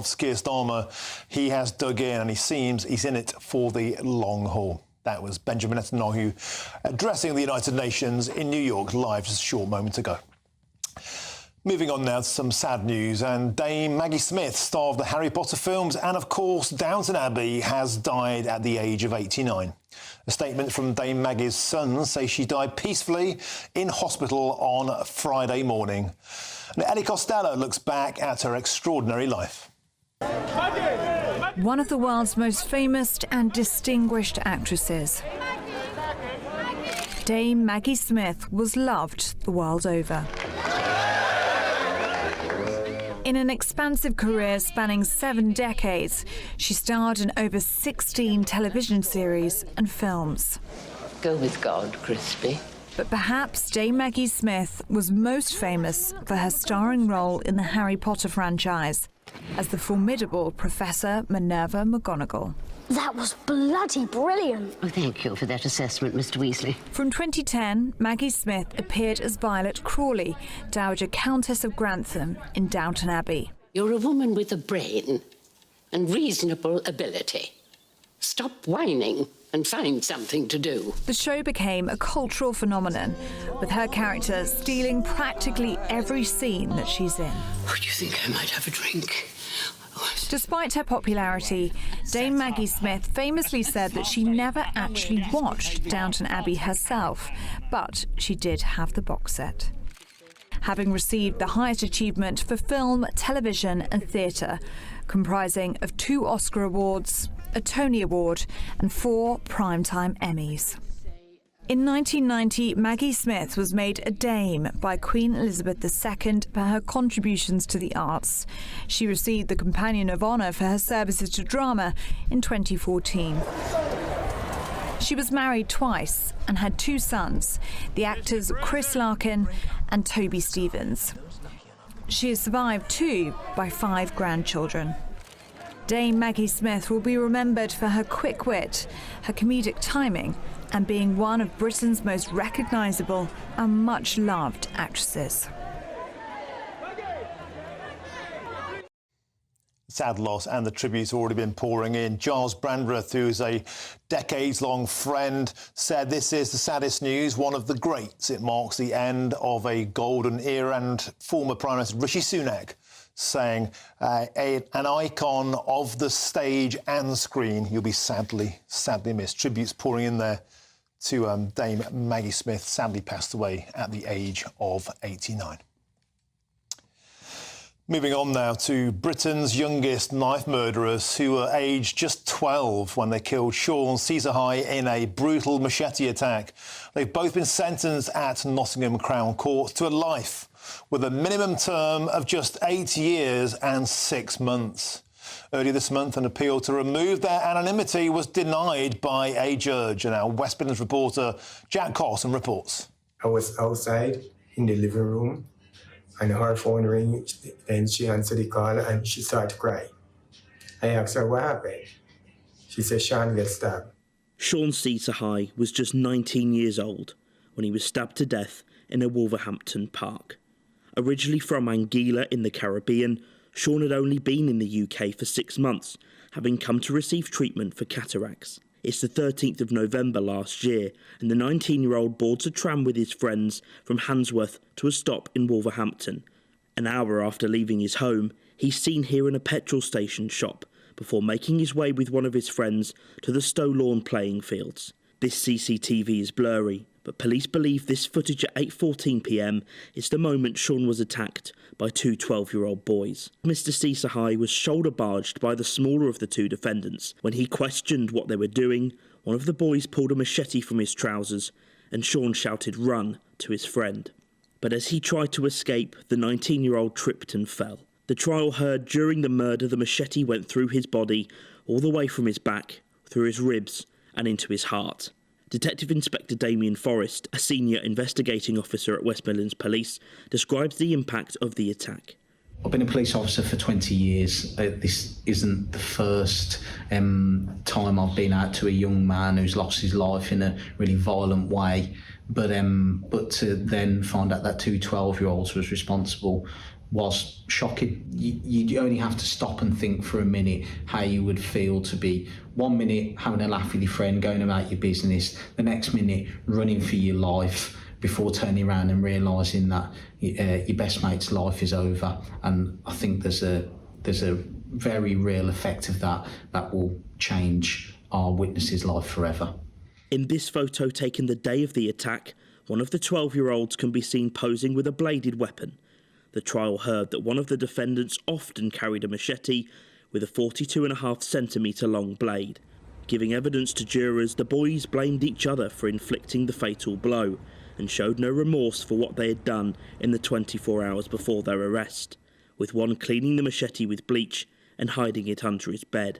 Keir Starmer, he has dug in and he seems he's in it for the long haul. That was Benjamin Netanyahu addressing the United Nations in New York live just a short moment ago. Moving on now to some sad news, and Dame Maggie Smith, star of the Harry Potter films and, of course, Downton Abbey, has died at the age of 89. A statement from Dame Maggie's son says she died peacefully in hospital on Friday morning. And Ellie Costello looks back at her extraordinary life. One of the world's most famous and distinguished actresses. Dame Maggie Smith was loved the world over. In an expansive career spanning 7 decades, she starred in over 16 television series and films. Go with God, Crispy. But perhaps Dame Maggie Smith was most famous for her starring role in the Harry Potter franchise as the formidable Professor Minerva McGonagall. That was bloody brilliant. Oh, thank you for that assessment, Mr. Weasley. From 2010, Maggie Smith appeared as Violet Crawley, Dowager Countess of Grantham in Downton Abbey. You're a woman with a brain and reasonable ability. Stop whining and find something to do. The show became a cultural phenomenon, with her character stealing practically every scene that she's in. Oh, do you think I might have a drink? Despite her popularity, Dame Maggie Smith famously said that she never actually watched Downton Abbey herself, but she did have the box set. Having received the highest achievement for film, television and theatre, comprising of 2 Oscar Awards, a Tony Award and 4 Primetime Emmys. In 1990, Maggie Smith was made a Dame by Queen Elizabeth II for her contributions to the arts. She received the Companion of Honour for her services to drama in 2014. She was married twice and had 2 sons, the actors Chris Larkin and Toby Stevens. She is survived too by 5 grandchildren. Dame Maggie Smith will be remembered for her quick wit, her comedic timing, and being one of Britain's most recognisable and much-loved actresses. Sad loss, and the tributes have already been pouring in. Giles Brandreth, who's a decades-long friend, said this is the saddest news, one of the greats. It marks the end of a golden era, and former Prime Minister Rishi Sunak saying an icon of the stage and screen. You'll be sadly missed. Tributes pouring in there to Dame Maggie Smith, sadly passed away at the age of 89. Moving on now to Britain's youngest knife murderers, who were aged just 12 when they killed Sean High in a brutal machete attack. They've both been sentenced at Nottingham Crown Court to a life with a minimum term of just 8 years and 6 months. Earlier this month, an appeal to remove their anonymity was denied by a judge, and our West Midlands reporter Jack Carson reports. I was outside in the living room and her phone rang, and she answered the call and she started to cry. I asked her what happened. She said Sean got stabbed. Sean High was just 19 years old when he was stabbed to death in a Wolverhampton park. Originally from Anguilla in the Caribbean, Sean had only been in the UK for 6 months, having come to receive treatment for cataracts. It's the 13th of November last year, and the 19-year-old boards a tram with his friends from Handsworth to a stop in Wolverhampton. An hour after leaving his home, he's seen here in a petrol station shop before making his way with one of his friends to the Stow Lawn playing fields. This CCTV is blurry, but police believe this footage at 8:14 p.m. is the moment Sean was attacked by 2 12-year-old boys. Mr. High was shoulder-barged by the smaller of the 2 defendants. When he questioned what they were doing, one of the boys pulled a machete from his trousers and Sean shouted "run" to his friend. But as he tried to escape, the 19-year-old tripped and fell. The trial heard during the murder, the machete went through his body, all the way from his back, through his ribs and into his heart. Detective Inspector Damien Forrest, a senior investigating officer at West Midlands Police, describes the impact of the attack. I've been a police officer for 20 years. This isn't the first time I've been out to a young man who's lost his life in a really violent way. But to then find out that 2 12-year-olds was responsible was shocking. You only have to stop and think for a minute how you would feel to be 1 minute having a laugh with your friend, going about your business, the next minute running for your life, before turning around and realising that your best mate's life is over. And I think there's a very real effect of that will change our witness's life forever. In this photo taken the day of the attack, one of the 12-year-olds can be seen posing with a bladed weapon. The trial heard that one of the defendants often carried a machete with a 42.5cm long blade. Giving evidence to jurors, the boys blamed each other for inflicting the fatal blow and showed no remorse for what they had done in the 24 hours before their arrest, with one cleaning the machete with bleach and hiding it under his bed.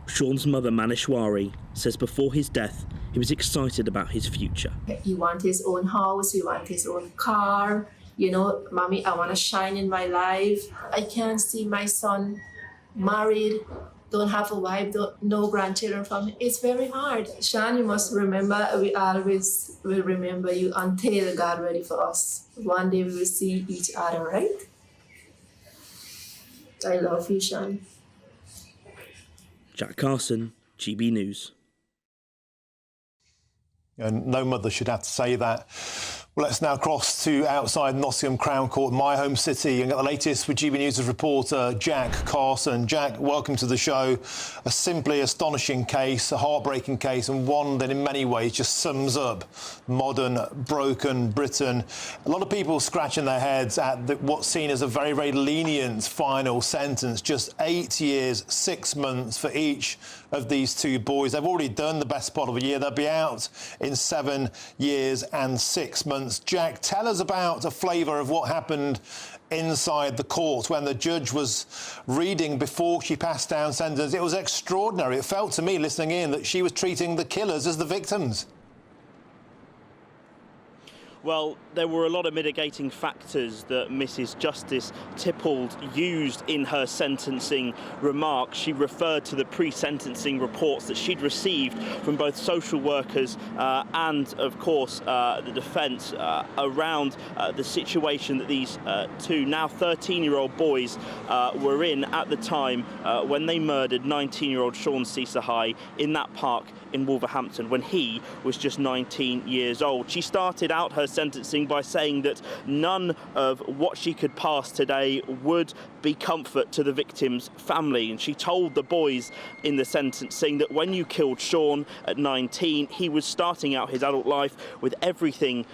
Sean's mother, Manishwari, says before his death, he was excited about his future. He wants his own house, he wants his own car. You know, Mommy, I want to shine in my life. I can't see my son married, don't have a wife, no grandchildren from him. It's very hard. Sean, you must remember, we always will remember you until God ready for us. One day we will see each other, right? I love you, Sean. Jack Carson, GB News. And no mother should have to say that. Well, let's now cross to outside Nottingham Crown Court, my home city, and get the latest with GB News' reporter Jack Carson. Jack, welcome to the show. A simply astonishing case, a heartbreaking case, and one that in many ways just sums up modern, broken Britain. A lot of people scratching their heads at what's seen as a very, very lenient final sentence, just 8 years, 6 months for each of these two boys. They've already done the best part of a year. They'll be out in 7 years and 6 months. Jack, tell us about a flavour of what happened inside the court when the judge was reading before she passed down sentence. It was extraordinary. It felt to me, listening in, that she was treating the killers as the victims. Well, there were a lot of mitigating factors that Mrs. Justice Tippold used in her sentencing remarks. She referred to the pre-sentencing reports that she'd received from both social workers and, of course, the defence around the situation that these two now 13-year-old boys were in at the time when they murdered 19-year-old Sean Cesar in that park in Wolverhampton when he was just 19 years old. She started out her sentencing by saying that none of what she could pass today would be comfort to the victim's family, and she told the boys in the sentencing that when you killed Sean at 19, he was starting out his adult life with everything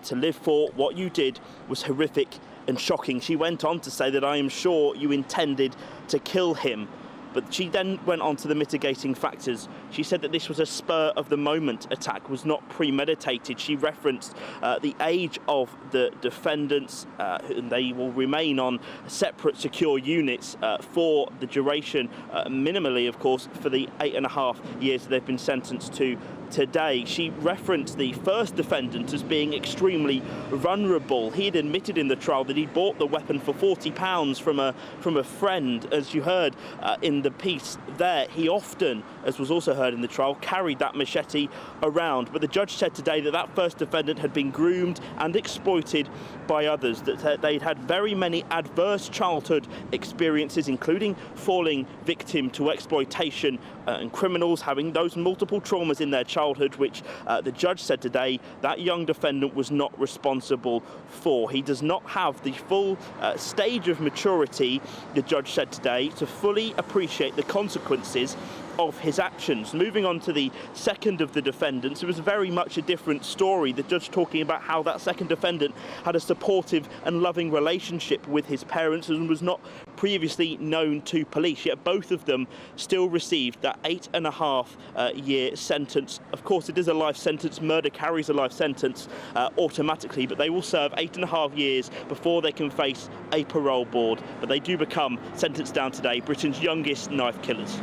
to live for. What you did was horrific and shocking. She went on to say that I am sure you intended to kill him. But she then went on to the mitigating factors. She said that this was a spur-of-the-moment attack, was not premeditated. She referenced the age of the defendants, and they will remain on separate secure units for the duration, minimally, of course, for the 8.5 years they've been sentenced to today. She referenced the first defendant as being extremely vulnerable. He had admitted in the trial that he bought the weapon for £40 from a friend. As you heard in the piece there, he often, as was also heard in the trial, carried that machete around. But the judge said today that that first defendant had been groomed and exploited by others, that they'd had very many adverse childhood experiences, including falling victim to exploitation and criminals having those multiple traumas in their childhood, which the judge said today that young defendant was not responsible for. He does not have the full stage of maturity, the judge said today, to fully appreciate the consequences of his actions. Moving on to the second of the defendants, it was very much a different story. The judge talking about how that second defendant had a supportive and loving relationship with his parents and was not previously known to police, yet both of them still received that 8.5 year sentence. Of course, it is a life sentence. Murder carries a life sentence automatically, but they will serve 8.5 years before they can face a parole board. But they do become sentenced down today, Britain's youngest knife killers.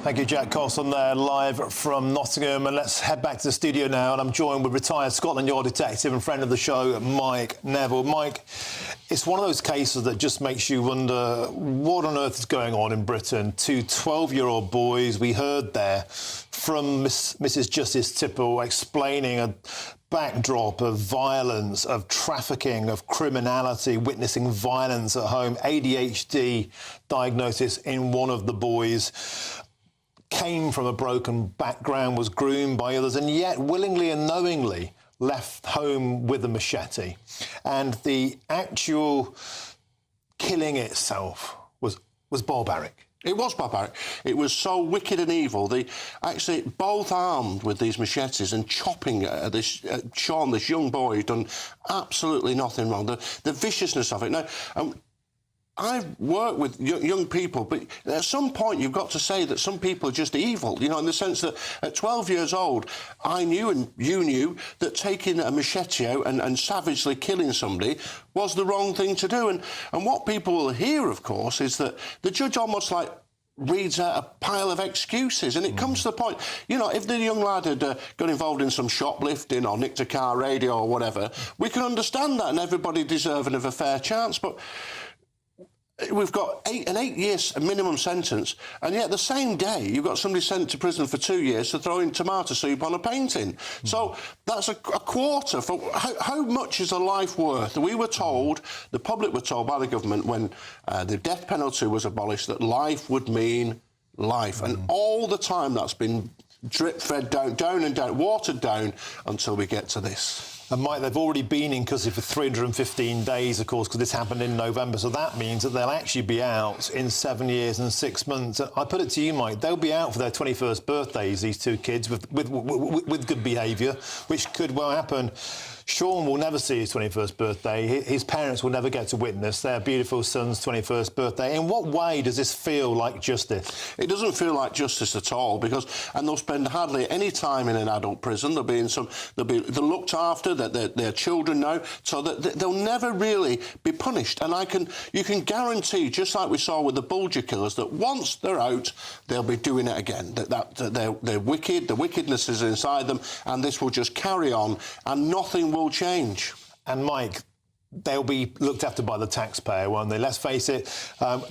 Thank you, Jack Carson there, live from Nottingham. And let's head back to the studio now. And I'm joined with retired Scotland Yard detective and friend of the show, Mike Neville. Mike, it's one of those cases that just makes you wonder what on earth is going on in Britain. Two 12-year-old boys, we heard there from Mrs. Justice Tipple explaining a backdrop of violence, of trafficking, of criminality, witnessing violence at home, ADHD diagnosis in one of the boys, came from a broken background, was groomed by others, and yet willingly and knowingly left home with a machete. And the actual killing itself was barbaric. It was barbaric. It was so wicked and evil. They actually both armed with these machetes and chopping at this Sean, this young boy who'd done absolutely nothing wrong. The viciousness of it. Now, I've worked with young people, but at some point you've got to say that some people are just evil, you know, in the sense that at 12 years old, I knew and you knew that taking a machete out and savagely killing somebody was the wrong thing to do. And what people will hear, of course, is that the judge almost like reads out a pile of excuses, and it comes to the point, you know, if the young lad had got involved in some shoplifting or nicked a car radio or whatever, we can understand that and everybody deserving of a fair chance, but we've got an 8 years minimum sentence, and yet the same day you've got somebody sent to prison for 2 years for throwing tomato soup on a painting. So that's a quarter. For how much is a life worth? We were told, the public were told by the government when the death penalty was abolished, that life would mean life. And all the time that's been drip-fed down and down, watered down until we get to this. And Mike, they've already been in custody for 315 days, of course, because this happened in November. So that means that they'll actually be out in 7 years and 6 months. I put it to you, Mike, they'll be out for their 21st birthdays, these two kids, with good behaviour, which could well happen. Sean will never see his 21st birthday. His parents will never get to witness their beautiful son's 21st birthday. In what way does this feel like justice? It doesn't feel like justice at all, because they'll spend hardly any time in an adult prison. They'll be looked after, that their children know, so that they'll never really be punished. And you can guarantee, just like we saw with the Bulger killers, that once they're out, they'll be doing it again. That they're wicked, the wickedness is inside them, and this will just carry on, and nothing will change. And Mike, they'll be looked after by the taxpayer, won't they? Let's face it,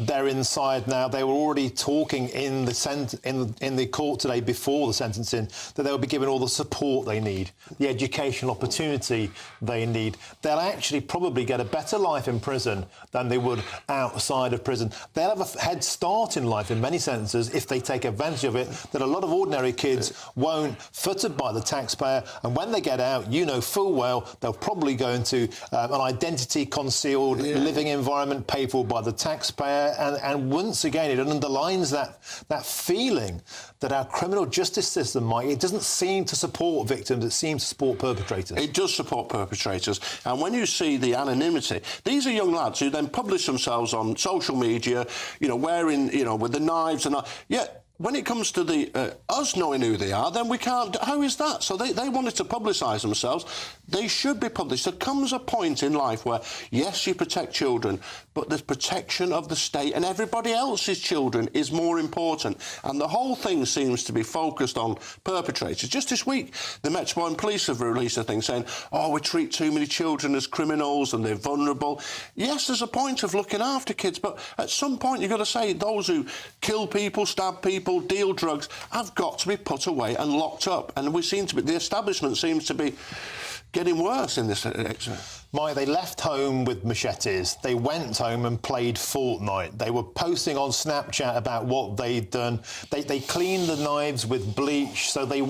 they're inside now. They were already talking in the court today before the sentencing that they'll be given all the support they need, the educational opportunity they need. They'll actually probably get a better life in prison than they would outside of prison. They'll have a head start in life in many senses if they take advantage of it that a lot of ordinary kids won't, footed by the taxpayer. And when they get out, you know full well they'll probably go into an identity-concealed living environment paid for by the taxpayer. And once again, it underlines that feeling that our criminal justice system, Mike, it doesn't seem to support victims, it seems to support perpetrators. It does support perpetrators. And when you see the anonymity, these are young lads who then publish themselves on social media, you know, wearing, you know, with the knives and all. Yet, when it comes to us knowing who they are, then we can't. How is that? So they wanted to publicise themselves. They should be published. There comes a point in life where, yes, you protect children, but the protection of the state and everybody else's children is more important. And the whole thing seems to be focused on perpetrators. Just this week, the Metropolitan Police have released a thing saying, oh, we treat too many children as criminals and they're vulnerable. Yes, there's a point of looking after kids, but at some point you've got to say those who kill people, stab people, deal drugs, have got to be put away and locked up. And the establishment seems to be getting worse in this election. Mike, they left home with machetes. They went home and played Fortnite. They were posting on Snapchat about what they'd done. They cleaned the knives with bleach. So they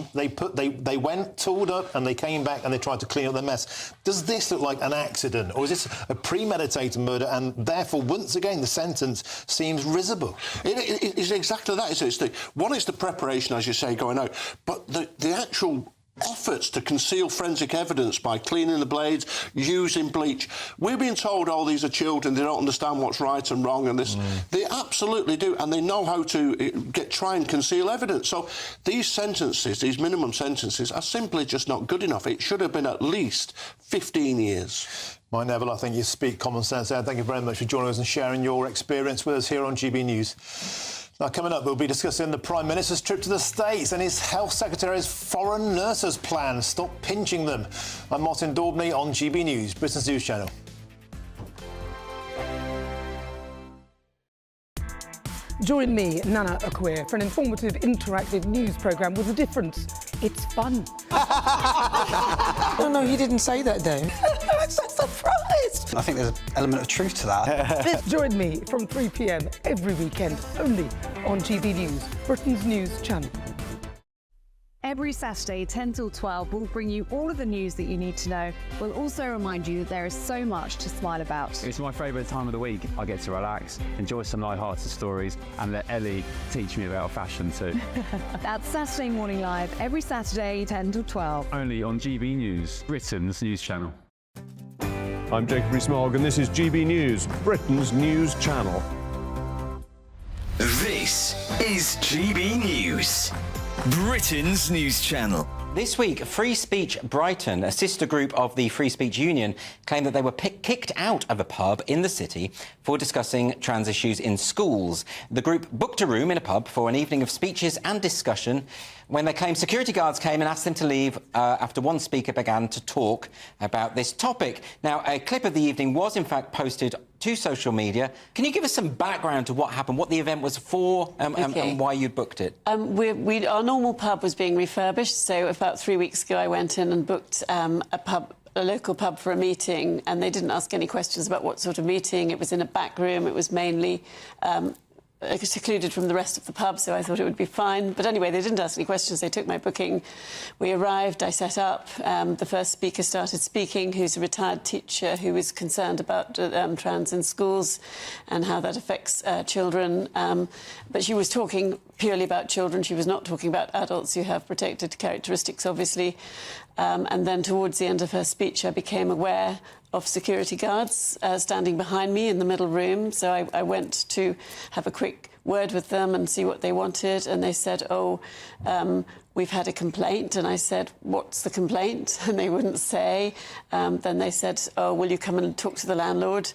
went, tooled up, and they came back and they tried to clean up the mess. Does this look like an accident, or is this a premeditated murder? And therefore, once again, the sentence seems risible. It is exactly that. It's the preparation, as you say, going out, but the actual efforts to conceal forensic evidence by cleaning the blades, using bleach. We're being told, oh, these are children, they don't understand what's right and wrong, and this. They absolutely do, and they know how to try and conceal evidence. So these sentences, these minimum sentences, are simply just not good enough. It should have been at least 15 years. Mike Neville, I think you speak common sense there. Thank you very much for joining us and sharing your experience with us here on GB News. Now, coming up, we'll be discussing the Prime Minister's trip to the States and his Health Secretary's foreign nurses plan. Stop pinching them. I'm Martin Daubney on GB News, Britain's news channel. Join me, Nana Akwe, for an informative, interactive news programme with a difference It's fun. No, you didn't say that, Dave. I'm so surprised. I think there's an element of truth to that. Join me from 3 p.m. every weekend, only on GB News, Britain's news channel. Every Saturday, 10 till 12, we'll bring you all of the news that you need to know. We'll also remind you that there is so much to smile about. It's my favourite time of the week. I get to relax, enjoy some light-hearted stories, and let Ellie teach me about fashion too. That's Saturday Morning Live, every Saturday, 10 till 12. Only on GB News, Britain's news channel. I'm Jacob Rees-Mogg, and this is GB News, Britain's news channel. This is GB News, Britain's news channel. This week, Free Speech Brighton, a sister group of the Free Speech Union, claimed that they were kicked out of a pub in the city for discussing trans issues in schools. The group booked a room in a pub for an evening of speeches and discussion when they claimed security guards came and asked them to leave after one speaker began to talk about this topic. Now, a clip of the evening was in fact posted to social media. Can you give us some background to what happened, what the event was for, and why you booked it? Our normal pub was being refurbished, so about 3 weeks ago I went in and booked a local pub for a meeting, and they didn't ask any questions about what sort of meeting. It was in a back room. It was mainly secluded from the rest of the pub, so I thought it would be fine. But anyway, they didn't ask any questions. They took my booking. We arrived, I set up. The first speaker started speaking, who's a retired teacher who is concerned about trans in schools and how that affects children. But she was talking purely about children. She was not talking about adults who have protected characteristics, obviously. And then towards the end of her speech, I became aware of security guards standing behind me in the middle room. So I went to have a quick word with them and see what they wanted. And they said, we've had a complaint. And I said, what's the complaint? And they wouldn't say. Then they said, will you come and talk to the landlord?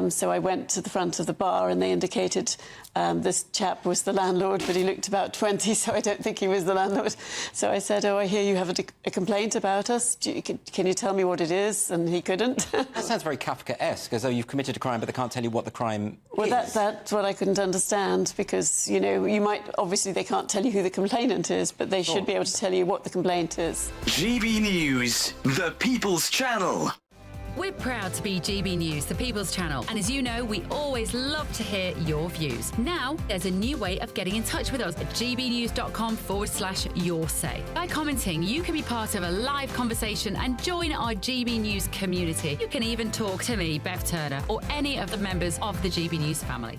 So I went to the front of the bar and they indicated this chap was the landlord, but he looked about 20, so I don't think he was the landlord. So I said, I hear you have a complaint about us. Can you tell me what it is? And he couldn't. That sounds very Kafka-esque, as though you've committed a crime, but they can't tell you what the crime is. That's what I couldn't understand, because, you know, obviously they can't tell you who the complainant is, but they should be able to tell you what the complaint is. GB News, the People's Channel. We're proud to be GB News, the People's Channel. And as you know, we always love to hear your views. Now, there's a new way of getting in touch with us at gbnews.com/your-say. By commenting, you can be part of a live conversation and join our GB News community. You can even talk to me, Bev Turner, or any of the members of the GB News family.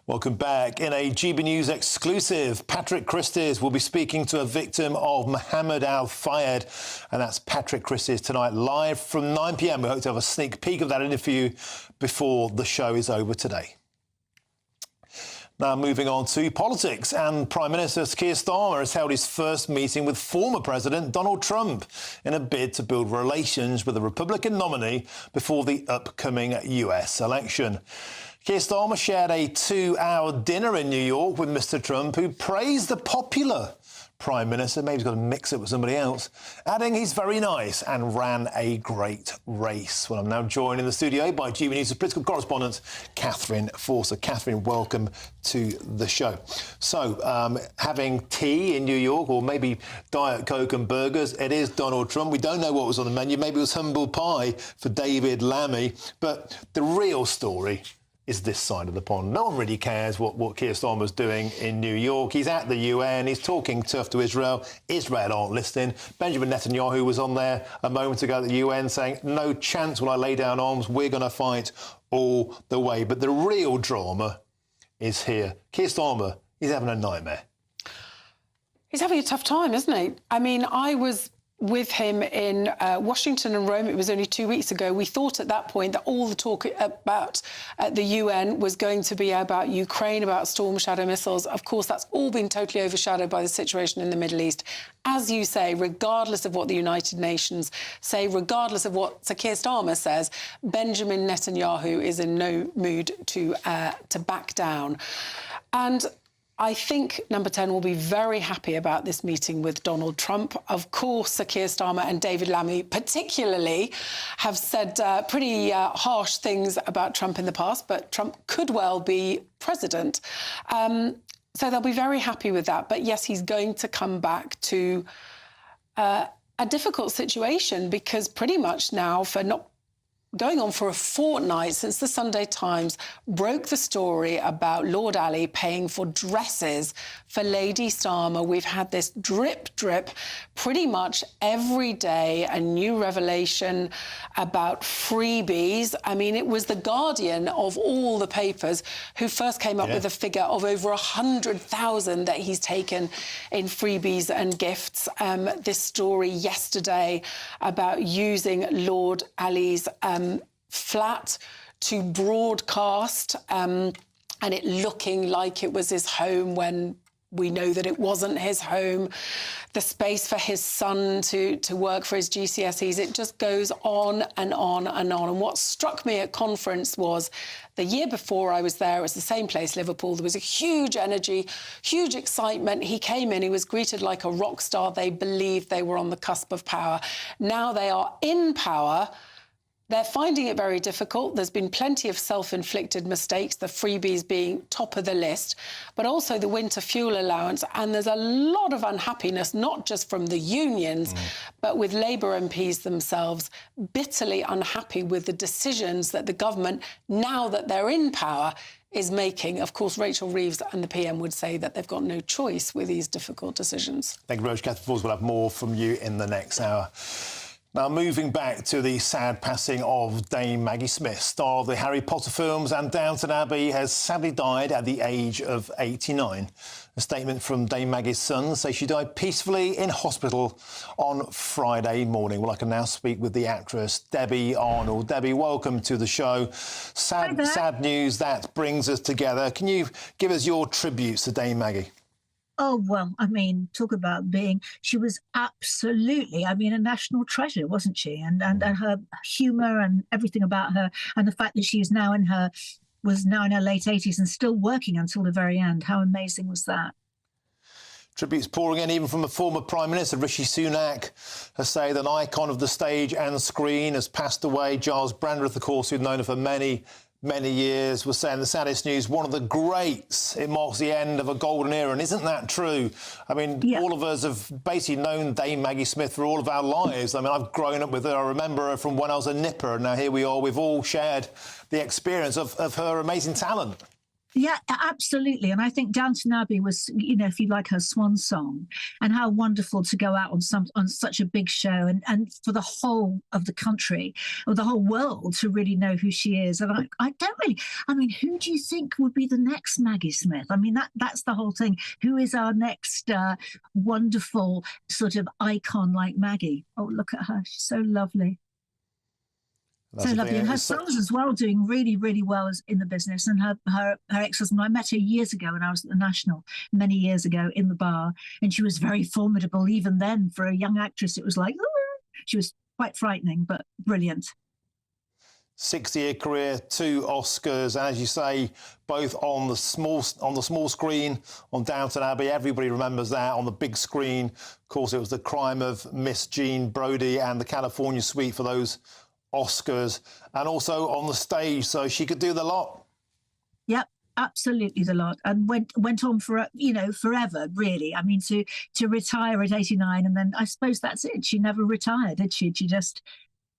Welcome back. In a GB News exclusive, Patrick Christys will be speaking to a victim of Mohammed Al-Fayed, and that's Patrick Christys tonight, live from 9 p.m. We hope to have a sneak peek of that interview before the show is over today. Now, moving on to politics, and Prime Minister Keir Starmer has held his first meeting with former President Donald Trump in a bid to build relations with the Republican nominee before the upcoming US election. Keir Starmer shared a 2-hour dinner in New York with Mr Trump, who praised the popular Prime Minister, maybe he's got to mix it with somebody else, adding he's very nice and ran a great race. Well, I'm now joined in the studio by GB News' political correspondent, Catherine Forster. Catherine, welcome to the show. So, having tea in New York, or maybe Diet Coke and burgers, it is Donald Trump. We don't know what was on the menu. Maybe it was humble pie for David Lammy. But the real story is this side of the pond. No one really cares what Keir Starmer's doing in New York. He's at the UN, he's talking tough to Israel. Israel aren't listening. Benjamin Netanyahu was on there a moment ago at the UN saying, no chance will I lay down arms, we're going to fight all the way. But the real drama is here. Keir Starmer, he's having a nightmare. He's having a tough time, isn't he? I mean, I was with him in Washington and Rome. It was only 2 weeks ago. We thought at that point that all the talk about at the UN was going to be about Ukraine, about Storm Shadow missiles. Of course, that's all been totally overshadowed by the situation in the Middle East. As you say, regardless of what the United Nations say, regardless of what Sir Keir Starmer says, Benjamin Netanyahu is in no mood to back down. And I think Number 10 will be very happy about this meeting with Donald Trump. Of course, Sir Keir Starmer and David Lammy particularly have said pretty harsh things about Trump in the past, but Trump could well be president. So they'll be very happy with that. But yes, he's going to come back to a difficult situation, because pretty much now, for not going on for a fortnight since the Sunday Times broke the story about Lord Ali paying for dresses for Lady Starmer, we've had this drip pretty much every day, a new revelation about freebies. I mean, it was The Guardian of all the papers who first came up with a figure of over 100,000 that he's taken in freebies and gifts. This story yesterday about using Lord Ali's flat to broadcast and it looking like it was his home when we know that it wasn't his home, the space for his son to work for his GCSEs. It just goes on and on and on. And what struck me at conference was the year before I was there, it was the same place, Liverpool. There was a huge energy, huge excitement. He came in, he was greeted like a rock star. They believed they were on the cusp of power. Now they are in power. They're finding it very difficult. There's been plenty of self-inflicted mistakes, the freebies being top of the list, but also the winter fuel allowance. And there's a lot of unhappiness, not just from the unions, but with Labour MPs themselves, bitterly unhappy with the decisions that the government, now that they're in power, is making. Of course, Rachel Reeves and the PM would say that they've got no choice with these difficult decisions. Thank you very much, Catherine Falls. We'll have more from you in the next hour. Now, moving back to the sad passing of Dame Maggie Smith, star of the Harry Potter films and Downton Abbey, has sadly died at the age of 89. A statement from Dame Maggie's son says she died peacefully in hospital on Friday morning. Well, I can now speak with the actress Debbie Arnold. Debbie, welcome to the show. Sad news that brings us together. Can you give us your tributes to Dame Maggie? Oh, well, I mean, talk about she was absolutely, I mean, a national treasure, wasn't she? And her humour and everything about her, and the fact that was now in her late 80s and still working until the very end. How amazing was that? Tributes pouring in even from a former Prime Minister, Rishi Sunak, has said an icon of the stage and screen has passed away. Giles Brandreth, of course, who'd known her for many years, was saying the saddest news, one of the greats. It marks the end of a golden era. And isn't that true? I mean, all of us have basically known Dame Maggie Smith for all of our lives. I mean, I've grown up with her. I remember her from when I was a nipper. And now here we are. We've all shared the experience of her amazing talent. Yeah, absolutely. And I think Downton Abbey was, if you like, her swan song, and how wonderful to go out on such a big show and for the whole of the country or the whole world to really know who she is. And who do you think would be the next Maggie Smith? I mean, that's the whole thing. Who is our next wonderful sort of icon like Maggie? Oh, look at her. She's so lovely. So lovely. And her son's as well doing really, really well in the business. And her ex-husband, I met her years ago when I was at the National, many years ago in the bar. And she was very formidable. Even then, for a young actress, it was like, she was quite frightening, but brilliant. 60-year career, 2 Oscars, and as you say, both on the small screen on Downton Abbey. Everybody remembers that. On the big screen, of course, it was The Crime of Miss Jean Brodie and The California Suite for those Oscars, and also on the stage, so she could do the lot. Yep, absolutely the lot, and went on for forever, really. I mean, to retire at 89, and then I suppose that's it. She never retired, did she? She just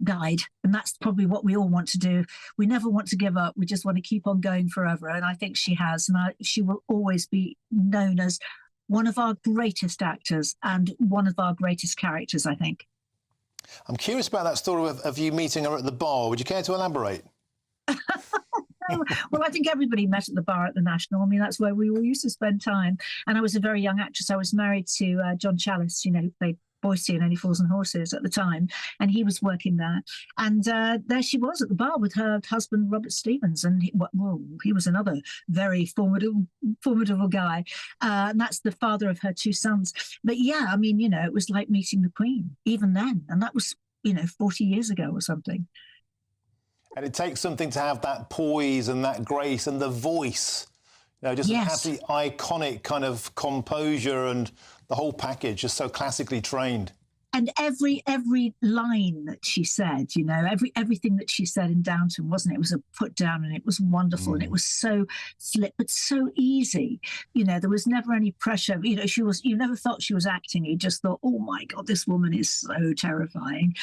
died, and that's probably what we all want to do. We never want to give up. We just want to keep on going forever, and I think she has, and she will always be known as one of our greatest actors and one of our greatest characters, I think. I'm curious about that story of you meeting her at the bar. Would you care to elaborate? Well, I think everybody met at the bar at the National. I mean, that's where we all used to spend time. And I was a very young actress. I was married to John Challis, who played Boycie in Only Fools and Horses at the time, and he was working there. And there she was at the bar with her husband, Robert Stevens, and he was another very formidable guy. And that's the father of her 2 sons. But yeah, I mean, it was like meeting the Queen, even then. And that was, 40 years ago or something. And it takes something to have that poise and that grace and the voice, Just an absolutely iconic kind of composure, and the whole package just so classically trained. And every line that she said, everything that she said in Downton, wasn't it? It was a put down, and it was wonderful, and it was so flip, but so easy. There was never any pressure. You never felt she was acting. You just thought, oh my God, this woman is so terrifying.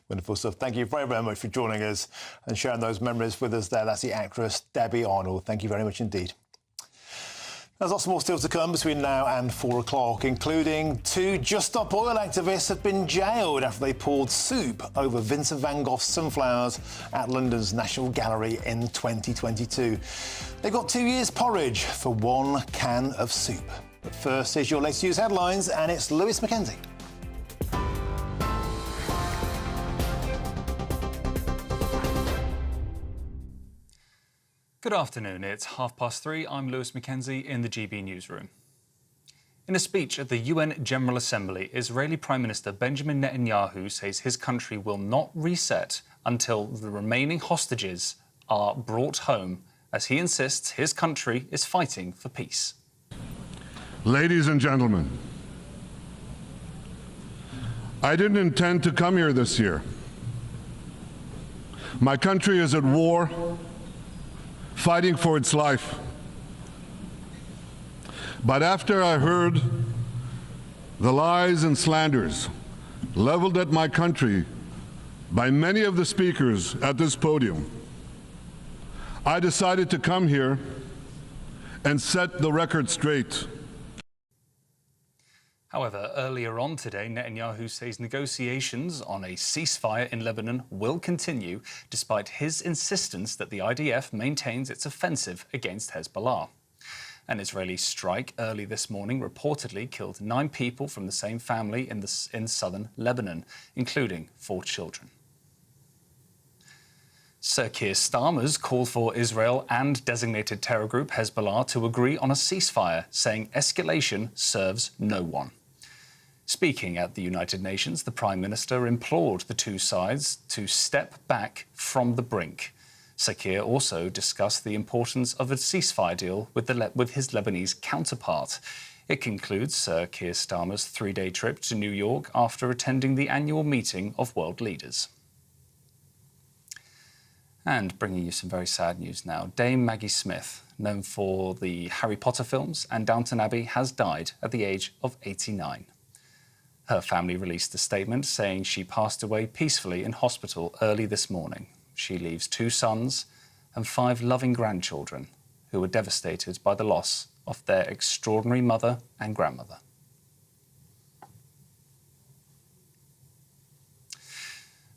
Wonderful stuff. Thank you very, very much for joining us and sharing those memories with us there. That's the actress Debbie Arnold. Thank you very much indeed. There's lots more still to come between now and 4 o'clock, including 2 Just Stop Oil activists have been jailed after they poured soup over Vincent van Gogh's sunflowers at London's National Gallery in 2022. They got 2 years' porridge for 1 can of soup. But first, here's your latest news headlines, and it's Lewis Mackenzie. Good afternoon, it's 3:30. I'm Lewis Mackenzie in the GB newsroom. In a speech at the UN General Assembly, Israeli Prime Minister Benjamin Netanyahu says his country will not reset until the remaining hostages are brought home, as he insists his country is fighting for peace. Ladies and gentlemen, I didn't intend to come here this year. My country is at war, fighting for its life. But after I heard the lies and slanders leveled at my country by many of the speakers at this podium, I decided to come here and set the record straight. However, earlier on today, Netanyahu says negotiations on a ceasefire in Lebanon will continue, despite his insistence that the IDF maintains its offensive against Hezbollah. An Israeli strike early this morning reportedly killed 9 people from the same family in southern Lebanon, including 4 children. Sir Keir Starmer's called for Israel and designated terror group Hezbollah to agree on a ceasefire, saying escalation serves no one. Speaking at the United Nations, the Prime Minister implored the 2 sides to step back from the brink. Sir Keir also discussed the importance of a ceasefire deal with his Lebanese counterpart. It concludes Sir Keir Starmer's 3-day trip to New York after attending the annual meeting of world leaders. And bringing you some very sad news now. Dame Maggie Smith, known for the Harry Potter films and Downton Abbey, has died at the age of 89. Her family released a statement saying she passed away peacefully in hospital early this morning. She leaves 2 sons and 5 loving grandchildren who were devastated by the loss of their extraordinary mother and grandmother.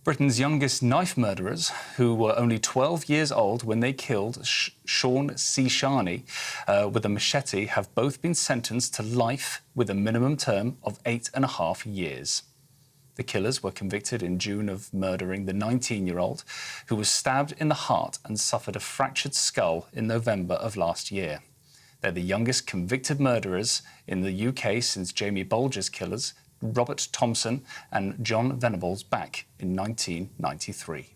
Britain's youngest knife murderers, who were only 12 years old when they killed Sean C. Sharney with a machete, have both been sentenced to life with a minimum term of 8.5 years. The killers were convicted in June of murdering the 19-year-old, who was stabbed in the heart and suffered a fractured skull in November of last year. They're the youngest convicted murderers in the UK since Jamie Bulger's killers, Robert Thompson and John Venables, back in 1993.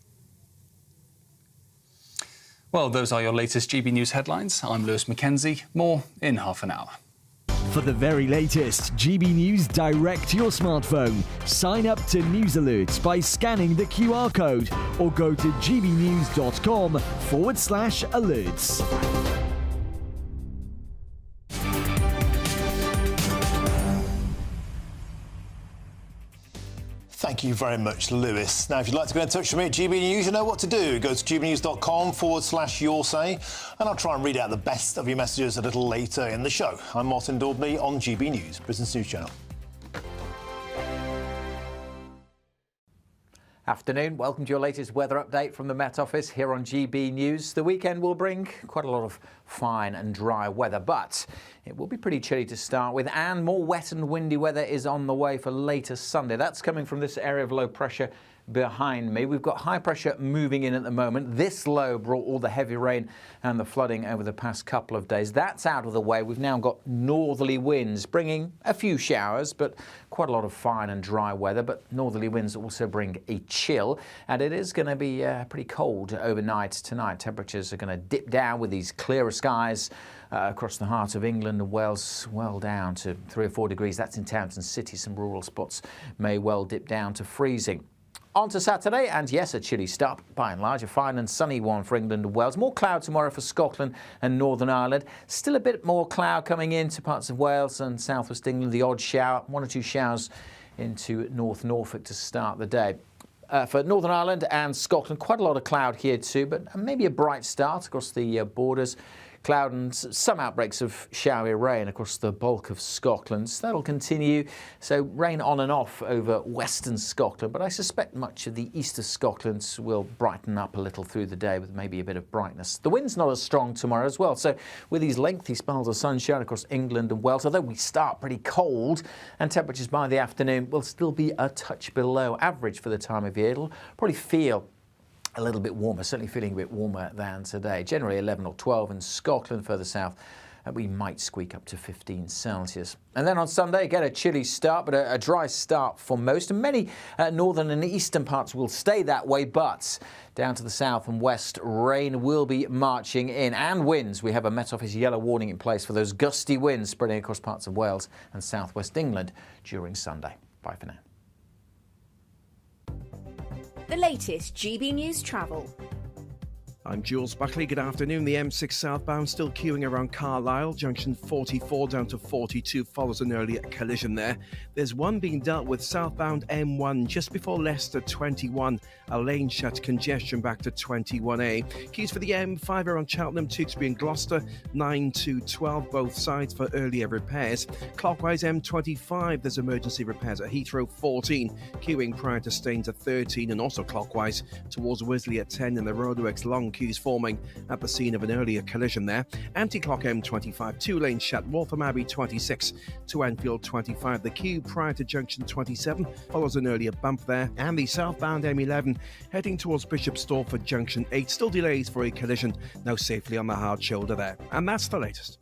Well, those are your latest GB News headlines. I'm Lewis Mackenzie. More in half an hour. For the very latest GB News direct to your smartphone, sign up to News Alerts by scanning the QR code or go to gbnews.com/alerts. Thank you very much, Lewis. Now, if you'd like to get in touch with me at GB News, you know what to do. Go to gbnews.com/yoursay, and I'll try and read out the best of your messages a little later in the show. I'm Martin Daubney on GB News, Britain's news channel. Afternoon, welcome to your latest weather update from the Met Office here on GB News. The weekend will bring quite a lot of fine and dry weather, but it will be pretty chilly to start with, and more wet and windy weather is on the way for later Sunday. That's coming from this area of low pressure behind me. We've got high pressure moving in at the moment. This low brought all the heavy rain and the flooding over the past couple of days. That's out of the way. We've now got northerly winds bringing a few showers, but quite a lot of fine and dry weather. But northerly winds also bring a chill, and it is going to be pretty cold overnight tonight. Temperatures are going to dip down with these clearer skies across the heart of England and Wales, well down to 3 or 4 degrees. That's in towns and cities. Some rural spots may well dip down to freezing. On to Saturday, and yes, a chilly start, by and large, a fine and sunny one for England and Wales. More cloud tomorrow for Scotland and Northern Ireland. Still a bit more cloud coming into parts of Wales and southwest England. The odd shower, 1 or 2 showers into North Norfolk to start the day. For Northern Ireland and Scotland, quite a lot of cloud here too, but maybe a bright start across the borders. Cloud and some outbreaks of showery rain across the bulk of Scotland. So that'll continue. So rain on and off over western Scotland, but I suspect much of the east of Scotland will brighten up a little through the day with maybe a bit of brightness. The wind's not as strong tomorrow as well. So with these lengthy spells of sunshine across England and Wales, although we start pretty cold and temperatures by the afternoon will still be a touch below average for the time of year. It'll probably feel a little bit warmer, certainly feeling a bit warmer than today. Generally 11 or 12 in Scotland, further south. We might squeak up to 15 Celsius. And then on Sunday, again, a chilly start, but a dry start for most. And many northern and eastern parts will stay that way, but down to the south and west, rain will be marching in. And winds. We have a Met Office yellow warning in place for those gusty winds spreading across parts of Wales and southwest England during Sunday. Bye for now. The latest GB News travel. I'm Jules Buckley. Good afternoon. The M6 southbound still queuing around Carlisle. Junction 44 down to 42 follows an earlier collision there. There's one being dealt with southbound M1 just before Leicester 21. A lane shut, congestion back to 21A. Queues for the M5 around Cheltenham, Tewkesbury and Gloucester 9 to 12, both sides for earlier repairs. Clockwise M25, there's emergency repairs at Heathrow 14. Queuing prior to Staines at 13, and also clockwise towards Wisley at 10 and the roadworks long queues forming at the scene of an earlier collision there. Anti-clock M25, 2 lanes shut, Waltham Abbey 26 to Enfield 25. The queue prior to junction 27 follows an earlier bump there, and the southbound M11 heading towards Bishop Stortford junction 8 still delays for a collision, now safely on the hard shoulder there. And that's the latest.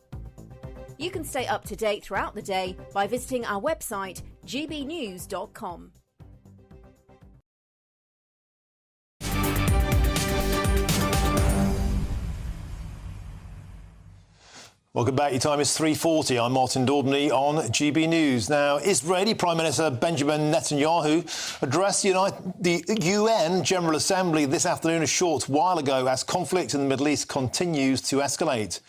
You can stay up to date throughout the day by visiting our website gbnews.com. Welcome back. Your time is 3:40. I'm Martin Daubney on GB News. Now, Israeli Prime Minister Benjamin Netanyahu addressed the UN General Assembly this afternoon a short while ago as conflict in the Middle East continues to escalate.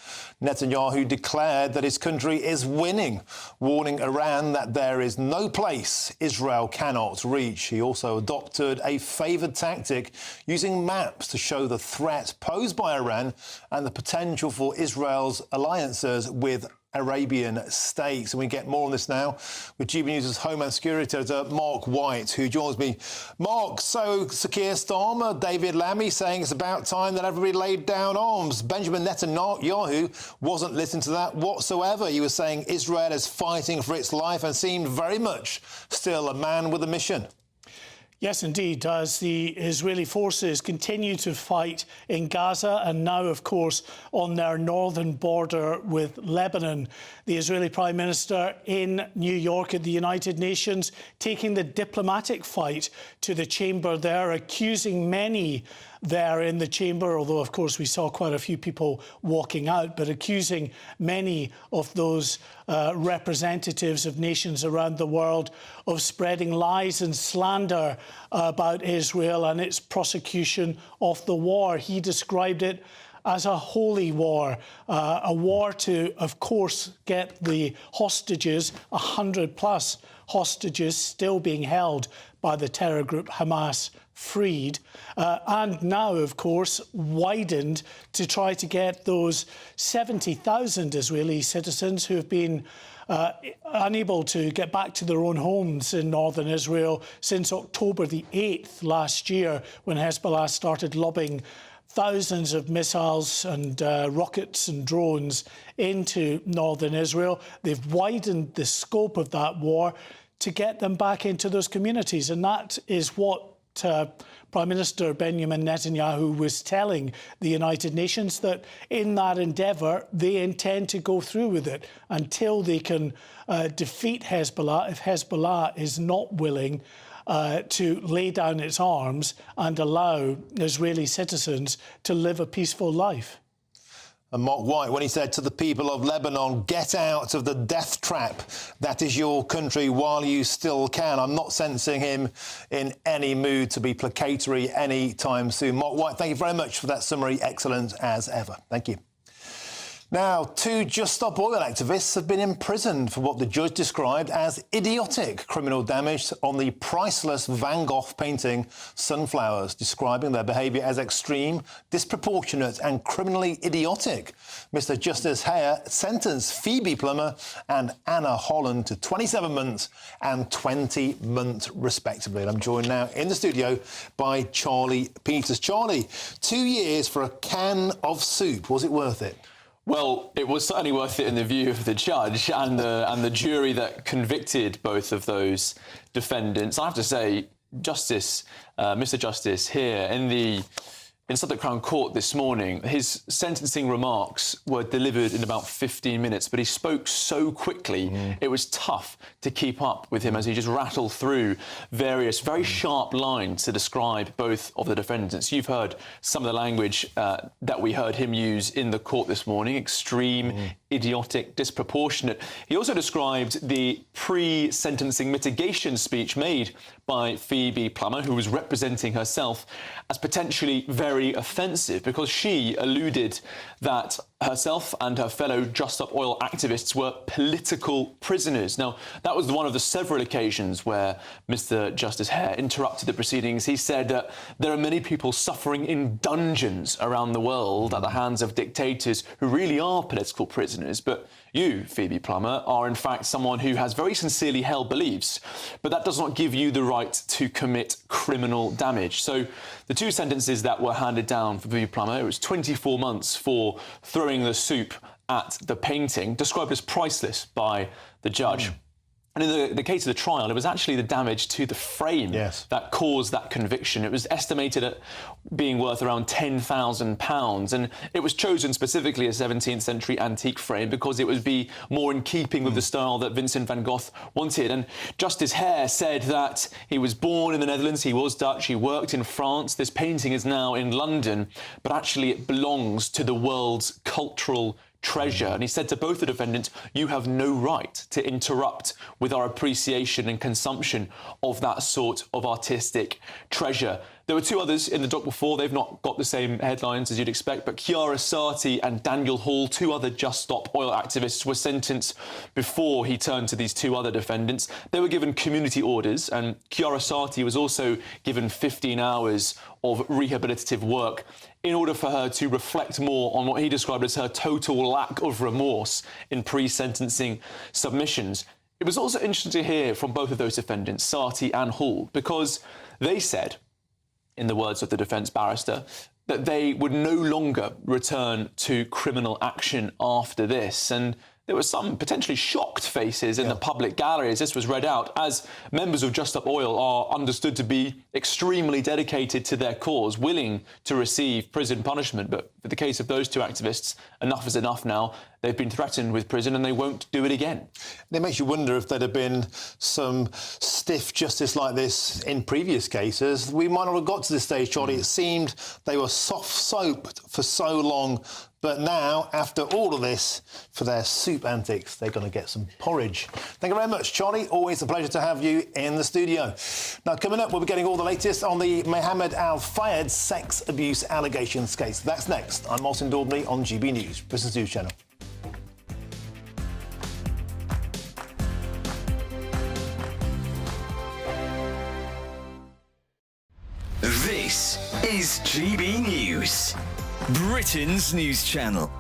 Netanyahu declared that his country is winning, warning Iran that there is no place Israel cannot reach. He also adopted a favoured tactic, using maps to show the threat posed by Iran and the potential for Israel's alliances with Arabian states. And we get more on this now with GB News' Homeland Security Editor Mark White, who joins me. Mark, so Sir Keir Starmer, David Lammy saying it's about time that everybody laid down arms. Benjamin Netanyahu wasn't listening to that whatsoever. He was saying Israel is fighting for its life and seemed very much still a man with a mission. Yes, indeed, as the Israeli forces continue to fight in Gaza and now, of course, on their northern border with Lebanon. The Israeli Prime Minister in New York at the United Nations taking the diplomatic fight to the chamber there, accusing many there in the chamber, although, of course, we saw quite a few people walking out, but accusing many of those representatives of nations around the world of spreading lies and slander about Israel and its prosecution of the war. He described it as a holy war, a war to, of course, get the hostages, 100+ hostages still being held by the terror group Hamas, freed, and now, of course, widened to try to get those 70,000 Israeli citizens who have been unable to get back to their own homes in northern Israel since October the 8th last year, when Hezbollah started lobbing thousands of missiles and rockets and drones into northern Israel. They've widened the scope of that war to get them back into those communities, and that is what Prime Minister Benjamin Netanyahu was telling the United Nations that in that endeavour they intend to go through with it until they can defeat Hezbollah. If Hezbollah is not willing to lay down its arms and allow Israeli citizens to live a peaceful life. And Mark White, when he said to the people of Lebanon, get out of the death trap that is your country while you still can. I'm not sensing him in any mood to be placatory any time soon. Mark White, thank you very much for that summary. Excellent as ever. Thank you. Now, 2 Just Stop Oil activists have been imprisoned for what the judge described as idiotic criminal damage on the priceless Van Gogh painting Sunflowers, describing their behaviour as extreme, disproportionate and criminally idiotic. Mr Justice Hare sentenced Phoebe Plummer and Anna Holland to 27 months and 20 months, respectively. And I'm joined now in the studio by Charlie Peters. Charlie, 2 years for a can of soup. Was it worth it? Well, it was certainly worth it in the view of the judge and the jury that convicted both of those defendants. I have to say, Mr Justice here in Suffolk Crown Court this morning, his sentencing remarks were delivered in about 15 minutes, but he spoke so quickly, it was tough to keep up with him as he just rattled through various very sharp lines to describe both of the defendants. You've heard some of the language that we heard him use in the court this morning: extreme, idiotic, disproportionate. He also described the pre-sentencing mitigation speech made by Phoebe Plummer, who was representing herself, as potentially very offensive, because she alluded that herself and her fellow Just Stop Oil activists were political prisoners. Now, that was one of the several occasions where Mr Justice Hare interrupted the proceedings. He said that there are many people suffering in dungeons around the world at the hands of dictators who really are political prisoners, but you, Phoebe Plummer, are in fact someone who has very sincerely held beliefs, but that does not give you the right to commit criminal damage. So the 2 sentences that were handed down for Phoebe Plummer, it was 24 months for throwing the soup at the painting, described as priceless by the judge. And in the case of the trial, it was actually the damage to the frame that caused that conviction. It was estimated at being worth around £10,000, and it was chosen specifically a 17th century antique frame because it would be more in keeping with the style that Vincent van Gogh wanted. And Justice Hare said that he was born in the Netherlands, he was Dutch, he worked in France. This painting is now in London, but actually it belongs to the world's cultural treasure. And he said to both the defendants, you have no right to interrupt with our appreciation and consumption of that sort of artistic treasure. There were 2 others in the dock before. They've not got the same headlines as you'd expect, but Chiara Sati and Daniel Hall, 2 other Just Stop Oil activists, were sentenced before he turned to these 2 other defendants. They were given community orders, and Chiara Sati was also given 15 hours of rehabilitative work in order for her to reflect more on what he described as her total lack of remorse in pre-sentencing submissions. It was also interesting to hear from both of those defendants, Sati and Hall, because they said, in the words of the defence barrister, that they would no longer return to criminal action after this. And there were some potentially shocked faces in the public gallery as this was read out, as members of Just Stop Oil are understood to be extremely dedicated to their cause, willing to receive prison punishment. But for the case of those 2 activists, enough is enough now. They've been threatened with prison and they won't do it again. It makes you wonder if there'd have been some stiff justice like this in previous cases, we might not have got to this stage, Charlie. It seemed they were soft-soaped for so long, but now, after all of this, for their soup antics, they're going to get some porridge. Thank you very much, Charlie. Always a pleasure to have you in the studio. Now, coming up, we'll be getting all the latest on the Mohammed Al Fayed sex abuse allegations case. That's next. I'm Martin Daubney on GB News, Britain's News Channel. This is GB News, Britain's news channel.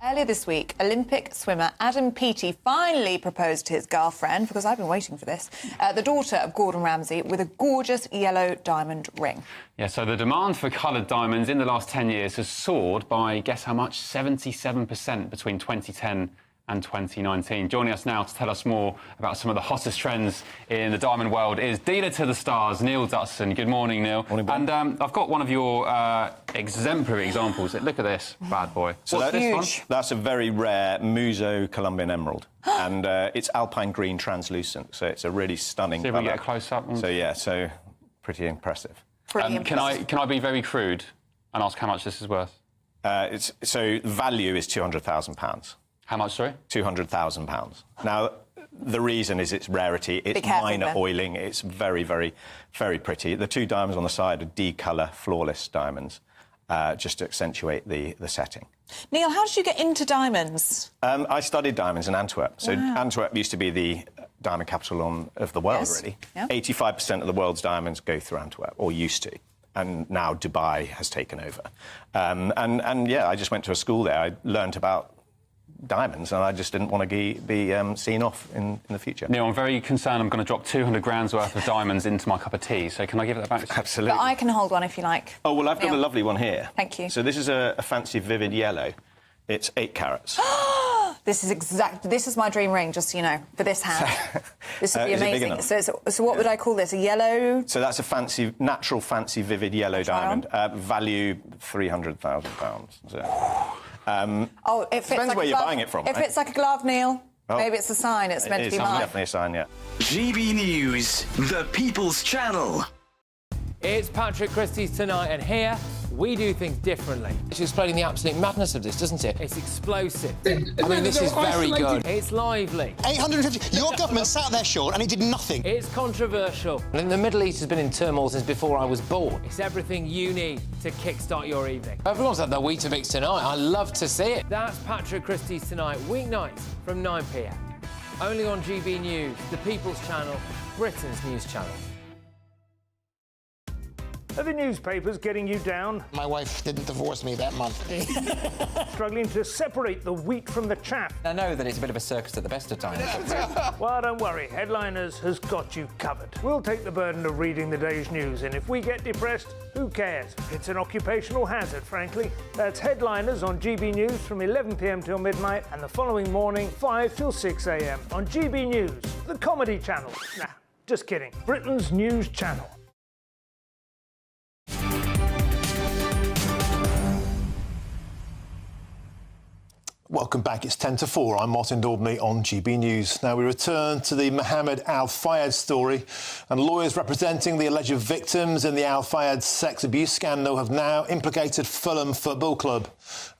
Earlier this week, Olympic swimmer Adam Peaty finally proposed to his girlfriend, because I've been waiting for this, the daughter of Gordon Ramsay, with a gorgeous yellow diamond ring. Yeah, so the demand for coloured diamonds in the last 10 years has soared by, guess how much, 77% between 2010 and 2019. Joining us now to tell us more about some of the hottest trends in the diamond world is dealer to the stars, Neil Dutson. Good morning, Neil. Morning, Ben. And I've got one of your exemplary examples. Look at this bad boy. So What's this one? That's a very rare Muso Colombian emerald, and it's alpine green translucent, so it's a really stunning See if colour. we get a close-up. So, yeah, so pretty impressive. Can I be very crude and ask how much this is worth? So value is £200,000. How much, sorry? £200,000. Now, the reason is its rarity. It's minor oiling. It's very, very, very pretty. The two diamonds on the side are D-colour flawless diamonds, just to accentuate the setting. Neil, how did you get into diamonds? I studied diamonds in Antwerp. So Wow. Antwerp used to be the diamond capital of the world, really. Yeah. 85% of the world's diamonds go through Antwerp, or used to. And now Dubai has taken over. And yeah, I just went to a school there. I learnt about diamonds, and I just didn't want to be seen off in the future. Neil, I'm very concerned I'm going to drop 200 grand's worth of diamonds into my cup of tea, so can I give that back to you? Absolutely. But I can hold one if you like. Oh, well, I've got Neil. a lovely one here. Thank you. So this is a fancy vivid yellow. It's 8 carats. This is my dream ring, just so you know, for this hand. This would be Is it big amazing. enough? So what would I call this? A yellow? So that's a natural fancy vivid yellow diamond. Value £300,000. So, It fits depends like where a you're glove. buying it from. If right? it's like a glove, Neil, Oh. maybe it's a sign. It's meant to be mine. Definitely a sign, yeah. GB News, the People's Channel. It's Patrick Christie's Tonight, and here we do things differently. It's explaining the absolute madness of this, doesn't it? It's explosive. I mean, this is very good. It's lively. 850. Your government sat there, Sean, and it did nothing. It's controversial. And the Middle East has been in turmoil since before I was born. It's everything you need to kickstart your evening. Everyone's had their Weetabix tonight. I love to see it. That's Patrick Christie's Tonight, weeknights from 9 p.m. Only on GB News, the People's Channel, Britain's news channel. Are the newspapers getting you down? My wife didn't divorce me that month. Struggling to separate the wheat from the chaff? I know that it's a bit of a circus at the best of times. Well, don't worry. Headliners has got you covered. We'll take the burden of reading the day's news, and if we get depressed, who cares? It's an occupational hazard, frankly. That's Headliners on GB News from 11 p.m. till midnight, and the following morning, 5 till 6 a.m. on GB News, the comedy channel. Nah, just kidding. Britain's news channel. Welcome back. It's 10 to 4. I'm Martin Daubney on GB News. Now we return to the Mohammed Al Fayed story, and lawyers representing the alleged victims in the Al Fayed sex abuse scandal have now implicated Fulham Football Club,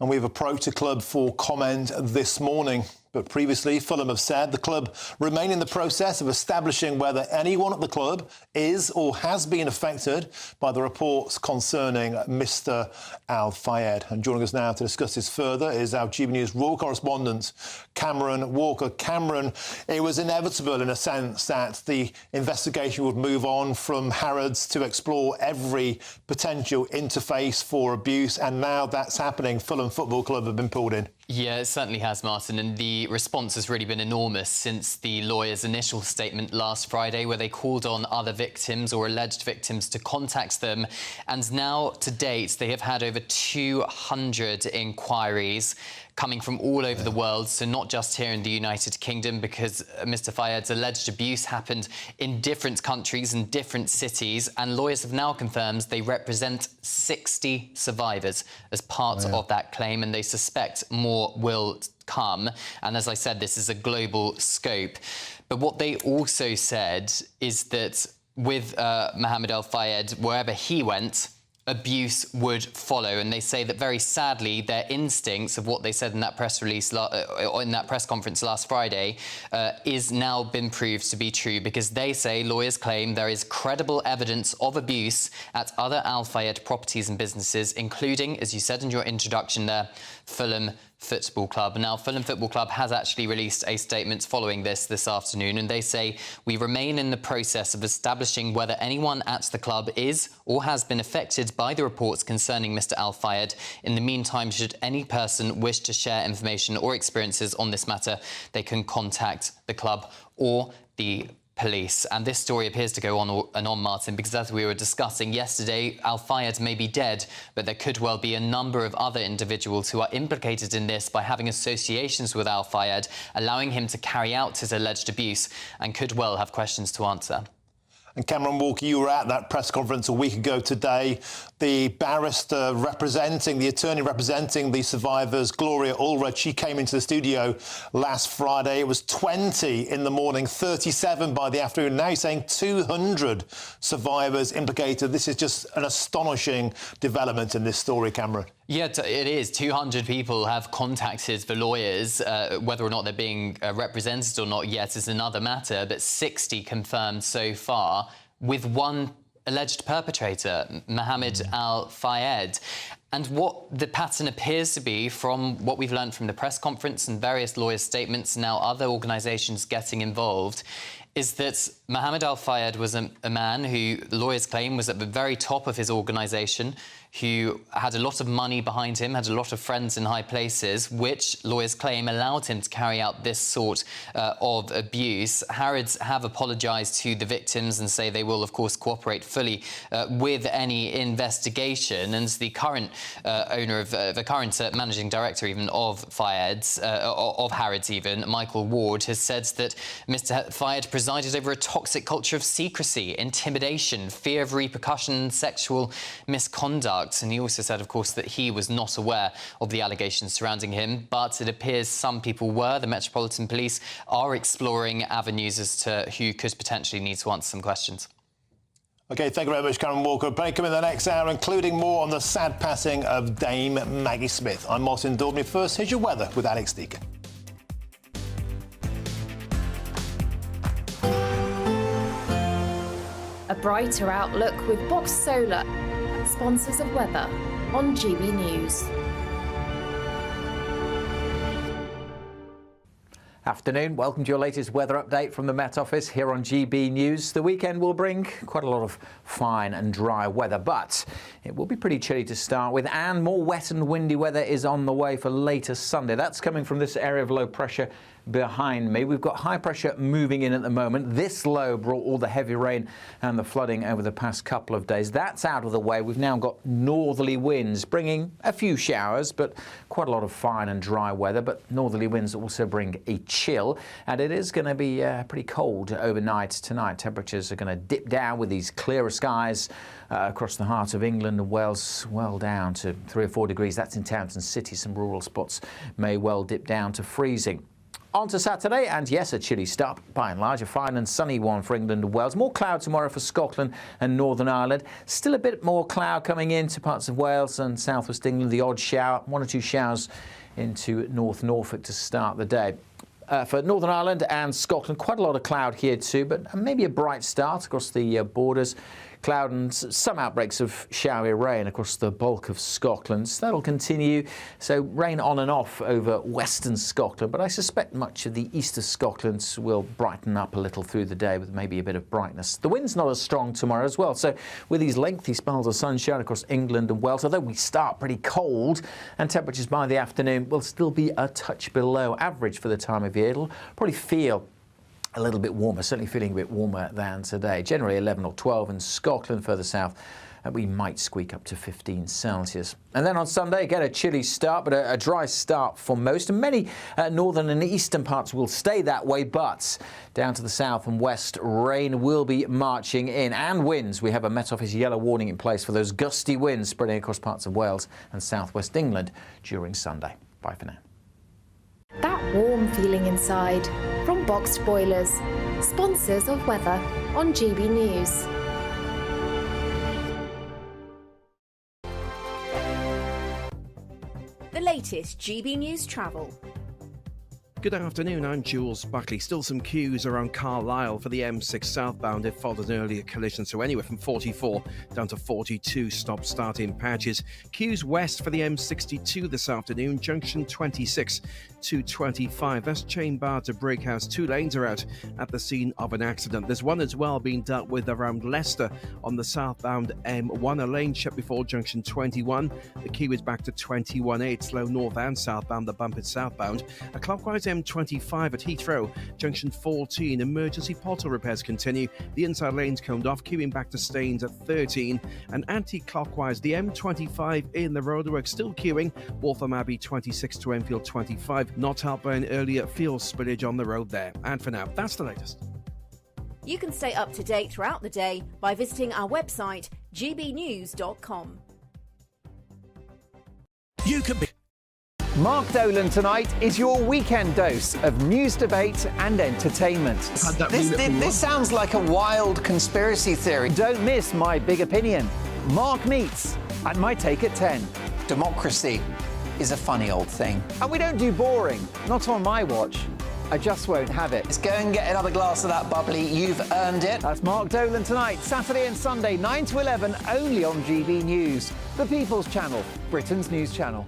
and we've approached the club for comment this morning. But previously, Fulham have said the club remain in the process of establishing whether anyone at the club is or has been affected by the reports concerning Mr Al Fayed. And joining us now to discuss this further is our GB News Royal correspondent, Cameron Walker. Cameron, it was inevitable in a sense that the investigation would move on from Harrods to explore every potential interface for abuse, and now that's happening. Fulham Football Club have been pulled in. Yeah, it certainly has, Martin, and the response has really been enormous since the lawyers' initial statement last Friday, where they called on other victims or alleged victims to contact them. And now, to date, they have had over 200 inquiries coming from all over the world, so not just here in the United Kingdom, because Mr Fayed's alleged abuse happened in different countries and different cities, and lawyers have now confirmed they represent 60 survivors as part of that claim, and they suspect more will come. And as I said, this is a global scope. But what they also said is that with Mohammed Al Fayed, wherever he went, abuse would follow, and they say that very sadly their instincts of what they said in that press release in that press conference last Friday is now been proved to be true, because they say, lawyers claim, there is credible evidence of abuse at other Al Fayed properties and businesses, including, as you said in your introduction there, Fulham Football Club. Now, Fulham Football Club has actually released a statement following this afternoon, and they say, we remain in the process of establishing whether anyone at the club is or has been affected by the reports concerning Mr Al Fayed. In the meantime, should any person wish to share information or experiences on this matter, they can contact the club or the police. And this story appears to go on and on, Martin, because as we were discussing yesterday, Al-Fayed may be dead, but there could well be a number of other individuals who are implicated in this by having associations with Al-Fayed, allowing him to carry out his alleged abuse, and could well have questions to answer. And Cameron Walker, you were at that press conference a week ago today. The barrister representing, the attorney representing the survivors, Gloria Allred, she came into the studio last Friday. It was 20 in the morning, 37 by the afternoon. Now you're saying 200 survivors implicated. This is just an astonishing development in this story, Cameron. Yeah, it is. 200 people have contacted the lawyers. Whether or not they're being represented or not yet is another matter, but 60 confirmed so far, with one alleged perpetrator, Mohammed Al-Fayed. And what the pattern appears to be, from what we've learned from the press conference and various lawyers' statements, and now other organisations getting involved, is that Mohammed Al-Fayed was a man who lawyers claim was at the very top of his organisation, who had a lot of money behind him, had a lot of friends in high places, which lawyers claim allowed him to carry out this sort of abuse. Harrods have apologised to the victims and say they will, of course, cooperate fully with any investigation. And the current owner of the current managing director even of Fayed's, of Harrods even, Michael Ward, has said that Mr. Fayed presided over a toxic culture of secrecy, intimidation, fear of repercussion, sexual misconduct. And he also said, of course, that he was not aware of the allegations surrounding him, but it appears some people were. The Metropolitan Police are exploring avenues as to who could potentially need to answer some questions. OK, thank you very much, Cameron Walker. Break in the next hour, including more on the sad passing of Dame Maggie Smith. I'm Martin Daubney. First, here's your weather with Alex Deacon. A brighter outlook with Box Solar, sponsors of weather on GB News. Afternoon, welcome to your latest weather update from the Met Office here on GB News. The weekend will bring quite a lot of fine and dry weather, but it will be pretty chilly to start with, and more wet and windy weather is on the way for later Sunday. That's coming from this area of low pressure behind me. We've got high pressure moving in at the moment. This low brought all the heavy rain and the flooding over the past couple of days. That's out of the way. We've now got northerly winds bringing a few showers, but quite a lot of fine and dry weather. But northerly winds also bring a chill, and it is going to be pretty cold overnight tonight. Temperatures are going to dip down with these clearer skies across the heart of England and Wales, well down to 3 or 4 degrees. That's in towns and cities. Some rural spots may well dip down to freezing. On to Saturday, and yes, a chilly start, by and large, a fine and sunny one for England and Wales. More cloud tomorrow for Scotland and Northern Ireland. Still a bit more cloud coming into parts of Wales and southwest England. The odd shower, 1 or 2 showers into North Norfolk to start the day. For Northern Ireland and Scotland, quite a lot of cloud here too, but maybe a bright start across the borders. Cloud and some outbreaks of showery rain across the bulk of Scotland. So that'll continue. So rain on and off over western Scotland, but I suspect much of the east of Scotland will brighten up a little through the day with maybe a bit of brightness. The wind's not as strong tomorrow as well. So with these lengthy spells of sunshine across England and Wales, although we start pretty cold and temperatures by the afternoon will still be a touch below average for the time of year. It'll probably feel a little bit warmer, certainly feeling a bit warmer than today. Generally 11 or 12 in Scotland, further south, we might squeak up to 15 Celsius. And then on Sunday, again, a chilly start, but a dry start for most. And many northern and eastern parts will stay that way, but down to the south and west, rain will be marching in. And winds. We have a Met Office yellow warning in place for those gusty winds spreading across parts of Wales and southwest England during Sunday. Bye for now. That warm feeling inside from Boxed Boilers, sponsors of weather on GB News. The latest GB News travel. Good afternoon, I'm Jules Buckley. Still some queues around Carlisle for the M6 southbound. It followed an earlier collision, so anywhere from 44 down to 42 stop-start in patches. Queues west for the M62 this afternoon, junction 26 to 25. That's chain bar to Brakehouse. 2 lanes are out at the scene of an accident. There's one as well being dealt with around Leicester on the southbound M1. A lane shut before junction 21. The queue is back to 21A. It's slow north and southbound. The bump is southbound. A clockwise M25 at Heathrow, junction 14, emergency pothole repairs continue. The inside lane's coned off, queuing back to Staines at 13. And anti-clockwise, the M25 in the roadwork still queuing. Waltham Abbey 26 to Enfield 25, not helped by an earlier fuel spillage on the road there. And for now, that's the latest. You can stay up to date throughout the day by visiting our website, GBNews.com. You can be. Mark Dolan tonight is your weekend dose of news, debate and entertainment. This sounds like a wild conspiracy theory. Don't miss my big opinion. Mark Meets and my take at 10. Democracy is a funny old thing. And we don't do boring, not on my watch. I just won't have it. Let's go and get another glass of that bubbly. You've earned it. That's Mark Dolan tonight, Saturday and Sunday, 9 to 11, only on GB News, the People's Channel, Britain's news channel.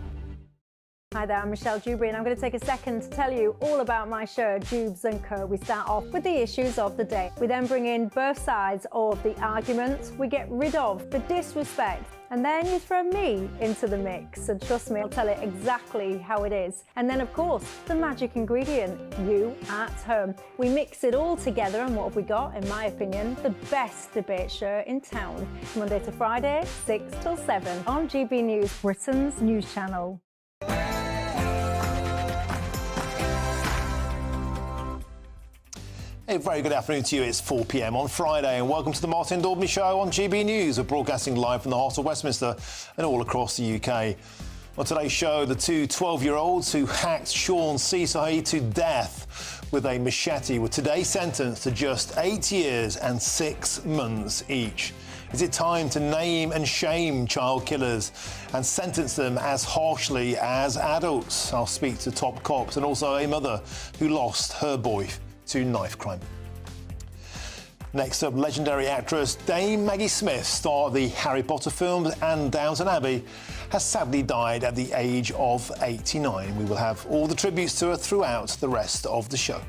Hi there, I'm Michelle Dewberry and I'm going to take a second to tell you all about my show, Dubes & Co. We start off with the issues of the day. We then bring in both sides of the arguments. We get rid of the disrespect. And then you throw me into the mix. And trust me, I'll tell it exactly how it is. And then, of course, the magic ingredient, you at home. We mix it all together and what have we got, in my opinion, the best debate show in town. Monday to Friday, 6 till 7 on GB News, Britain's news channel. A very good afternoon to you. It's 4 p.m. on Friday and welcome to the Martin Daubney Show on GB News. We're broadcasting live from the heart of Westminster and all across the UK. On today's show, the two 12-year-olds who hacked Sean C. to death with a machete were today sentenced to just 8 years and 6 months each. Is it time to name and shame child killers and sentence them as harshly as adults? I'll speak to top cops and also a mother who lost her boy to knife crime. Next up, legendary actress Dame Maggie Smith, star of the Harry Potter films and Downton Abbey, has sadly died at the age of 89. We will have all the tributes to her throughout the rest of the show.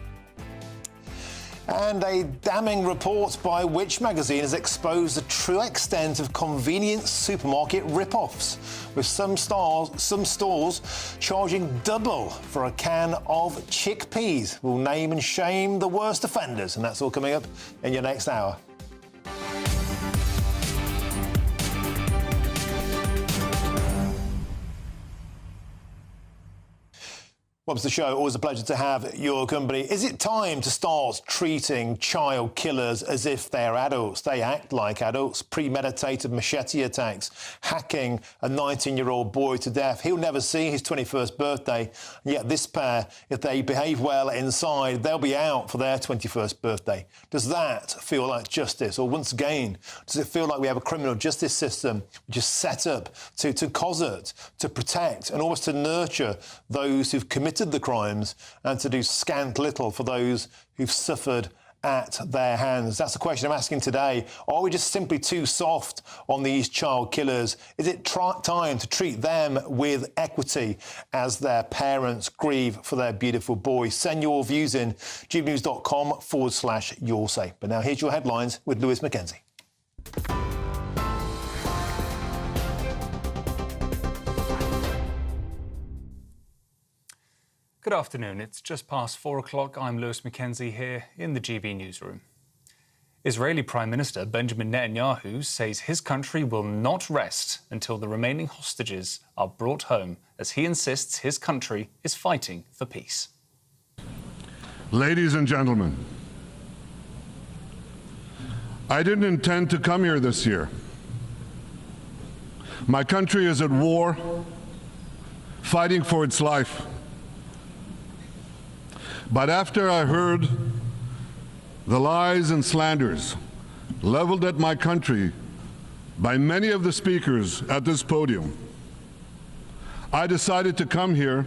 And a damning report by Which magazine has exposed the true extent of convenience supermarket rip-offs, with some stores charging double for a can of chickpeas. We'll name and shame the worst offenders, and that's all coming up in your next hour. Welcome to the show. Always a pleasure to have your company. Is it time to start treating child killers as if they're adults? They act like adults. Premeditated machete attacks, hacking a 19-year-old boy to death. He'll never see his 21st birthday. Yet this pair, if they behave well inside, they'll be out for their 21st birthday. Does that feel like justice? Or once again, does it feel like we have a criminal justice system which is set up to cosset, to protect and almost to nurture those who've committed the crimes and to do scant little for those who've suffered at their hands? That's the question I'm asking today. Are we just simply too soft on these child killers? Is it time to treat them with equity as their parents grieve for their beautiful boy? Send your views in gbnews.com/your say. But now here's your headlines with Lewis Mackenzie. Good afternoon. It's just past 4 o'clock. I'm Lewis Mackenzie here in the GB newsroom. Israeli Prime Minister Benjamin Netanyahu says his country will not rest until the remaining hostages are brought home, as he insists his country is fighting for peace. Ladies and gentlemen, I didn't intend to come here this year. My country is at war, fighting for its life. But after I heard the lies and slanders leveled at my country by many of the speakers at this podium, I decided to come here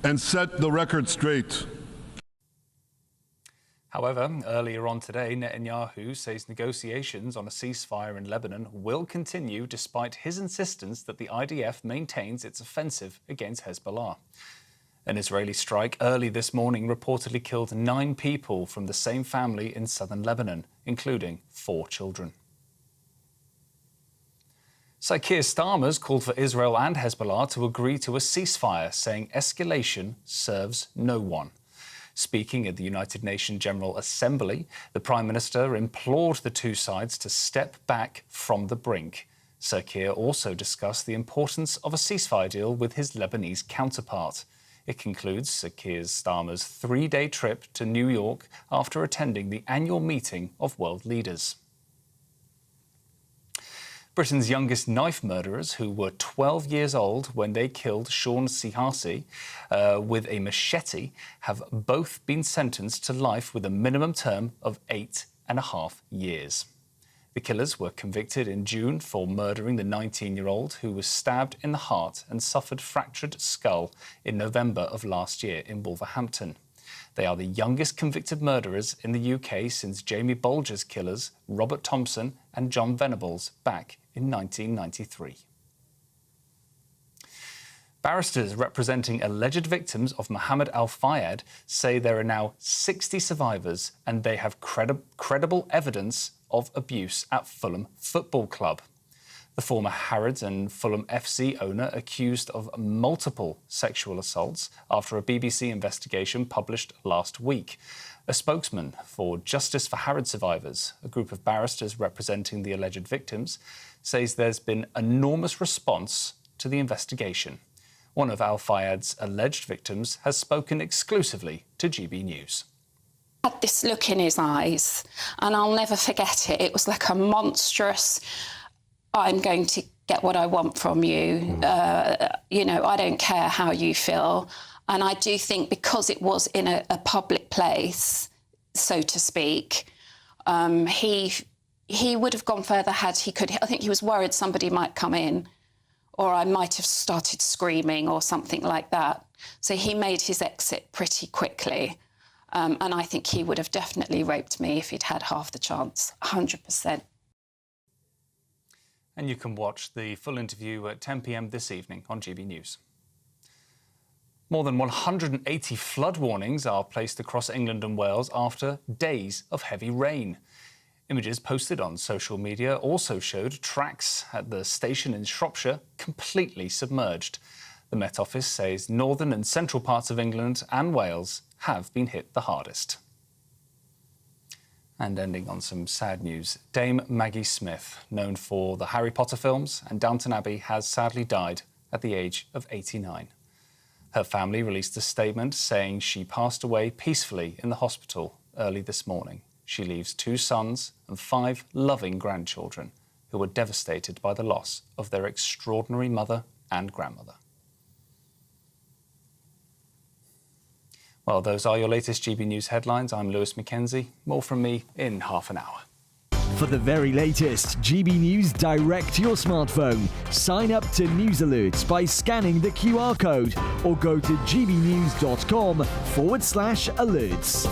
and set the record straight. However, earlier on today, Netanyahu says negotiations on a ceasefire in Lebanon will continue despite his insistence that the IDF maintains its offensive against Hezbollah. An Israeli strike early this morning reportedly killed 9 people from the same family in southern Lebanon, including 4 children. Sir Keir Starmer's called for Israel and Hezbollah to agree to a ceasefire, saying escalation serves no one. Speaking at the United Nations General Assembly, the Prime Minister implored the two sides to step back from the brink. Sir Keir also discussed the importance of a ceasefire deal with his Lebanese counterpart. It concludes Sir Keir Starmer's three-day trip to New York after attending the annual meeting of world leaders. Britain's youngest knife murderers, who were 12 years old when they killed Sean Sihasi with a machete, have both been sentenced to life with a minimum term of 8.5 years. The killers were convicted in June for murdering the 19-year-old who was stabbed in the heart and suffered fractured skull in November of last year in Wolverhampton. They are the youngest convicted murderers in the UK since Jamie Bolger's killers, Robert Thompson and John Venables, back in 1993. Barristers representing alleged victims of Mohammed Al-Fayed say there are now 60 survivors and they have credible evidence of abuse at Fulham Football Club. The former Harrods and Fulham FC owner accused of multiple sexual assaults after a BBC investigation published last week. A spokesman for Justice for Harrods Survivors, a group of barristers representing the alleged victims, says there's been enormous response to the investigation. One of Al-Fayed's alleged victims has spoken exclusively to GB News. Had this look in his eyes, and I'll never forget it. It was like a monstrous, I'm going to get what I want from you. I don't care how you feel. And I do think because it was in a public place, so to speak, he would have gone further had he could. I think he was worried somebody might come in or I might have started screaming or something like that. So he made his exit pretty quickly. And I think he would have definitely raped me if he'd had half the chance, 100%. And you can watch the full interview at 10 p.m. this evening on GB News. More than 180 flood warnings are placed across England and Wales after days of heavy rain. Images posted on social media also showed tracks at the station in Shropshire completely submerged. The Met Office says northern and central parts of England and Wales have been hit the hardest. And ending on some sad news, Dame Maggie Smith, known for the Harry Potter films and Downton Abbey, has sadly died at the age of 89. Her family released a statement saying she passed away peacefully in the hospital early this morning. She leaves 2 sons and 5 loving grandchildren who were devastated by the loss of their extraordinary mother and grandmother. Well, those are your latest GB News headlines. I'm Lewis Mackenzie. More from me in half an hour. For the very latest GB News direct to your smartphone, sign up to News Alerts by scanning the QR code or go to gbnews.com/alerts.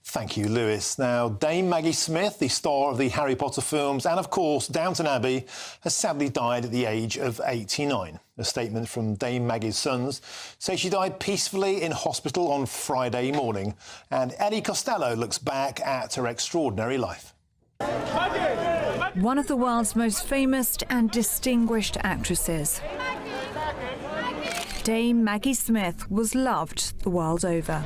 Thank you, Lewis. Now, Dame Maggie Smith, the star of the Harry Potter films and, of course, Downton Abbey, has sadly died at the age of 89. A statement from Dame Maggie's sons says she died peacefully in hospital on Friday morning, and Ellie Costello looks back at her extraordinary life. One of the world's most famous and distinguished actresses, Dame Maggie Smith was loved the world over.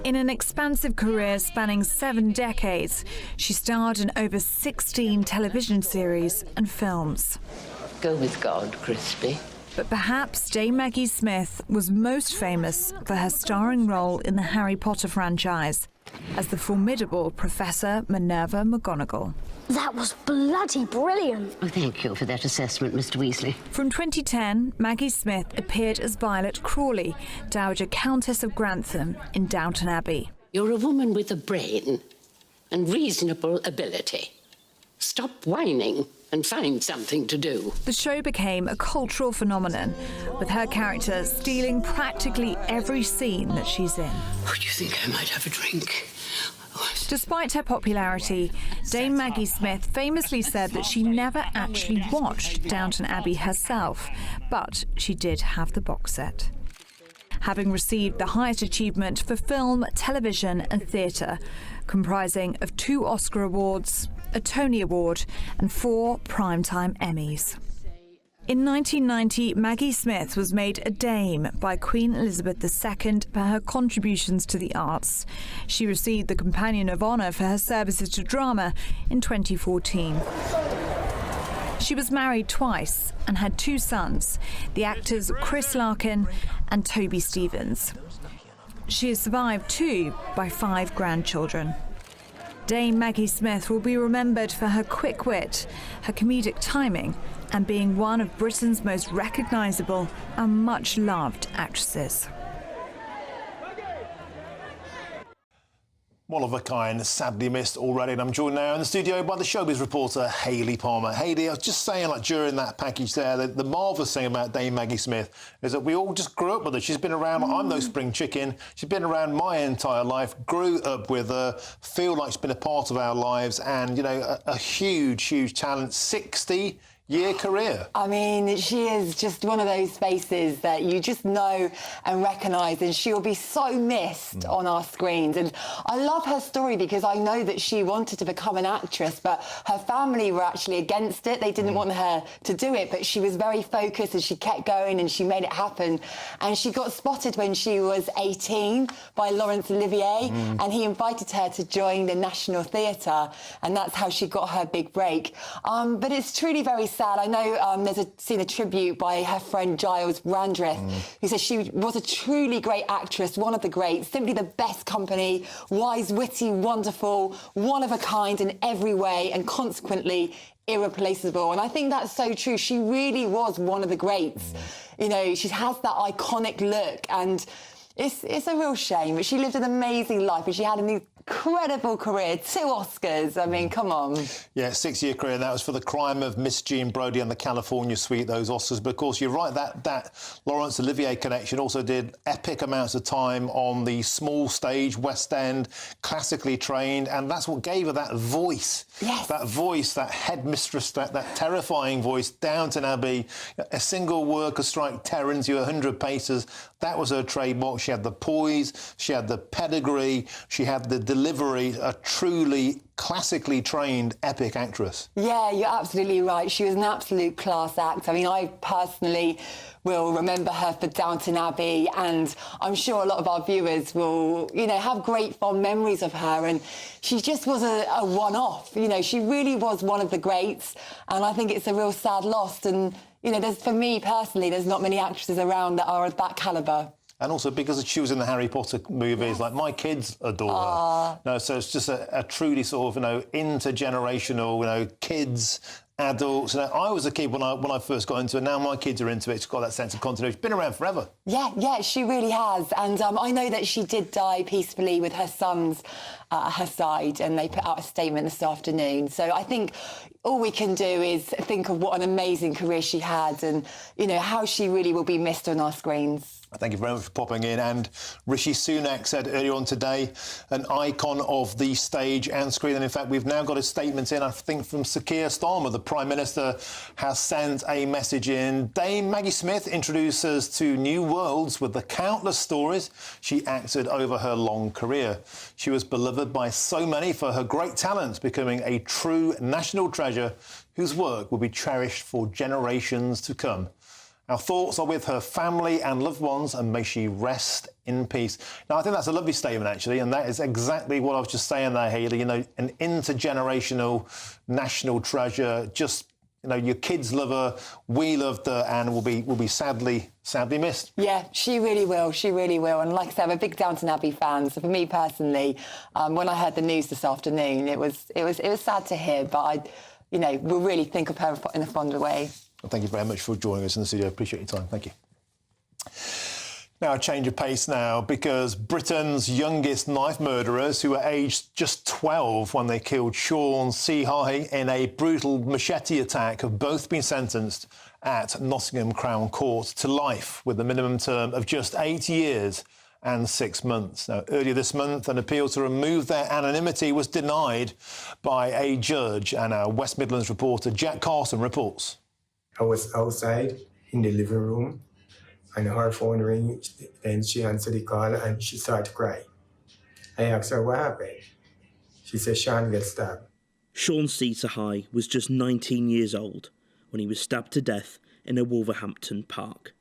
In an expansive career spanning 7 decades, she starred in over 16 television series and films. Go with God, Crispy. But perhaps Dame Maggie Smith was most famous for her starring role in the Harry Potter franchise as the formidable Professor Minerva McGonagall. That was bloody brilliant. Oh, thank you for that assessment, Mr. Weasley. From 2010, Maggie Smith appeared as Violet Crawley, Dowager Countess of Grantham in Downton Abbey. You're a woman with a brain and reasonable ability. Stop whining and find something to do. The show became a cultural phenomenon, with her character stealing practically every scene that she's in. Oh, do you think I might have a drink? Despite her popularity, Dame Maggie Smith famously said that she never actually watched Downton Abbey herself, but she did have the box set. having received the highest achievement for film, television and theatre, comprising of 2 Oscar Awards, a Tony Award and 4 Primetime Emmys. In 1990, Maggie Smith was made a Dame by Queen Elizabeth II for her contributions to the arts. She received the Companion of Honour for her services to drama in 2014. She was married twice and had 2 sons, the actors Chris Larkin and Toby Stevens. She is survived too by 5 grandchildren. Dame Maggie Smith will be remembered for her quick wit, her comedic timing, and being one of Britain's most recognisable and much-loved actresses. One of a kind, sadly missed already, and I'm joined now in the studio by the showbiz reporter Hayley Palmer. Hayley, I was just saying, like during that package there, the marvellous thing about Dame Maggie Smith is that we all just grew up with her. She's been around. I'm no spring chicken. She's been around my entire life. Grew up with her. Feel like she's been a part of our lives, and you know, a huge talent. 60-year career. I mean, she is just one of those faces that you just know and recognise, and she'll be so missed on our screens. And I love her story because I know that she wanted to become an actress, but her family were actually against it. They didn't want her to do it, but she was very focused and she kept going and she made it happen. And she got spotted when she was 18 by Laurence Olivier, and he invited her to join the National Theatre, and that's how she got her big break. But it's truly very sad. I know there's seen a tribute by her friend Giles Brandreth, who says she was a truly great actress, one of the greats, simply the best company, wise, witty, wonderful, one of a kind in every way, and consequently irreplaceable. And I think that's so true. She really was one of the greats. You know, she has that iconic look, and it's a real shame, but she lived an amazing life, and she had an incredible career, 2 Oscars. I mean, come on. Yeah, 6-year career. That was for The Crime of Miss Jean Brodie and The California Suite, those Oscars. But of course, you're right, that Laurence Olivier connection also did epic amounts of time on the small stage, West End, classically trained, and that's what gave her that voice. Yes. That voice, that headmistress, that terrifying voice, Downton Abbey, a single worker strike Terrence, you 100 paces. That was her trademark. She had the poise, she had the pedigree, she had the delivery, a truly classically trained epic actress. Yeah, you're absolutely right. She was an absolute class act. I mean, I personally will remember her for Downton Abbey, and I'm sure a lot of our viewers will, you know, have great fond memories of her. And she just was a one-off. You know, she really was one of the greats, and I think it's a real sad loss. And, you know, for me personally, there's not many actresses around that are of that calibre. And also because she was in the Harry Potter movies, like my kids adore her. No, so it's just a truly sort of, you know, intergenerational, you know, kids, adults. You know, I was a kid when I first got into it. Now my kids are into it. It's got that sense of continuity. It's been around forever. Yeah, she really has. And I know that she did die peacefully with her sons at her side, and they put out a statement this afternoon. So I think all we can do is think of what an amazing career she had, and, you know, how she really will be missed on our screens. Thank you very much for popping in. And Rishi Sunak said earlier on today, an icon of the stage and screen. And in fact, we've now got a statement in, I think, from Sir Keir Starmer. The Prime Minister has sent a message in. Dame Maggie Smith introduces to new worlds with the countless stories she acted over her long career. She was beloved by so many for her great talents, becoming a true national treasure whose work will be cherished for generations to come. Our thoughts are with her family and loved ones, and may she rest in peace. Now, I think that's a lovely statement, actually, and that is exactly what I was just saying there, Hayley. You know, an intergenerational national treasure. Just, you know, your kids love her, we loved her, and will be sadly missed. Yeah, she really will. She really will. And like I said, I'm a big Downton Abbey fan. So for me personally, when I heard the news this afternoon, it was sad to hear, but you know, we'll really think of her in a fonder way. Well, thank you very much for joining us in the studio. Appreciate your time. Thank you. Now, a change of pace now, because Britain's youngest knife murderers, who were aged just 12 when they killed Sean Seahay in a brutal machete attack, have both been sentenced at Nottingham Crown Court to life, with a minimum term of just 8 years and 6 months. Now, earlier this month, an appeal to remove their anonymity was denied by a judge, and our West Midlands reporter Jack Carson reports. I was outside in the living room and her phone ring, then she answered the call and she started to cry. I asked her what happened. She said Sean gets stabbed. Sean Ceasahigh was just 19 years old when he was stabbed to death in a Wolverhampton park.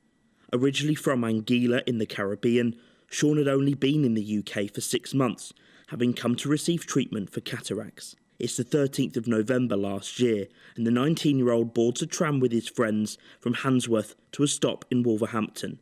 Originally from Anguilla in the Caribbean, Sean had only been in the UK for 6 months, having come to receive treatment for cataracts. It's the 13th of November last year, and the 19-year-old boards a tram with his friends from Handsworth to a stop in Wolverhampton.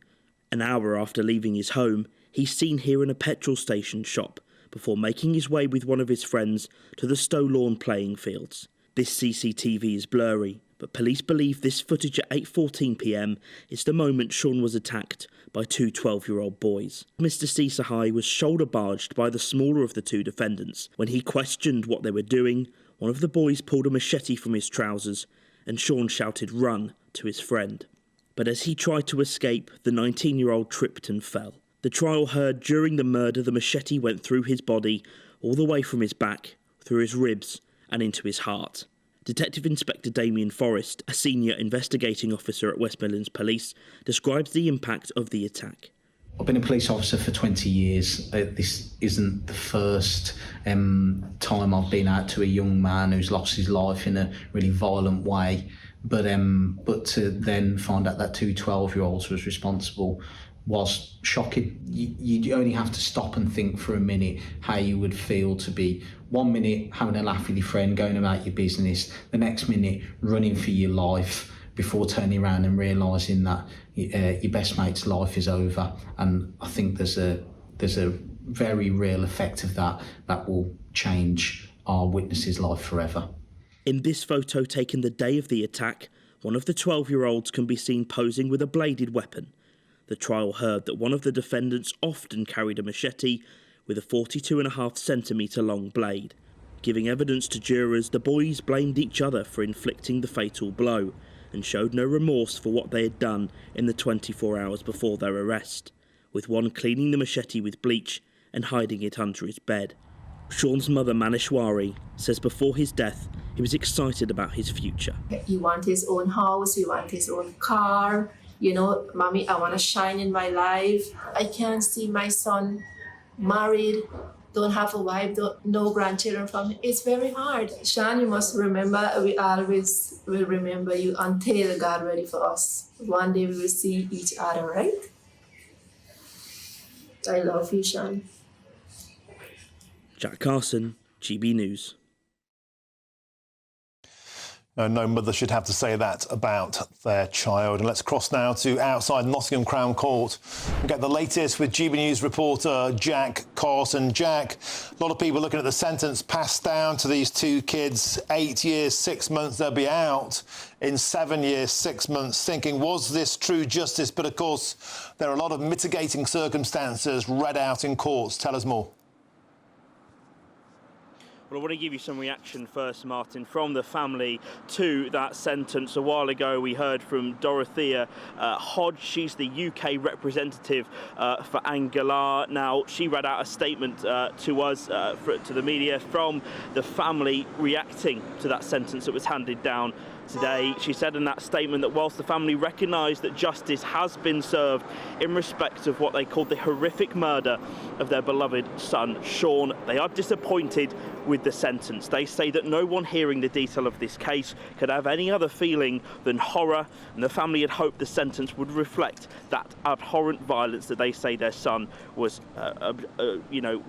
An hour after leaving his home, he's seen here in a petrol station shop before making his way with one of his friends to the Stow Lawn playing fields. This CCTV is blurry, but police believe this footage at 8:14 p.m. is the moment Sean was attacked by two 12-year-old boys. Mr. Ceasahigh was shoulder-barged by the smaller of the two defendants. When he questioned what they were doing, one of the boys pulled a machete from his trousers and Sean shouted "run" to his friend. But as he tried to escape, the 19-year-old tripped and fell. The trial heard during the murder, the machete went through his body, all the way from his back, through his ribs and into his heart. Detective Inspector Damien Forrest, a senior investigating officer at West Midlands Police, describes the impact of the attack. I've been a police officer for 20 years. This isn't the first time I've been out to a young man who's lost his life in a really violent way. But to then find out that two 12-year-olds was responsible was shocking. You only have to stop and think for a minute how you would feel to be 1 minute having a laugh with your friend, going about your business, the next minute running for your life before turning around and realising that your best mate's life is over. And I think there's a very real effect of that will change our witness's life forever. In this photo taken the day of the attack, one of the 12-year-olds can be seen posing with a bladed weapon. The trial heard that one of the defendants often carried a machete with a 42.5cm long blade. Giving evidence to jurors, the boys blamed each other for inflicting the fatal blow and showed no remorse for what they had done in the 24 hours before their arrest, with one cleaning the machete with bleach and hiding it under his bed. Sean's mother, Manishwari, says before his death, he was excited about his future. He wants his own house, he wants his own car. You know, Mommy, I want to shine in my life. I can't see my son married, don't have a wife, no grandchildren from him. It's very hard. Sean, you must remember, we always will remember you until God ready for us. One day we will see each other, right? I love you, Sean. Jack Carson, GB News. No mother should have to say that about their child. And let's cross now to outside Nottingham Crown Court and get the latest with GB News reporter Jack Carson. Jack, a lot of people looking at the sentence passed down to these two kids, 8 years, 6 months. They'll be out in 7 years, 6 months, thinking, was this true justice? But of course, there are a lot of mitigating circumstances read out in courts. Tell us more. Well, I want to give you some reaction first, Martin, from the family to that sentence. A while ago, we heard from Dorothea Hodge. She's the UK representative for Anguilla. Now, she read out a statement to us, to the media, from the family reacting to that sentence that was handed down today. She said in that statement that whilst the family recognise that justice has been served in respect of what they called the horrific murder of their beloved son, Sean, they are disappointed with the sentence. They say that no one hearing the detail of this case could have any other feeling than horror, and the family had hoped the sentence would reflect that abhorrent violence that they say their son was,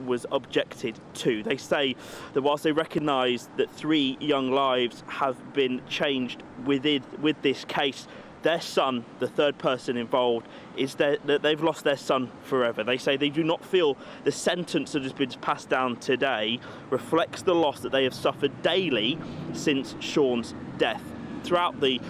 was objected to. They say that whilst they recognise that 3 young lives have been changed with this case, their son, the third person involved, that they've lost their son forever. They say they do not feel the sentence that has been passed down today reflects the loss that they have suffered daily since Sean's death. Throughout the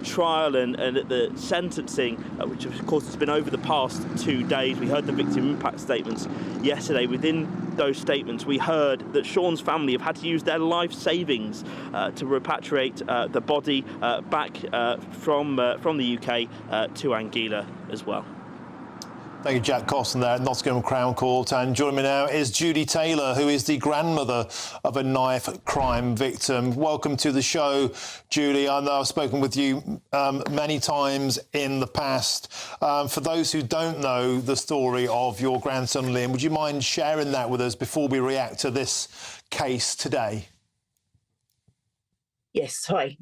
trial and the sentencing, which of course has been over the past 2 days, we heard the victim impact statements yesterday. Within those statements, we heard that Sean's family have had to use their life savings to repatriate the body back from the UK to Anguilla as well. Thank you, Jack Coston there at Nottingham Crown Court. And joining me now is Judy Taylor, who is the grandmother of a knife crime victim. Welcome to the show, Judy. I know I've spoken with you many times in the past. For those who don't know the story of your grandson, Liam, would you mind sharing that with us before we react to this case today? Yes, hi.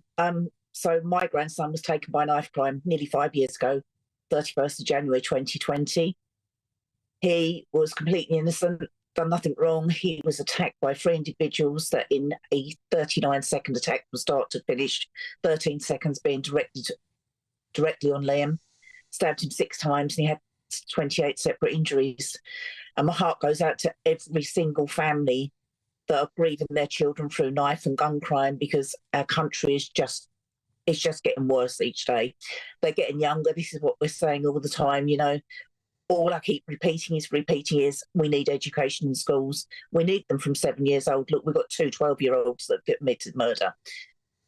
So my grandson was taken by knife crime nearly 5 years ago. 31st of January 2020. He was completely innocent, done nothing wrong. He was attacked by 3 individuals that in a 39-second attack from start to finish, 13 seconds being directly on Liam, stabbed him 6 times and he had 28 separate injuries. And my heart goes out to every single family that are grieving their children through knife and gun crime, because our country is just it's just getting worse each day. They're getting younger. This is what we're saying all the time, you know. All I keep repeating is we need education in schools. We need them from 7 years old. Look, we've got 2 12-year-olds that have committed murder.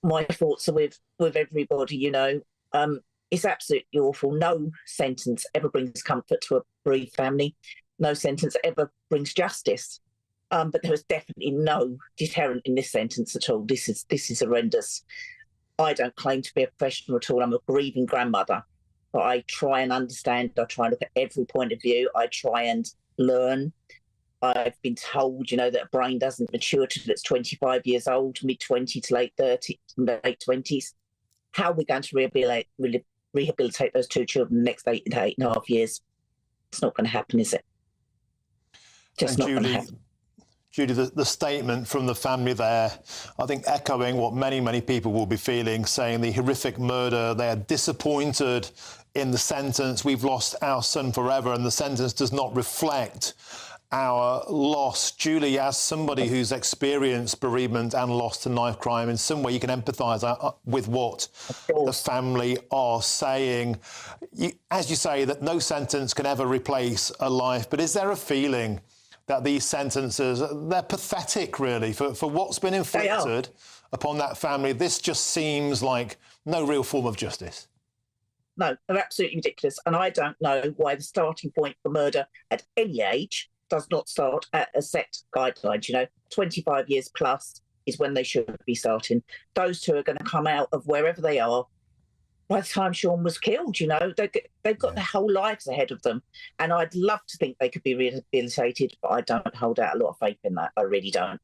My thoughts are with everybody, you know. It's absolutely awful. No sentence ever brings comfort to a bereaved family. No sentence ever brings justice. But there was definitely no deterrent in this sentence at all. This is horrendous. I don't claim to be a professional at all. I'm a grieving grandmother, but I try and understand. I try and look at every point of view. I try and learn. I've been told, you know, that a brain doesn't mature till it's 25 years old, mid-20s to late 20s. How are we going to rehabilitate those 2 children in the next 8.5 years? It's not going to happen, is it? Just not going to happen. Judy, the statement from the family there, I think echoing what many, many people will be feeling, saying the horrific murder, they are disappointed in the sentence. We've lost our son forever, and the sentence does not reflect our loss. Julie, as somebody who's experienced bereavement and loss to knife crime, in some way you can empathise with what the family are saying. As you say, that no sentence can ever replace a life, but is there a feeling that these sentences, they're pathetic, really, for what's been inflicted upon that family? This just seems like no real form of justice. No, they're absolutely ridiculous. And I don't know why the starting point for murder at any age does not start at a set guideline. You know, 25 years plus is when they should be starting. Those 2 are going to come out of wherever they are by the time Sean was killed. You know, they've got their whole lives ahead of them. And I'd love to think they could be rehabilitated, but I don't hold out a lot of faith in that. I really don't.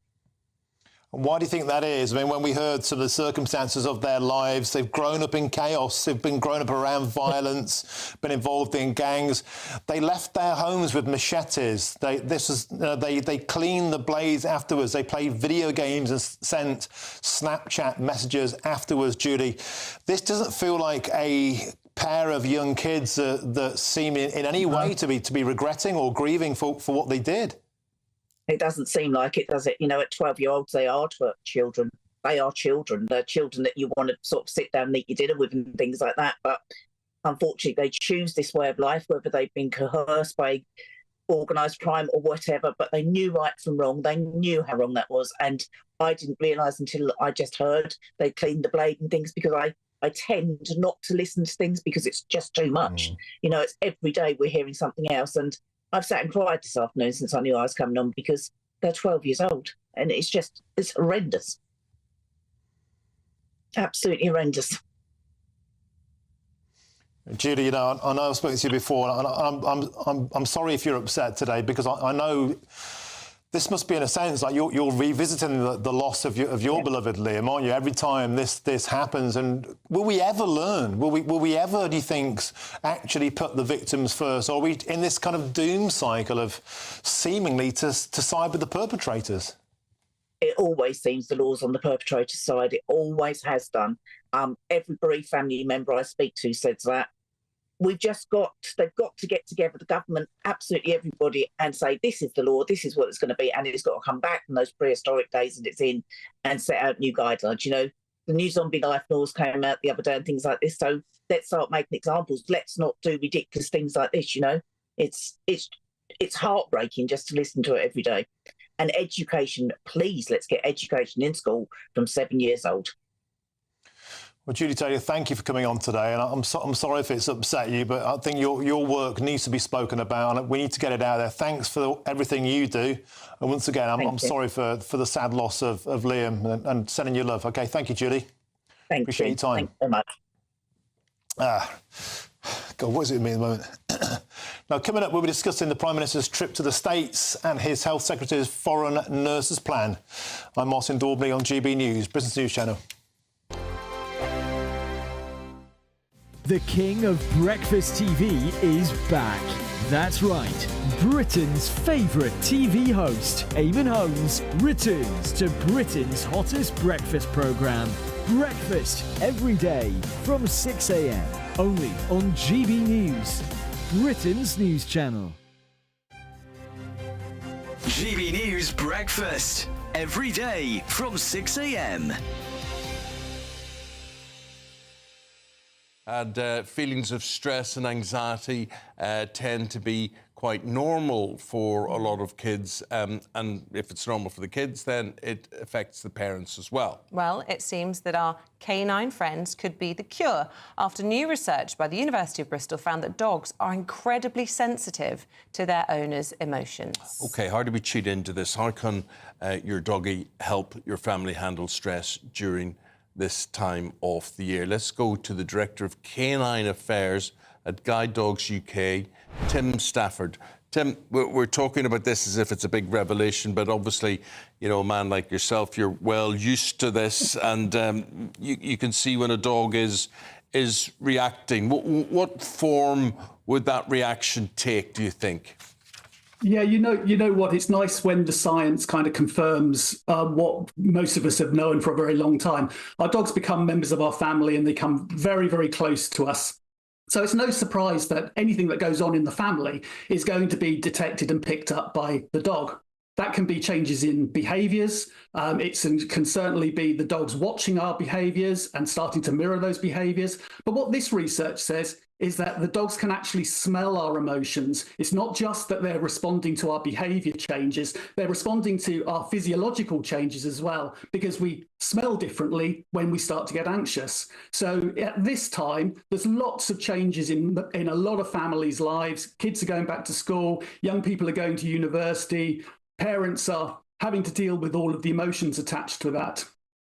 Why do you think that is? I mean, when we heard some of the circumstances of their lives, they've grown up in chaos, they've been grown up around violence, been involved in gangs. They left their homes with machetes. They cleaned the blades afterwards. They played video games and sent Snapchat messages afterwards, Judy. This doesn't feel like a pair of young kids that seem in any way to be regretting or grieving for what they did. It doesn't seem like it, does it? You know, at 12-year-olds, they are children. They are children. They're children that you want to sort of sit down and eat your dinner with and things like that. But unfortunately, they choose this way of life, whether they've been coerced by organised crime or whatever. But they knew right from wrong. They knew how wrong that was. And I didn't realise until I just heard they cleaned the blade and things, because I tend not to listen to things because it's just too much. You know, it's every day we're hearing something else. And I've sat and cried this afternoon since I knew I was coming on, because they're 12 years old and it's horrendous. Absolutely horrendous. Judy, you know, I know I've spoken to you before, and I'm sorry if you're upset today, because I know this must be, in a sense, like you're revisiting the loss of your beloved Liam, aren't you? Every time this happens, and will we ever learn? Will we ever, do you think, actually put the victims first? Or are we in this kind of doom cycle of seemingly to side with the perpetrators? It always seems the law's on the perpetrator's side. It always has done. Every bereaved family member I speak to says that. They've got to get together, the government, absolutely everybody, and say, this is the law, this is what it's going to be, and it's got to come back from those prehistoric days that it's in and set out new guidelines. You know, the new zombie life laws came out the other day and things like this, so let's start making examples. Let's not do ridiculous things like this, you know. It's heartbreaking just to listen to it every day. And education, please, let's get education in school from 7 years old. Well, Julie Taylor, thank you for coming on today, and I'm sorry if it's upset you, but I think your work needs to be spoken about, and we need to get it out there. Thanks for everything you do, and once again, I'm sorry for the sad loss of Liam, and sending you love. Okay, thank you, Julie. Appreciate your time. Thank you so much. God, what does it mean at the moment? Now, coming up, we'll be discussing the Prime Minister's trip to the States and his Health Secretary's foreign nurses plan. I'm Martin Daubney on GB News, Britain's News Channel. The king of breakfast TV is back. That's right. Britain's favourite TV host, Eamon Holmes, returns to Britain's hottest breakfast programme. Breakfast every day from 6 a.m. only on GB News, Britain's news channel. GB News Breakfast every day from 6 a.m. And feelings of stress and anxiety tend to be quite normal for a lot of kids. And if it's normal for the kids, then it affects the parents as well. Well, it seems that our canine friends could be the cure after new research by the University of Bristol found that dogs are incredibly sensitive to their owners' emotions. OK, how do we cheat into this? How can your doggy help your family handle stress during this time of the year? Let's go to the Director of Canine Affairs at Guide Dogs UK, Tim Stafford. Tim, we're talking about this as if it's a big revelation, but obviously, you know, a man like yourself, you're well used to this, and you can see when a dog is reacting. What form would that reaction take, do you think? Yeah, you know what? It's nice when the science kind of confirms what most of us have known for a very long time. Our dogs become members of our family and they come very, very close to us. So it's no surprise that anything that goes on in the family is going to be detected and picked up by the dog. That can be changes in behaviours. It can certainly be the dogs watching our behaviours and starting to mirror those behaviours. But what this research says is that the dogs can actually smell our emotions. It's not just that they're responding to our behaviour changes, they're responding to our physiological changes as well, because we smell differently when we start to get anxious. So at this time, there's lots of changes in a lot of families' lives. Kids are going back to school, young people are going to university, parents are having to deal with all of the emotions attached to that.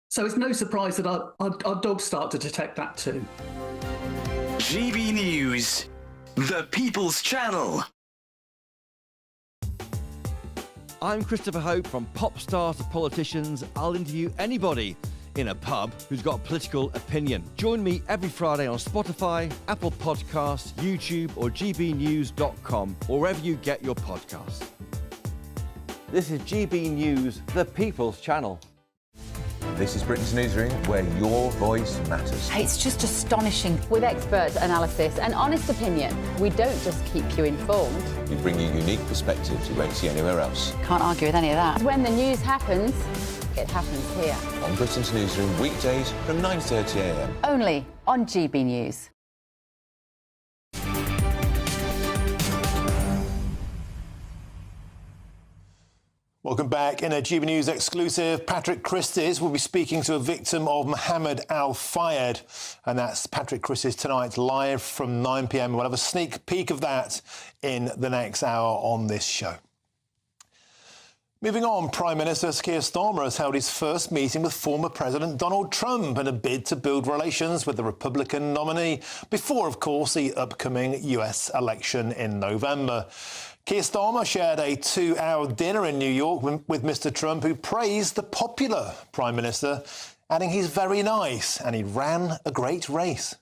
So it's no surprise that our dogs start to detect that too. GB News, the People's Channel. I'm Christopher Hope. From pop stars to politicians, I'll interview anybody in a pub who's got a political opinion. Join me every Friday on Spotify, Apple Podcasts, YouTube or gbnews.com, or wherever you get your podcasts. This is GB News, the People's Channel. This is Britain's Newsroom, where your voice matters. It's just astonishing. With expert analysis and honest opinion, we don't just keep you informed. We bring you unique perspectives you won't see anywhere else. Can't argue with any of that. When the news happens, it happens here. On Britain's Newsroom, weekdays from 9:30 a.m. Only on GB News. Welcome back. In a GB News exclusive, Patrick Christys will be speaking to a victim of Mohammed Al-Fayed. And that's Patrick Christys tonight, live from 9 p.m. We'll have a sneak peek of that in the next hour on this show. Moving on, Prime Minister Keir Starmer has held his first meeting with former President Donald Trump in a bid to build relations with the Republican nominee before, of course, the upcoming US election in November. Keir Starmer shared a 2-hour dinner in New York with Mr. Trump, who praised the popular Prime Minister, adding he's very nice and he ran a great race.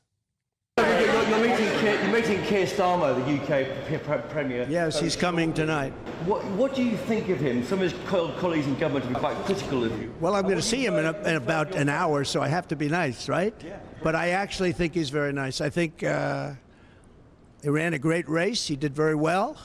You're meeting Keir Starmer, the UK Premier. Yes, he's coming tonight. What do you think of him? Some of his colleagues in government have been quite critical of you. Well, I'm going to see him in about an hour, so I have to be nice, right? Yeah. But I actually think he's very nice. I think he ran a great race. He did very well.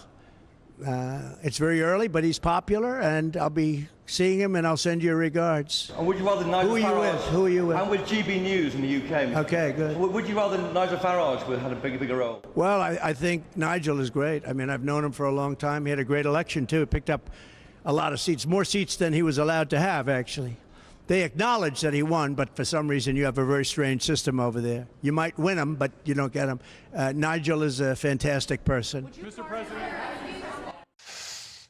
It's very early, but he's popular, and I'll be seeing him, and I'll send you regards. And would you rather Nigel Farage... Who are you with? I'm with GB News in the UK. Okay, good. Would you rather Nigel Farage would have had a bigger role? Well, I think Nigel is great. I mean, I've known him for a long time. He had a great election, too. He picked up a lot of seats, more seats than he was allowed to have, actually. They acknowledge that he won, but for some reason you have a very strange system over there. You might win him, but you don't get him. Nigel is a fantastic person. Mr. President.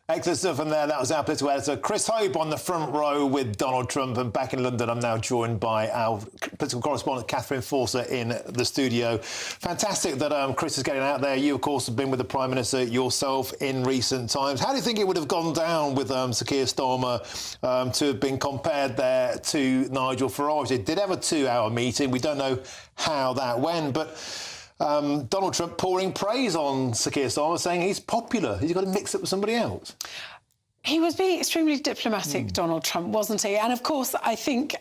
Excellent stuff from there. That was our political editor, Chris Hope, on the front row with Donald Trump. And back in London, I'm now joined by our political correspondent, Catherine Forster, in the studio. Fantastic that Chris is getting out there. You, of course, have been with the Prime Minister yourself in recent times. How do you think it would have gone down with Sir Keir Starmer to have been compared there to Nigel Farage? They did have a 2-hour meeting. We don't know how that went, but Donald Trump pouring praise on Sir Keir Starmer, saying he's popular. He's got to mix up with somebody else. He was being extremely diplomatic, Donald Trump, wasn't he? And of course, I think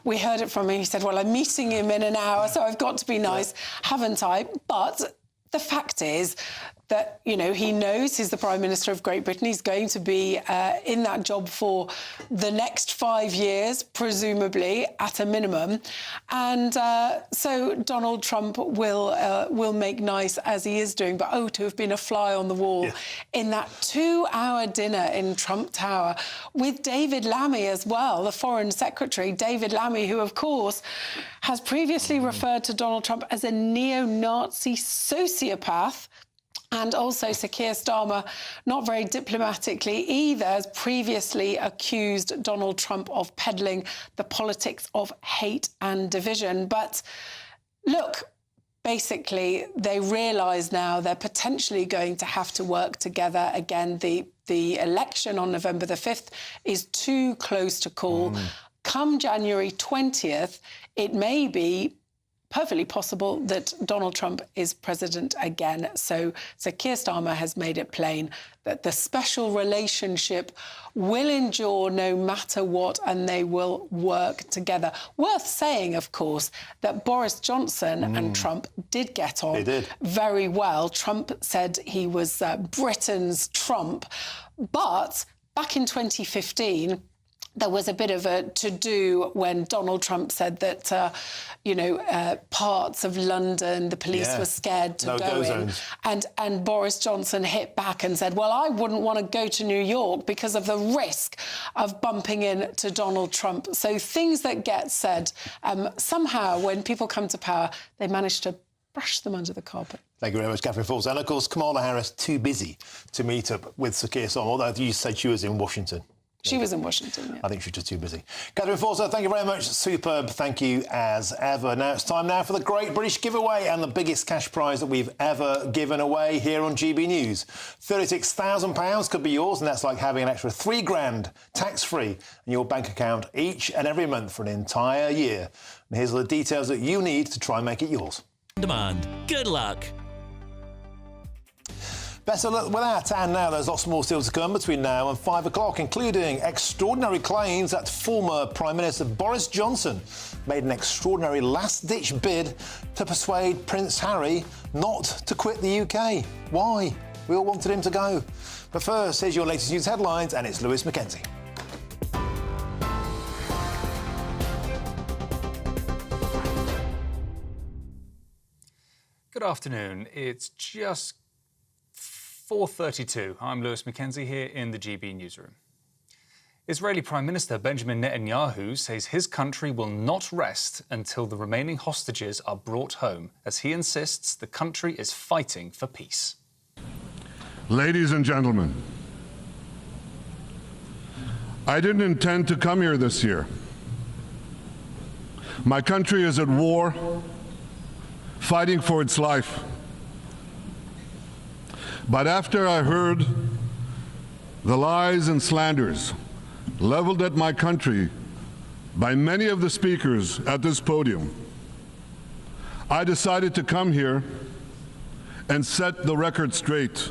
we heard it from him. He said, well, I'm meeting him in an hour, so I've got to be nice, haven't I? But the fact is that, you know, he knows he's the Prime Minister of Great Britain. He's going to be in that job for the next 5 years, presumably, at a minimum. And so Donald Trump will make nice, as he is doing. But, to have been a fly on the wall in that 2-hour dinner in Trump Tower with David Lammy as well, the Foreign Secretary, David Lammy, who, of course, has previously referred to Donald Trump as a neo-Nazi sociopath. And also Sir Keir Starmer, not very diplomatically either, has previously accused Donald Trump of peddling the politics of hate and division. But look, basically, they realise now they're potentially going to have to work together again. The election on November the 5th is too close to call. Come January 20th, it may be perfectly possible that Donald Trump is president again. So Keir Starmer has made it plain that the special relationship will endure no matter what, and they will work together. Worth saying, of course, that Boris Johnson and Trump did get on very well. Trump said he was Britain's Trump. But back in 2015, there was a bit of a to-do when Donald Trump said that, parts of London, the police were scared to go in. And Boris Johnson hit back and said, well, I wouldn't want to go to New York because of the risk of bumping into Donald Trump. So things that get said, somehow when people come to power, they manage to brush them under the carpet. Thank you very much, Catherine Forster. And, of course, Kamala Harris, too busy to meet up with Sir Keir Starmer, although you said she was in Washington. She was in Washington, yeah. I think she's just too busy. Catherine Forster, thank you very much. Superb. Thank you as ever. Now it's time now for the Great British Giveaway and the biggest cash prize that we've ever given away here on GB News. £36,000 could be yours, and that's like having an extra £3,000 tax-free in your bank account each and every month for an entire year. And here's all the details that you need to try and make it yours. Demand. Good luck. Best of luck with that, and now there's lots more still to come between now and 5 o'clock, including extraordinary claims that former Prime Minister Boris Johnson made an extraordinary last-ditch bid to persuade Prince Harry not to quit the UK. Why? We all wanted him to go. But first, here's your latest news headlines, and it's Lewis Mackenzie. Good afternoon. It's just 4:32. I'm Lewis Mackenzie here in the GB newsroom. Israeli Prime Minister Benjamin Netanyahu says his country will not rest until the remaining hostages are brought home, as he insists the country is fighting for peace. Ladies and gentlemen, I didn't intend to come here this year. My country is at war, fighting for its life. But after I heard the lies and slanders leveled at my country by many of the speakers at this podium, I decided to come here and set the record straight.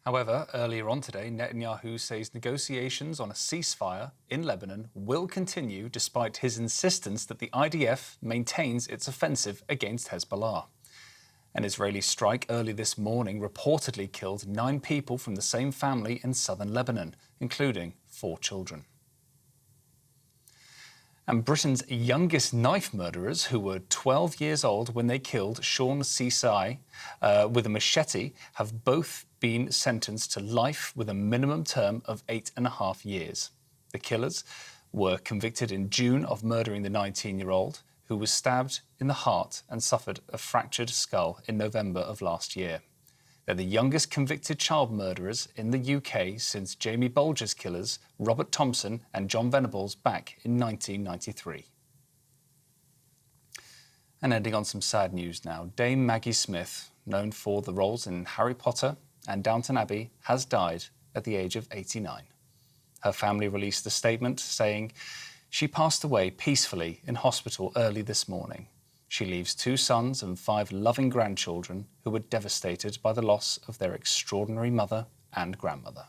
However, earlier on today, Netanyahu says negotiations on a ceasefire in Lebanon will continue despite his insistence that the IDF maintains its offensive against Hezbollah. An Israeli strike early this morning reportedly killed 9 people from the same family in southern Lebanon, including 4 children. And Britain's youngest knife murderers, who were 12 years old when they killed Sean Ceesay with a machete, have both been sentenced to life with a minimum term of 8.5 years. The killers were convicted in June of murdering the 19-year-old, who was stabbed in the heart and suffered a fractured skull in November of last year. They're the youngest convicted child murderers in the UK since Jamie Bolger's killers, Robert Thompson and John Venables, back in 1993. And ending on some sad news now, Dame Maggie Smith, known for the roles in Harry Potter and Downton Abbey, has died at the age of 89. Her family released a statement saying she passed away peacefully in hospital early this morning. She leaves 2 sons and 5 loving grandchildren who were devastated by the loss of their extraordinary mother and grandmother.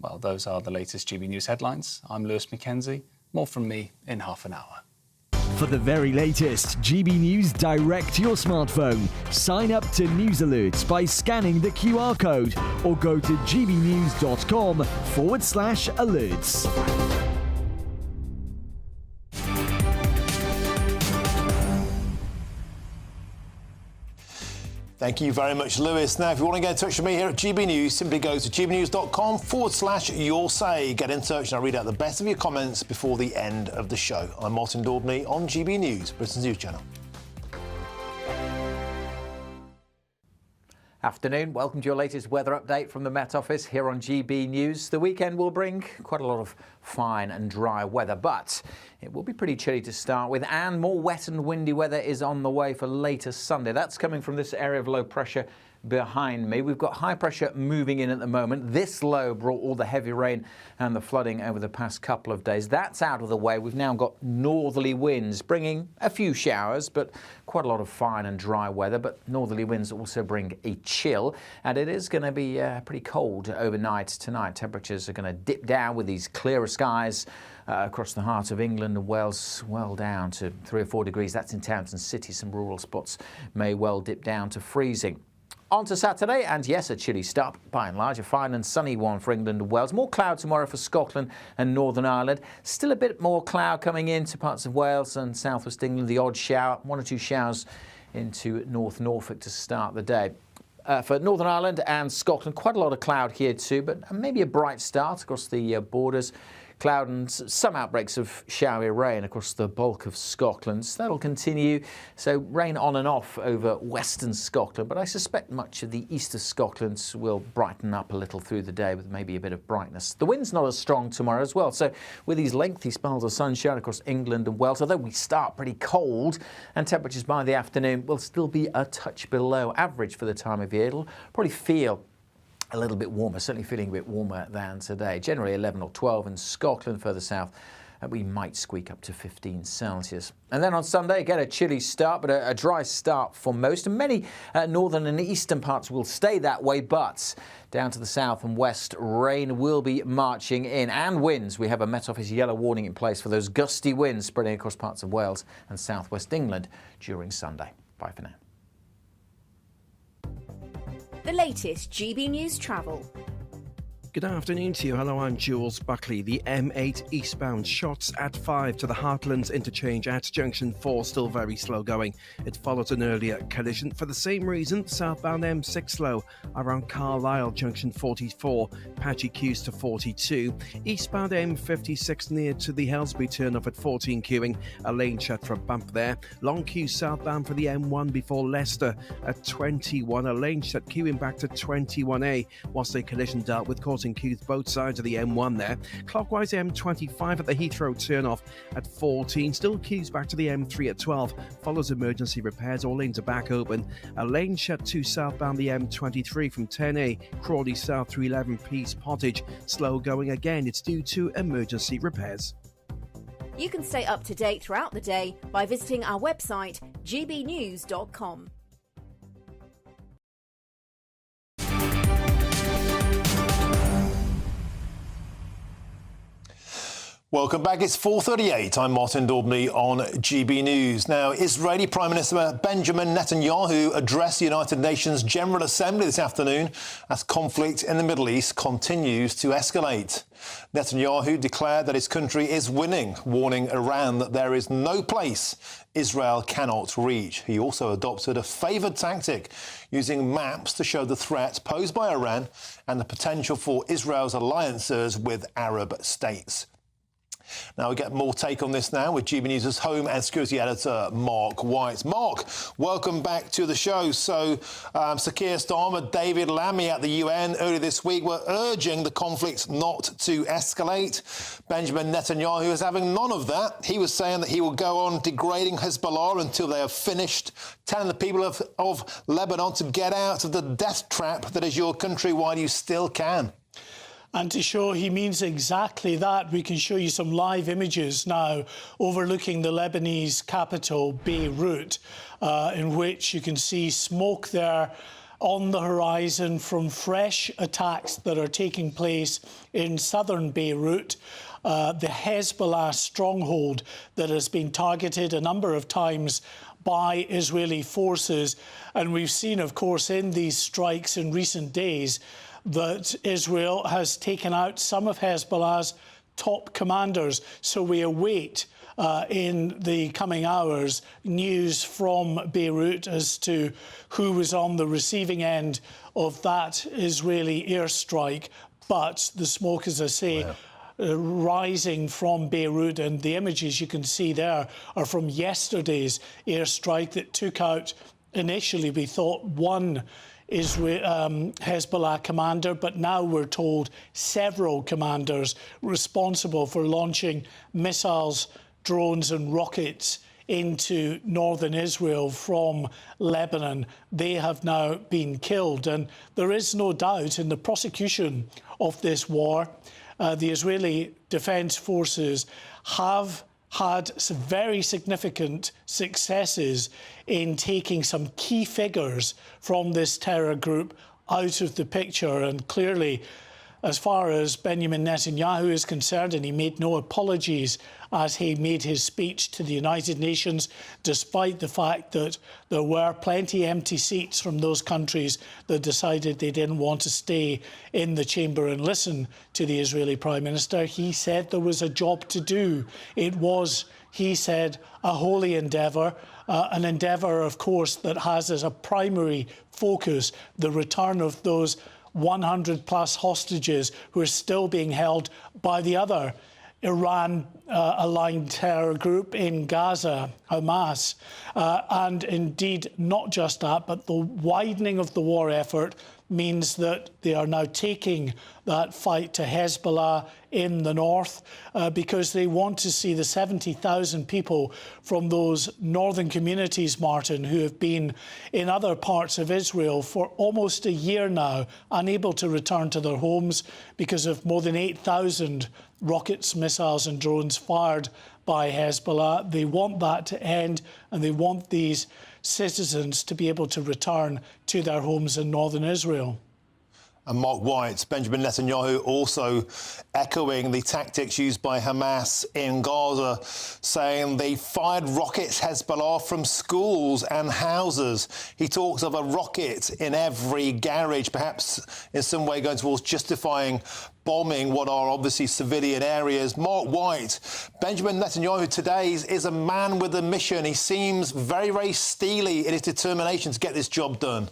Well, those are the latest GB News headlines. I'm Lewis Mackenzie. More from me in half an hour. For the very latest GB News direct to your smartphone, sign up to News Alerts by scanning the QR code or go to gbnews.com/alerts. Thank you very much, Lewis. Now, if you want to get in touch with me here at GB News, simply go to gbnews.com/yoursay. Get in touch and I'll read out the best of your comments before the end of the show. I'm Martin Daubney on GB News, Britain's news channel. Afternoon, welcome to your latest weather update from the Met Office here on GB News. The weekend will bring quite a lot of fine and dry weather, but it will be pretty chilly to start with, and more wet and windy weather is on the way for later Sunday. That's coming from this area of low pressure behind me. We've got high pressure moving in at the moment. This low brought all the heavy rain and the flooding over the past couple of days. That's out of the way. We've now got northerly winds bringing a few showers, but quite a lot of fine and dry weather. But northerly winds also bring a chill, and it is going to be pretty cold overnight tonight. Temperatures are going to dip down with these clearer skies across the heart of England and Wales, well down to 3 or 4 degrees. That's in towns and cities. Some rural spots may well dip down to freezing. On to Saturday, and yes, a chilly start, by and large, a fine and sunny one for England and Wales. More cloud tomorrow for Scotland and Northern Ireland. Still a bit more cloud coming into parts of Wales and southwest England. The odd shower, 1 or 2 showers into North Norfolk to start the day. For Northern Ireland and Scotland, quite a lot of cloud here too, but maybe a bright start across the borders. Cloud and some outbreaks of showery rain across the bulk of Scotland. So that'll continue. So rain on and off over western Scotland, but I suspect much of the east of Scotland will brighten up a little through the day with maybe a bit of brightness. The wind's not as strong tomorrow as well. So with these lengthy spells of sunshine across England and Wales, although we start pretty cold and temperatures by the afternoon will still be a touch below average for the time of year. It'll probably feel a little bit warmer, certainly feeling a bit warmer than today. Generally 11 or 12 in Scotland, further south. We might squeak up to 15 Celsius. And then on Sunday, again, a chilly start, but a dry start for most. And many northern and eastern parts will stay that way, but down to the south and west, rain will be marching in. And winds. We have a Met Office yellow warning in place for those gusty winds spreading across parts of Wales and southwest England during Sunday. Bye for now. The latest GB News travel. Good afternoon to you. Hello, I'm Jules Buckley. The M8 eastbound shots at 5 to the Heartlands interchange at junction 4 still very slow going. It follows an earlier collision. For the same reason, southbound M6 slow around Carlisle junction 44, patchy queues to 42. Eastbound M56 near to the Helsby turnoff at 14 queuing, a lane shut for a bump there. Long queue southbound for the M1 before Leicester at 21, a lane shut queuing back to 21A whilst a collision dealt with causing queues both sides of the M1 there. Clockwise M25 at the Heathrow turnoff at 14. Still queues back to the M3 at 12. Follows emergency repairs. All lanes are back open. A lane shut to southbound the M23 from 10A. Crawley South through 11 Peace Pottage. Slow going again. It's due to emergency repairs. You can stay up to date throughout the day by visiting our website, gbnews.com. Welcome back. It's 4:38. I'm Martin Daubney on GB News. Now, Israeli Prime Minister Benjamin Netanyahu addressed the United Nations General Assembly this afternoon as conflict in the Middle East continues to escalate. Netanyahu declared that his country is winning, warning Iran that there is no place Israel cannot reach. He also adopted a favoured tactic, using maps to show the threat posed by Iran and the potential for Israel's alliances with Arab states. Now we get more take on this now with GB News' home and security editor, Mark White. Mark, welcome back to the show. So, Sir Keir Starmer, David Lammy at the UN earlier this week were urging the conflict not to escalate. Benjamin Netanyahu is having none of that. He was saying that he will go on degrading Hezbollah until they are finished, telling the people of Lebanon to get out of the death trap that is your country while you still can. And to show he means exactly that, we can show you some live images now overlooking the Lebanese capital, Beirut, in which you can see smoke there on the horizon from fresh attacks that are taking place in southern Beirut. The Hezbollah stronghold that has been targeted a number of times by Israeli forces. And we've seen, of course, in these strikes in recent days, that Israel has taken out some of Hezbollah's top commanders. So we await in the coming hours news from Beirut as to who was on the receiving end of that Israeli airstrike. But the smoke, as I say, rising from Beirut, and the images you can see there are from yesterday's airstrike that took out, initially we thought, one Hezbollah commander, but now we're told several commanders responsible for launching missiles, drones and rockets into northern Israel from Lebanon. They have now been killed, and there is no doubt in the prosecution of this war, the Israeli Defence Forces have had some very significant successes in taking some key figures from this terror group out of the picture. And clearly, as far as Benjamin Netanyahu is concerned, and he made no apologies as he made his speech to the United Nations, despite the fact that there were plenty empty seats from those countries that decided they didn't want to stay in the chamber and listen to the Israeli Prime Minister. He said there was a job to do. It was, he said, a holy endeavour, an endeavour, of course, that has as a primary focus the return of those 100 plus hostages who are still being held by the other Iran-aligned terror group in Gaza, Hamas. And indeed, not just that, but the widening of the war effort means that they are now taking that fight to Hezbollah in the north because they want to see the 70,000 people from those northern communities, Martin, who have been in other parts of Israel for almost a year now, unable to return to their homes because of more than 8,000 rockets, missiles and drones fired by Hezbollah. They want that to end, and they want these citizens to be able to return to their homes in northern Israel. And Mark White, Benjamin Netanyahu also echoing the tactics used by Hamas in Gaza, saying they fired rockets, Hezbollah, from schools and houses. He talks of a rocket in every garage, perhaps in some way going towards justifying bombing what are obviously civilian areas. Mark White, Benjamin Netanyahu today is a man with a mission. He seems very, very steely in his determination to get this job done.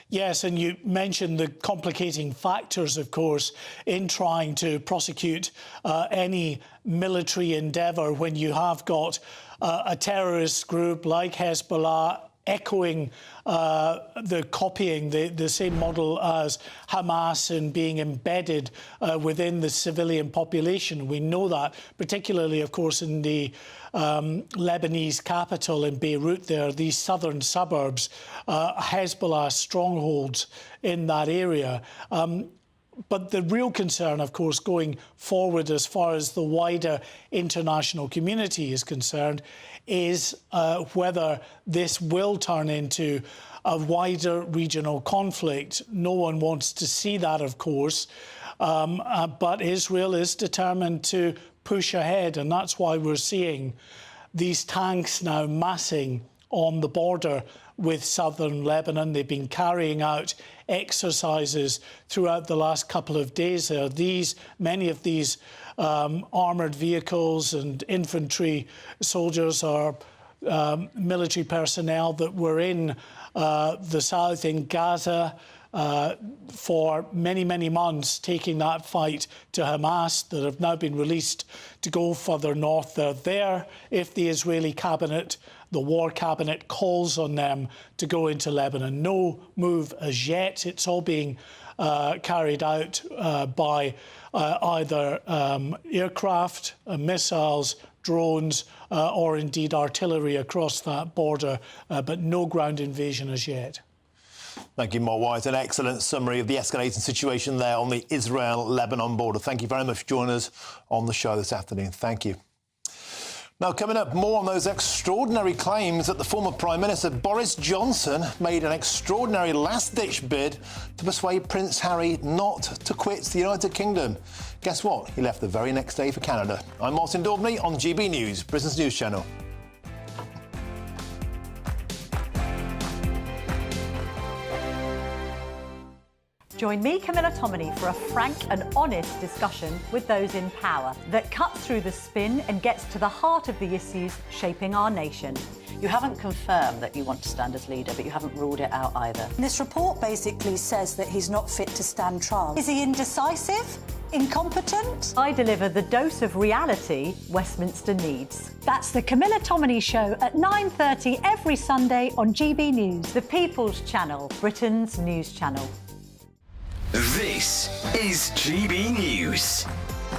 Yes, and you mentioned the complicating factors, of course, in trying to prosecute any military endeavour when you have got a terrorist group like Hezbollah echoing copying the same model as Hamas and being embedded within the civilian population. We know that, particularly, of course, in the Lebanese capital in Beirut there, these southern suburbs, Hezbollah strongholds in that area. But the real concern, of course, going forward as far as the wider international community is concerned, is whether this will turn into a wider regional conflict. No one wants to see that, of course, but Israel is determined to push ahead, and that's why we're seeing these tanks now massing on the border with southern Lebanon. They've been carrying out exercises throughout the last couple of days. Many of these armoured vehicles and infantry soldiers are military personnel that were in the south, in Gaza, for many, many months, taking that fight to Hamas, that have now been released to go further north. They're there if the Israeli cabinet, the war cabinet, calls on them to go into Lebanon. No move as yet. It's all being carried out by either aircraft, missiles, drones, or indeed artillery across that border, but no ground invasion as yet. Thank you, Mark White. An excellent summary of the escalating situation there on the Israel-Lebanon border. Thank you very much for joining us on the show this afternoon. Thank you. Now, coming up, more on those extraordinary claims that the former Prime Minister Boris Johnson made an extraordinary last-ditch bid to persuade Prince Harry not to quit the United Kingdom. Guess what? He left the very next day for Canada. I'm Martin Daubney on GB News, Britain's news channel. Join me, Camilla Tominey, for a frank and honest discussion with those in power that cuts through the spin and gets to the heart of the issues shaping our nation. You haven't confirmed that you want to stand as leader, but you haven't ruled it out either. This report basically says that he's not fit to stand trial. Is he indecisive? Incompetent? I deliver the dose of reality Westminster needs. That's the Camilla Tominey Show at 9:30 every Sunday on GB News, the People's Channel, Britain's news channel. This is GB News,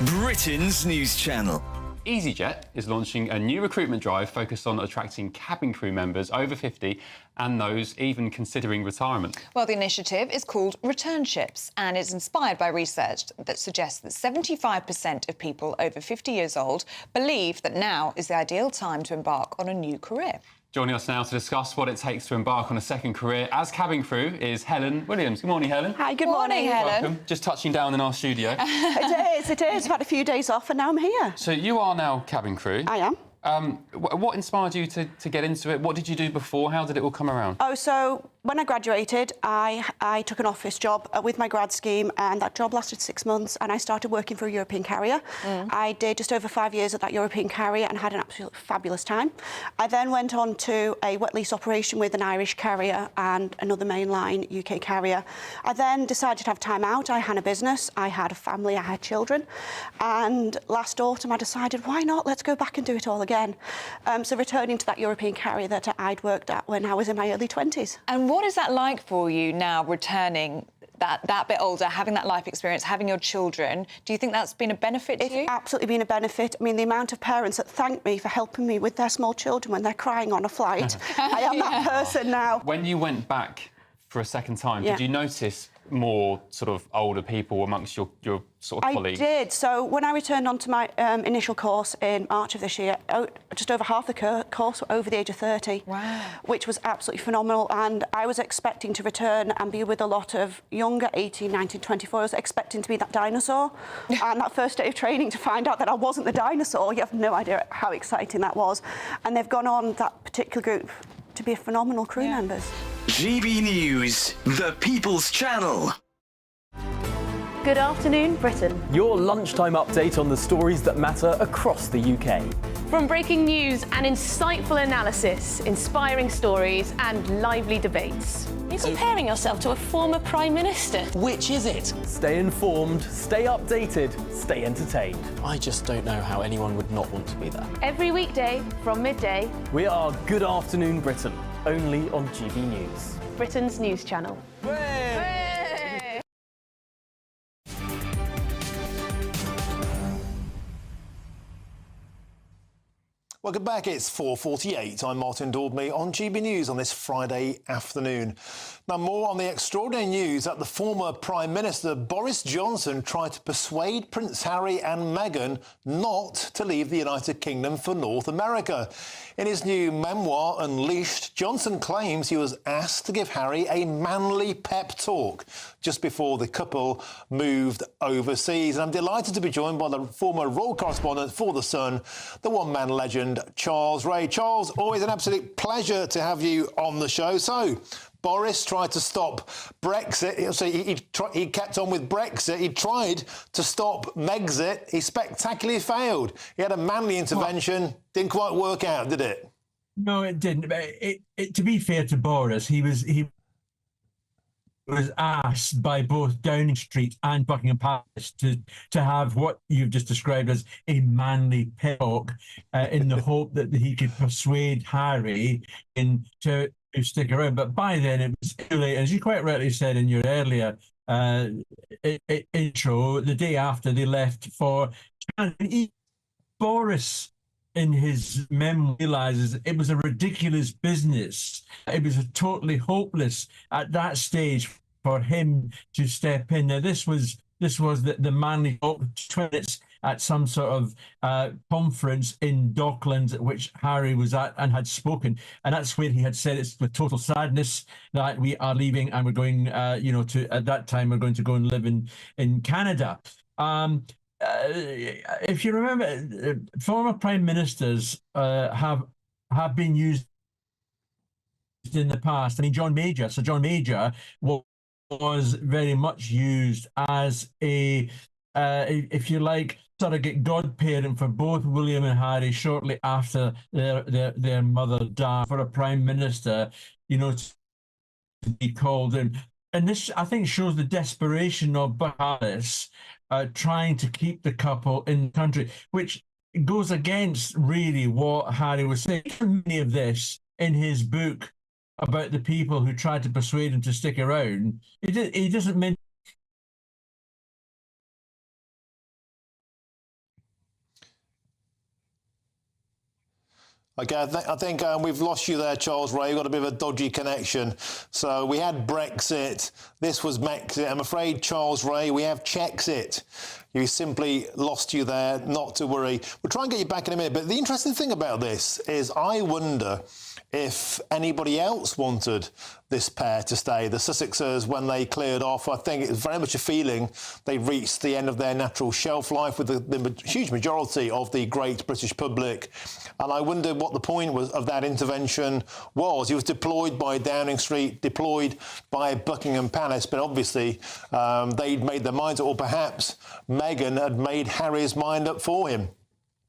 Britain's news channel. EasyJet is launching a new recruitment drive focused on attracting cabin crew members over 50 and those even considering retirement. Well, the initiative is called Returnships and is inspired by research that suggests that 75% of people over 50 years old believe that now is the ideal time to embark on a new career. Joining us now to discuss what it takes to embark on a second career as cabin crew is Helen Williams. Good morning, Helen. Hi, good morning, Helen. Welcome. Just touching down in our studio. It is. I've had a few days off and now I'm here. So you are now cabin crew. I am. What inspired you to get into it? What did you do before? How did it all come around? Oh, so when I graduated, I took an office job with my grad scheme, and that job lasted 6 months, and I started working for a European carrier. I did just over 5 years at that European carrier and had an absolutely fabulous time. I then went on to a wet lease operation with an Irish carrier and another mainline UK carrier. I then decided to have time out. I had a business, I had a family, I had children, and last autumn I decided, why not? Let's go back and do it all again. So returning to that European carrier that I'd worked at when I was in my early 20s. And what is that like for you now, returning that bit older, having that life experience, having your children? Do you think that's been a benefit to you? It's absolutely been a benefit. I mean, the amount of parents that thank me for helping me with their small children when they're crying on a flight. I am that person now. When you went back for a second time, did you notice more sort of older people amongst your sort of colleagues? I did. So when I returned onto my initial course in March of this year, just over half the course were over the age of 30. Wow. Which was absolutely phenomenal. And I was expecting to return and be with a lot of younger, 18, 19, 24. I was expecting to be that dinosaur. And that first day of training, to find out that I wasn't the dinosaur, you have no idea how exciting that was. And they've gone on, that particular group, to be phenomenal crew members. GB News, the People's Channel. Good afternoon, Britain. Your lunchtime update on the stories that matter across the UK. From breaking news and insightful analysis, inspiring stories and lively debates. You're comparing yourself to a former Prime Minister. Which is it? Stay informed, stay updated, stay entertained. I just don't know how anyone would not want to be there. Every weekday from midday. We are Good Afternoon Britain, only on GB News, Britain's news channel. Welcome back. It's 4:48. I'm Martin Daubney on GB News on this Friday afternoon. Now, more on the extraordinary news that the former Prime Minister Boris Johnson tried to persuade Prince Harry and Meghan not to leave the United Kingdom for North America. In his new memoir, Unleashed, Johnson claims he was asked to give Harry a manly pep talk just before the couple moved overseas. And I'm delighted to be joined by the former royal correspondent for The Sun, the one-man legend, Charles Ray. Charles, always an absolute pleasure to have you on the show. So, Boris tried to stop Brexit. So he kept on with Brexit. He tried to stop Megxit. He spectacularly failed. He had a manly intervention. Didn't quite work out, did it? No, it didn't. To be fair to Boris, he was asked by both Downing Street and Buckingham Palace to have what you've just described as a manly pep talk in the hope that he could persuade Harry to stick around. But by then it was too late. As you quite rightly said in your earlier intro, the day after they left for Canada, Boris in his memoir realizes it was a ridiculous business. It was totally hopeless at that stage for him to step in. Now, this was the manly talk, 20 minutes at some sort of conference in Docklands at which Harry was at and had spoken. And that's where he had said it's with total sadness that we are leaving and we're going, at that time, we're going to go and live in Canada. If you remember, former prime ministers have been used in the past. I mean, John Major was very much used as a, if you like, surrogate godparent for both William and Harry shortly after their mother died, for a prime minister, to be called in. And this, I think, shows the desperation of Paris trying to keep the couple in the country, which goes against really what Harry was saying. Many of this in his book about the people who tried to persuade him to stick around. He doesn't mention. Okay, I think we've lost you there, Charles Ray. We've got a bit of a dodgy connection. So we had Brexit. This was Megxit. I'm afraid, Charles Ray, we have Czechsit. You simply lost you there. Not to worry. We'll try and get you back in a minute. But the interesting thing about this is I wonder if anybody else wanted this pair to stay. The Sussexes, when they cleared off, I think it was very much a feeling they reached the end of their natural shelf life with the huge majority of the great British public. And I wonder what the point was of that intervention was. He was deployed by Downing Street, deployed by Buckingham Palace, but obviously they'd made their minds up, or perhaps Meghan had made Harry's mind up for him.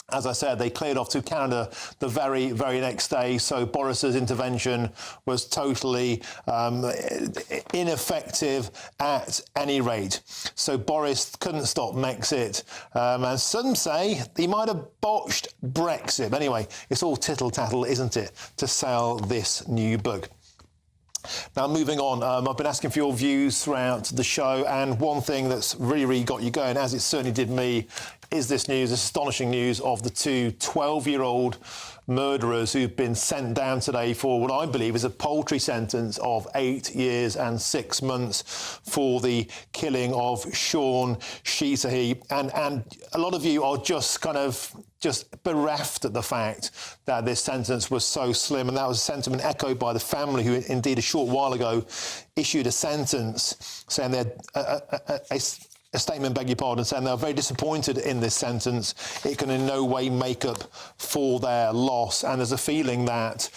As I said, they cleared off to Canada the very, very next day. So Boris's intervention was totally ineffective at any rate. So Boris couldn't stop Megxit. And some say he might have botched Brexit. But anyway, it's all tittle-tattle, isn't it, to sell this new book. Now, moving on, I've been asking for your views throughout the show, and one thing that's really got you going, as it certainly did me, is this news, this astonishing news of the two 12-year-old murderers who've been sent down today for what I believe is a paltry sentence of 8 years and 6 months for the killing of Sean Sheesahy. And a lot of you are just bereft at the fact that this sentence was so slim, and that was a sentiment echoed by the family, who indeed a short while ago issued a sentence saying a statement, beg your pardon, saying they're very disappointed in this sentence. It can in no way make up for their loss. And there's a feeling that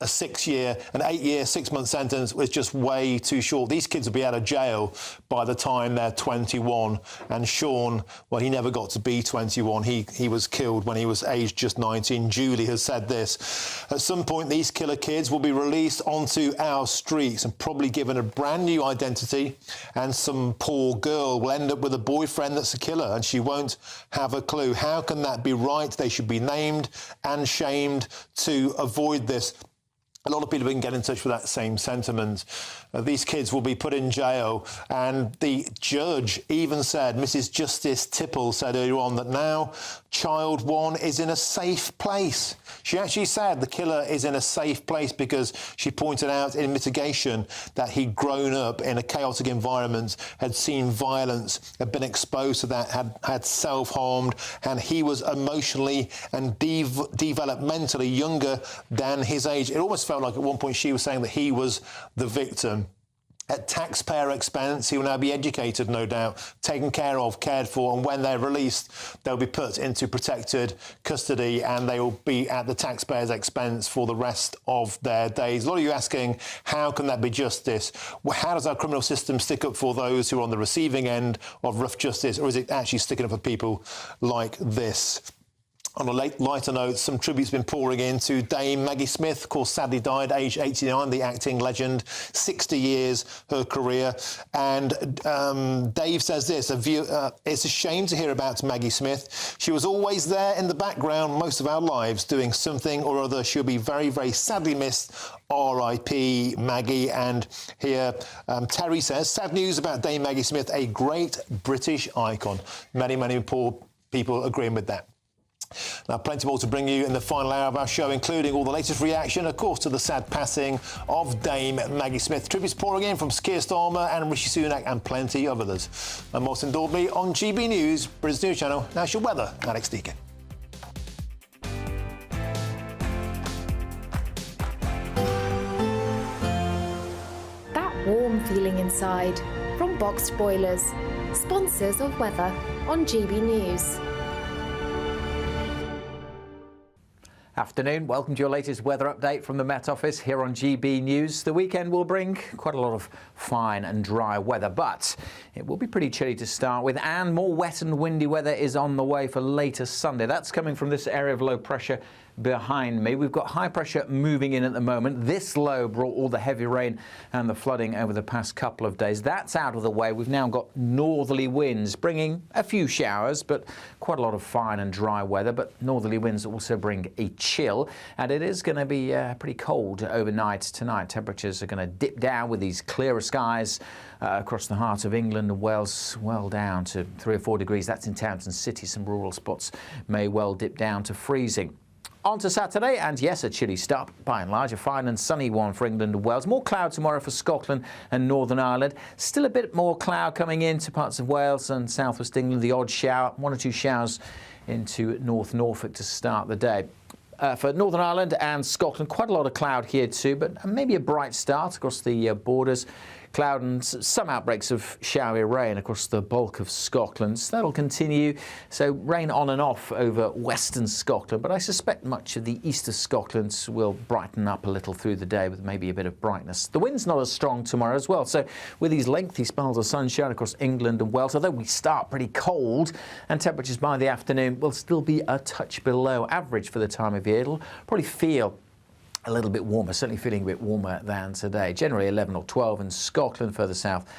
an 8 year, 6-month sentence was just way too short. These kids will be out of jail by the time they're 21. And Sean, well, he never got to be 21. He was killed when he was aged just 19. Julie has said this. At some point, these killer kids will be released onto our streets and probably given a brand new identity. And some poor girl will end up with a boyfriend that's a killer, and she won't have a clue. How can that be right? They should be named and shamed to avoid this. A lot of people have been getting in touch with that same sentiment. These kids will be put in jail, and the judge even said, Mrs. Justice Tipple said earlier on, that now child one is in a safe place. She actually said the killer is in a safe place because she pointed out in mitigation that he'd grown up in a chaotic environment, had seen violence, had been exposed to that, had self-harmed, and he was emotionally and developmentally younger than his age. It almost felt like at one point she was saying that he was the victim. At taxpayer expense, he will now be educated, no doubt, taken care of, cared for, and when they're released, they'll be put into protected custody and they will be at the taxpayer's expense for the rest of their days. A lot of you asking, how can that be justice? Well, how does our criminal system stick up for those who are on the receiving end of rough justice, or is it actually sticking up for people like this? On a lighter note, some tribute's been pouring in to Dame Maggie Smith, of course, sadly died, aged 89, the acting legend, 60 years her career. And Dave says this, it's a shame to hear about Maggie Smith. She was always there in the background most of our lives, doing something or other. She'll be very, very sadly missed. R.I.P. Maggie. And here Terry says, sad news about Dame Maggie Smith, a great British icon. Many, many poor people agreeing with that. Now, plenty more to bring you in the final hour of our show, including all the latest reaction, of course, to the sad passing of Dame Maggie Smith. Tributes pouring in from Keir Starmer and Rishi Sunak and plenty of others. I'm Martin Daubney on GB News, Britain's news channel. Now it's your weather, Alex Deakin. That warm feeling inside from Boxed Boilers, sponsors of weather on GB News. Afternoon, welcome to your latest weather update from the Met Office here on GB News. The weekend will bring quite a lot of fine and dry weather, but it will be pretty chilly to start with, and more wet and windy weather is on the way for later Sunday. That's coming from this area of low pressure behind me. We've got high pressure moving in at the moment. This low brought all the heavy rain and the flooding over the past couple of days. That's out of the way. We've now got northerly winds bringing a few showers, but quite a lot of fine and dry weather. But northerly winds also bring a chill, and it is going to be pretty cold overnight tonight. Temperatures are going to dip down with these clearer skies across the heart of England and Wales, well down to 3 or 4 degrees. That's in towns and cities. Some rural spots may well dip down to freezing. On to Saturday, and yes, a chilly start, by and large, a fine and sunny one for England and Wales. More cloud tomorrow for Scotland and Northern Ireland. Still a bit more cloud coming into parts of Wales and southwest England. The odd shower, 1 or 2 showers into North Norfolk to start the day. For Northern Ireland and Scotland, quite a lot of cloud here too, but maybe a bright start across the borders. Cloud and some outbreaks of showery rain across the bulk of Scotland. So that'll continue. So rain on and off over western Scotland, but I suspect much of the east of Scotland will brighten up a little through the day with maybe a bit of brightness. The wind's not as strong tomorrow as well. So with these lengthy spells of sunshine across England and Wales, although we start pretty cold and temperatures by the afternoon will still be a touch below average for the time of year. It'll probably feel a little bit warmer, certainly feeling a bit warmer than today. Generally 11 or 12 in Scotland further south.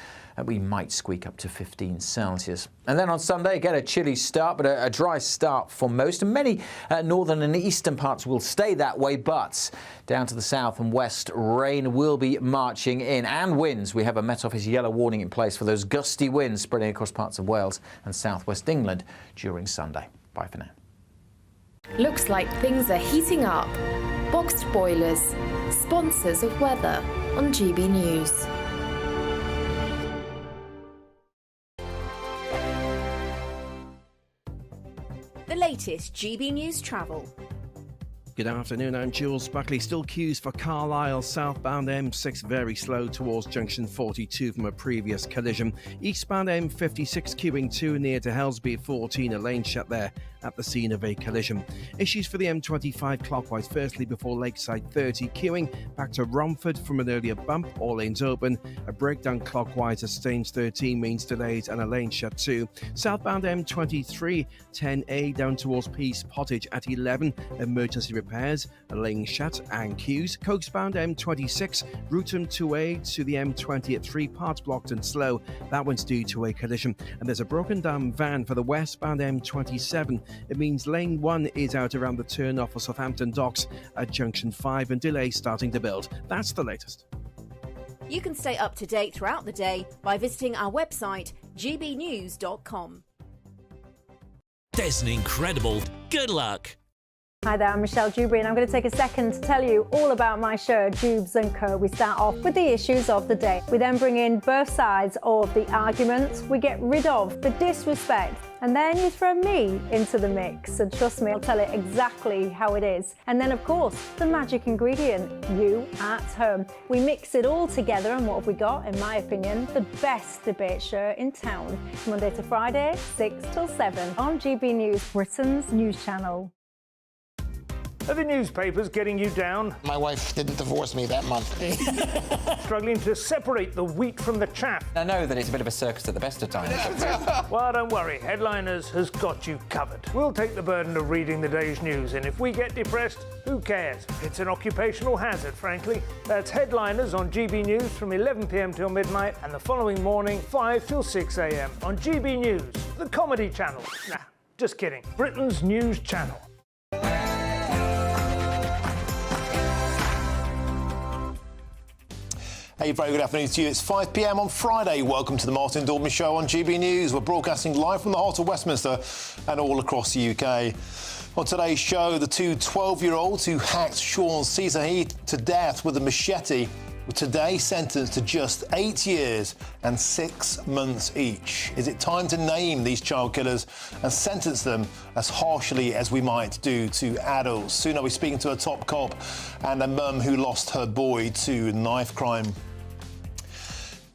We might squeak up to 15 Celsius. And then on Sunday, again, a chilly start, but a dry start for most. And many northern and eastern parts will stay that way, but down to the south and west, rain will be marching in. And winds. We have a Met Office yellow warning in place for those gusty winds spreading across parts of Wales and southwest England during Sunday. Bye for now. Looks like things are heating up. Boxed Boilers, sponsors of weather on GB News. The latest GB News travel. Good afternoon, I'm Jules Buckley. Still queues for Carlisle southbound M6 very slow towards junction 42 from a previous collision. Eastbound M56 queuing 2 near to Helsby 14, a lane shut there at the scene of a collision. Issues for the M25 clockwise, firstly before Lakeside 30, queuing back to Romford from an earlier bump, all lanes open. A breakdown clockwise at Staines 13 means delays and a lane shut too. Southbound M23 10A down towards Peace Pottage at 11, emergency repairs, a lane shut and queues. Coastbound M26, Roughton 2A to the M20 at 3 parts blocked and slow. That one's due to a collision. And there's a broken down van for the westbound M27 It means Lane 1 is out around the turn-off for Southampton Docks at Junction 5 and delays starting to build. That's the latest. You can stay up to date throughout the day by visiting our website, gbnews.com. There's an incredible good luck. Hi there, I'm Michelle Dewberry and I'm going to take a second to tell you all about my show, Dubes & Co. We start off with the issues of the day. We then bring in both sides of the argument. We get rid of the disrespect. And then you throw me into the mix. And trust me, I'll tell it exactly how it is. And then, of course, the magic ingredient, you at home. We mix it all together and what have we got, in my opinion, the best debate show in town. Monday to Friday, 6 till 7 on GB News, Britain's news channel. Are the newspapers getting you down? My wife didn't divorce me that month. Struggling to separate the wheat from the chaff? I know that it's a bit of a circus at the best of times. Well, don't worry. Headliners has got you covered. We'll take the burden of reading the day's news, and if we get depressed, who cares? It's an occupational hazard, frankly. That's Headliners on GB News from 11 p.m. till midnight, and the following morning, 5 till 6 a.m. on GB News, the comedy channel. Nah, just kidding. Britain's news channel. Hey, very good afternoon to you. It's 5 p.m. on Friday. Welcome to the Martin Daubney Show on GB News. We're broadcasting live from the heart of Westminster and all across the UK. On today's show, the two 12-year-olds who hacked Sean Cizahi to death with a machete were today sentenced to just 8 years and 6 months each. Is it time to name these child killers and sentence them as harshly as we might do to adults? Soon I'll be speaking to a top cop and a mum who lost her boy to knife crime.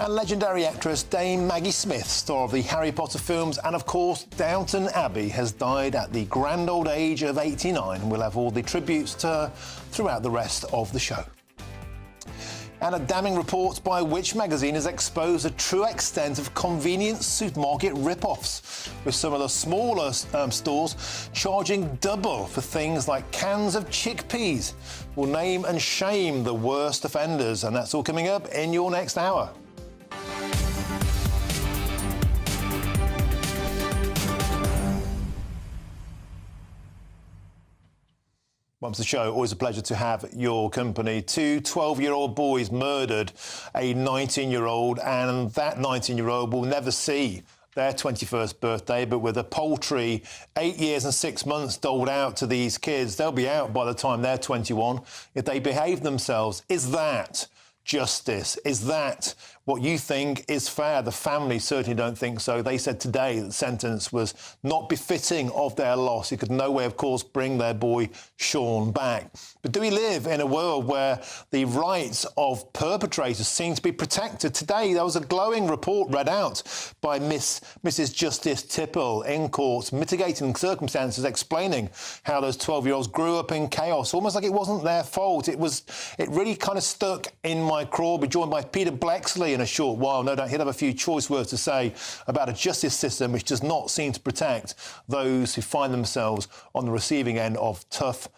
And legendary actress Dame Maggie Smith, star of the Harry Potter films and, of course, Downton Abbey, has died at the grand old age of 89. We'll have all the tributes to her throughout the rest of the show. And a damning report by Which magazine has exposed the true extent of convenience supermarket rip-offs, with some of the smaller stores charging double for things like cans of chickpeas. We'll name and shame the worst offenders, and that's all coming up in your next hour. Welcome to the show. Always a pleasure to have your company. Two 12-year-old boys murdered a 19-year-old, and that 19-year-old will never see their 21st birthday, but with a paltry 8 years and 6 months doled out to these kids, they'll be out by the time they're 21 if they behave themselves. Is that justice? Is that what you think is fair? The family certainly don't think so. They said today that the sentence was not befitting of their loss. It could no way, of course, bring their boy Sean back. But do we live in a world where the rights of perpetrators seem to be protected? Today, there was a glowing report read out by Mrs. Justice Tipple in court, mitigating circumstances, explaining how those 12-year-olds grew up in chaos, almost like it wasn't their fault. It really kind of stuck in my craw. We'll be joined by Peter Blexley in a short while. No doubt he'll have a few choice words to say about a justice system which does not seem to protect those who find themselves on the receiving end of tough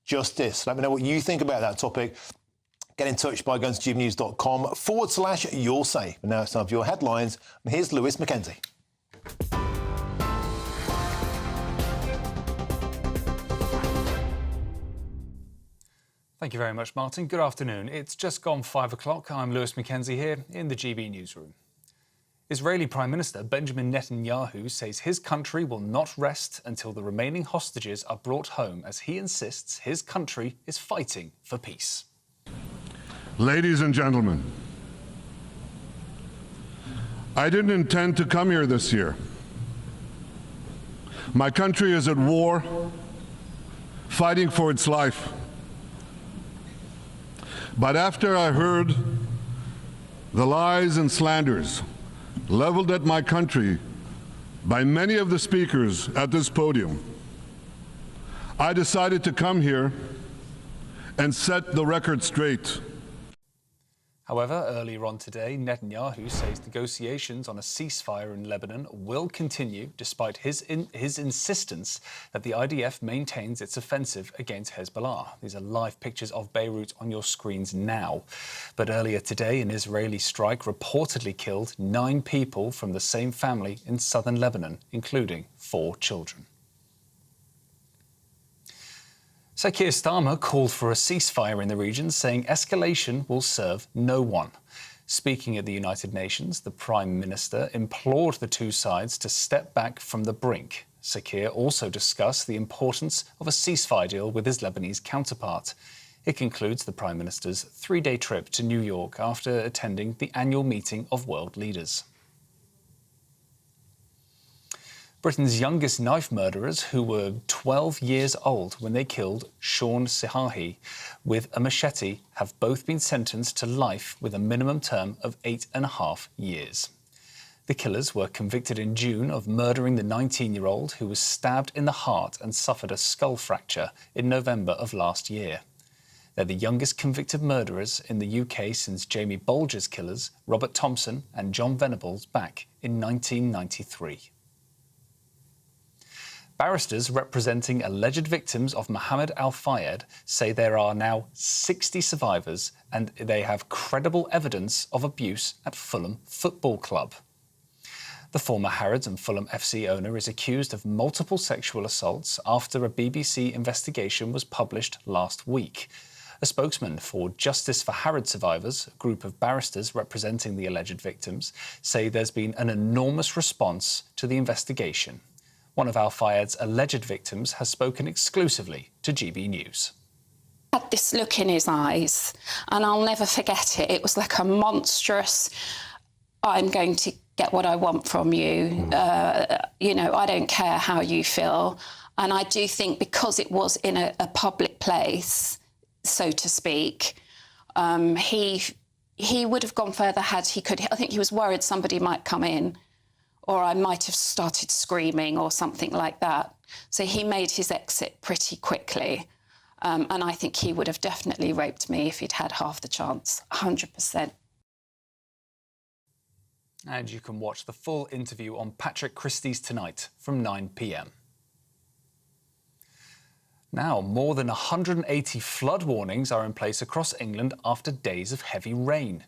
justice. Let me know what you think about that topic. Get in touch by going to gbnews.com/your say. And now it's time for your headlines. And here's Lewis Mackenzie. Thank you very much, Martin. Good afternoon. It's just gone 5 o'clock. I'm Lewis Mackenzie here in the GB newsroom. Israeli Prime Minister Benjamin Netanyahu says his country will not rest until the remaining hostages are brought home, as he insists his country is fighting for peace. Ladies and gentlemen, I didn't intend to come here this year. My country is at war, fighting for its life. But after I heard the lies and slanders leveled at my country by many of the speakers at this podium, I decided to come here and set the record straight. However, earlier on today, Netanyahu says negotiations on a ceasefire in Lebanon will continue despite his insistence that the IDF maintains its offensive against Hezbollah. These are live pictures of Beirut on your screens now. But earlier today, an Israeli strike reportedly killed 9 people from the same family in southern Lebanon, including 4 children. Sir Keir Starmer called for a ceasefire in the region, saying escalation will serve no one. Speaking at the United Nations, the Prime Minister implored the two sides to step back from the brink. Sir Keir also discussed the importance of a ceasefire deal with his Lebanese counterpart. It concludes the Prime Minister's three-day trip to New York after attending the annual meeting of world leaders. Britain's youngest knife murderers, who were 12 years old when they killed Sean Sihahi with a machete, have both been sentenced to life with a minimum term of 8.5 years. The killers were convicted in June of murdering the 19-year-old who was stabbed in the heart and suffered a skull fracture in November of last year. They're the youngest convicted murderers in the UK since Jamie Bolger's killers, Robert Thompson and John Venables, back in 1993. Barristers representing alleged victims of Mohammed Al-Fayed say there are now 60 survivors and they have credible evidence of abuse at Fulham Football Club. The former Harrods and Fulham FC owner is accused of multiple sexual assaults after a BBC investigation was published last week. A spokesman for Justice for Harrods Survivors, a group of barristers representing the alleged victims, say there's been an enormous response to the investigation. One of Al-Fayed's alleged victims has spoken exclusively to GB News. Had this look in his eyes, and I'll never forget it. It was like a monstrous, I'm going to get what I want from you. I don't care how you feel. And I do think because it was in a public place, so to speak, he would have gone further had he could. I think he was worried somebody might come in, or I might have started screaming or something like that. So he made his exit pretty quickly. And I think he would have definitely raped me if he'd had half the chance, 100%. And you can watch the full interview on Patrick Christie's Tonight from 9 p.m. Now, more than 180 flood warnings are in place across England after days of heavy rain.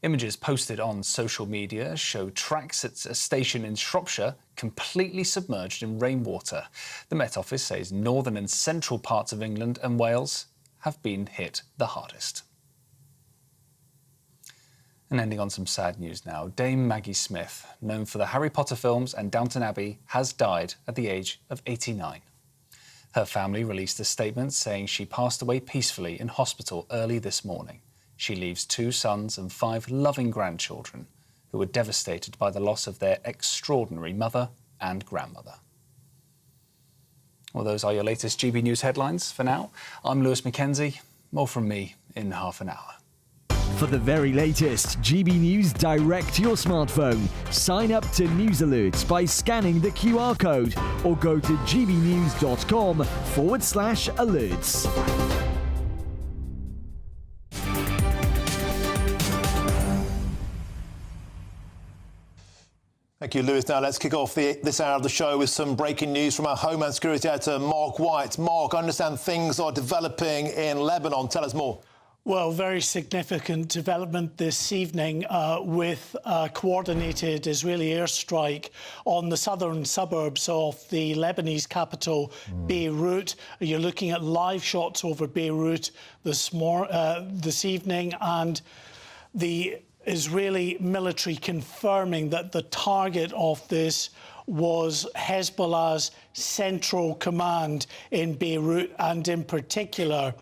Images posted on social media show tracks at a station in Shropshire completely submerged in rainwater. The Met Office says northern and central parts of England and Wales have been hit the hardest. And ending on some sad news now, Dame Maggie Smith, known for the Harry Potter films and Downton Abbey, has died at the age of 89. Her family released a statement saying she passed away peacefully in hospital early this morning. She leaves 2 sons and 5 loving grandchildren who were devastated by the loss of their extraordinary mother and grandmother. Well, those are your latest GB News headlines for now. I'm Lewis Mackenzie. More from me in half an hour. For the very latest GB News direct to your smartphone, sign up to News Alerts by scanning the QR code or go to gbnews.com/alerts. Thank you, Lewis. Now let's kick off this hour of the show with some breaking news from our Homeland Security editor, Mark White. Mark, I understand things are developing in Lebanon. Tell us more. Well, very significant development this evening with a coordinated Israeli airstrike on the southern suburbs of the Lebanese capital, Beirut. You're looking at live shots over Beirut this evening, and the Israeli military confirming that the target of this was Hezbollah's central command in Beirut, and in particular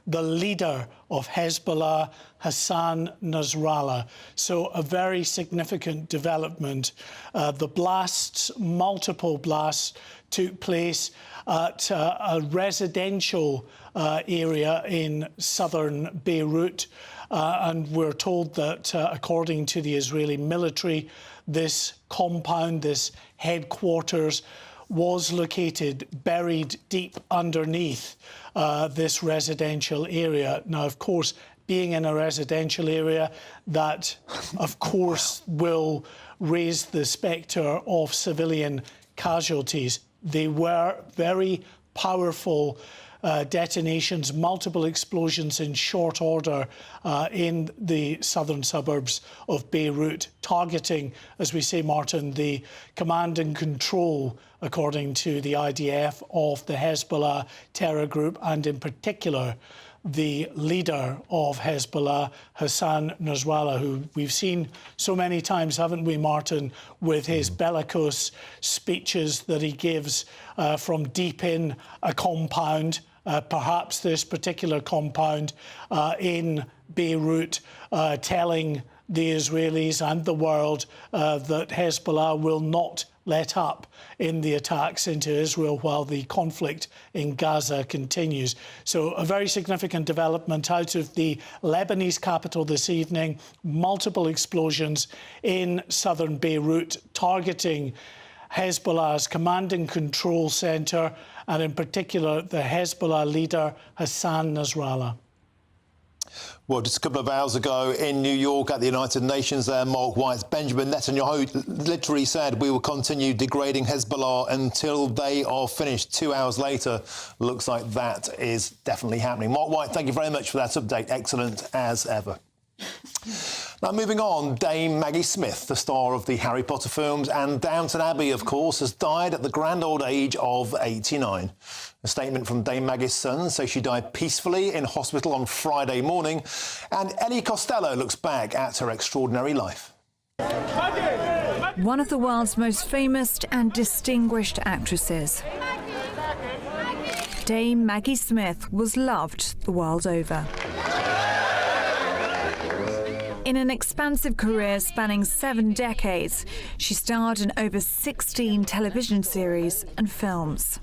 the leader of Hezbollah, Hassan Nasrallah. So a very significant development. The blasts, multiple blasts, took place at a residential area in southern Beirut. And we're told that, according to the Israeli military, this compound, this headquarters, was located buried deep underneath this residential area. Now, of course, being in a residential area, that, of course, will raise the spectre of civilian casualties. They were very powerful detonations, multiple explosions in short order in the southern suburbs of Beirut, targeting, as we say, Martin, the command and control, according to the IDF, of the Hezbollah terror group, and in particular the leader of Hezbollah, Hassan Nasrallah, who we've seen so many times, haven't we, Martin, with his bellicose speeches that he gives from deep in a compound, perhaps this particular compound in Beirut, telling the Israelis and the world that Hezbollah will not let up in the attacks into Israel while the conflict in Gaza continues. So a very significant development out of the Lebanese capital this evening. Multiple explosions in southern Beirut targeting Hezbollah's command and control centre, and in particular the Hezbollah leader Hassan Nasrallah. Well, just a couple of hours ago in New York at the United Nations there, Mark White's Benjamin Netanyahu literally said we will continue degrading Hezbollah until they are finished. 2 hours later, looks like that is definitely happening. Mark White, thank you very much for that update. Excellent as ever. Now, moving on, Dame Maggie Smith, the star of the Harry Potter films and Downton Abbey, of course, has died at the grand old age of 89. A statement from Dame Maggie's son says she died peacefully in hospital on Friday morning, and Ellie Costello looks back at her extraordinary life. One of the world's most famous and distinguished actresses, Dame Maggie Smith was loved the world over. In an expansive career spanning 7 decades, she starred in over 16 television series and films.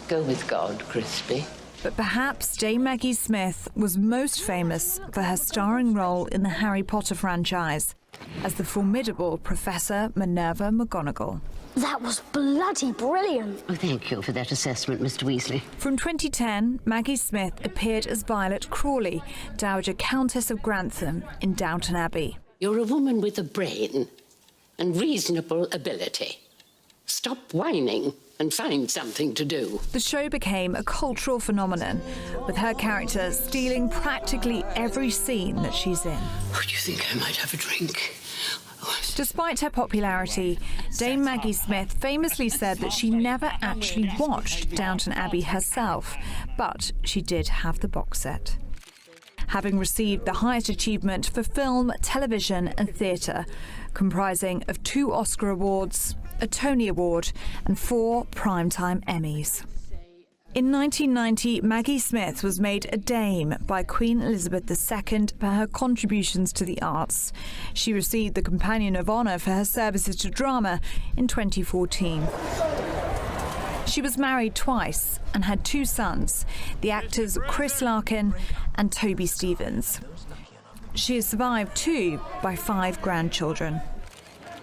Go with God, Crispy. But perhaps Dame Maggie Smith was most famous for her starring role in the Harry Potter franchise as the formidable Professor Minerva McGonagall. That was bloody brilliant. Oh, thank you for that assessment, Mr. Weasley. From 2010, Maggie Smith appeared as Violet Crawley, Dowager Countess of Grantham in Downton Abbey. You're a woman with a brain and reasonable ability. Stop whining and find something to do. The show became a cultural phenomenon, with her character stealing practically every scene that she's in. Oh, do you think I might have a drink? Despite her popularity, Dame Maggie Smith famously said that she never actually watched Downton Abbey herself, but she did have the box set. Having received the highest achievement for film, television and theatre, comprising of 2 Oscar Awards, a Tony Award and 4 Primetime Emmys. In 1990, Maggie Smith was made a Dame by Queen Elizabeth II for her contributions to the arts. She received the Companion of Honour for her services to drama in 2014. She was married twice and had 2 sons, the actors Chris Larkin and Toby Stevens. She is survived too by 5 grandchildren.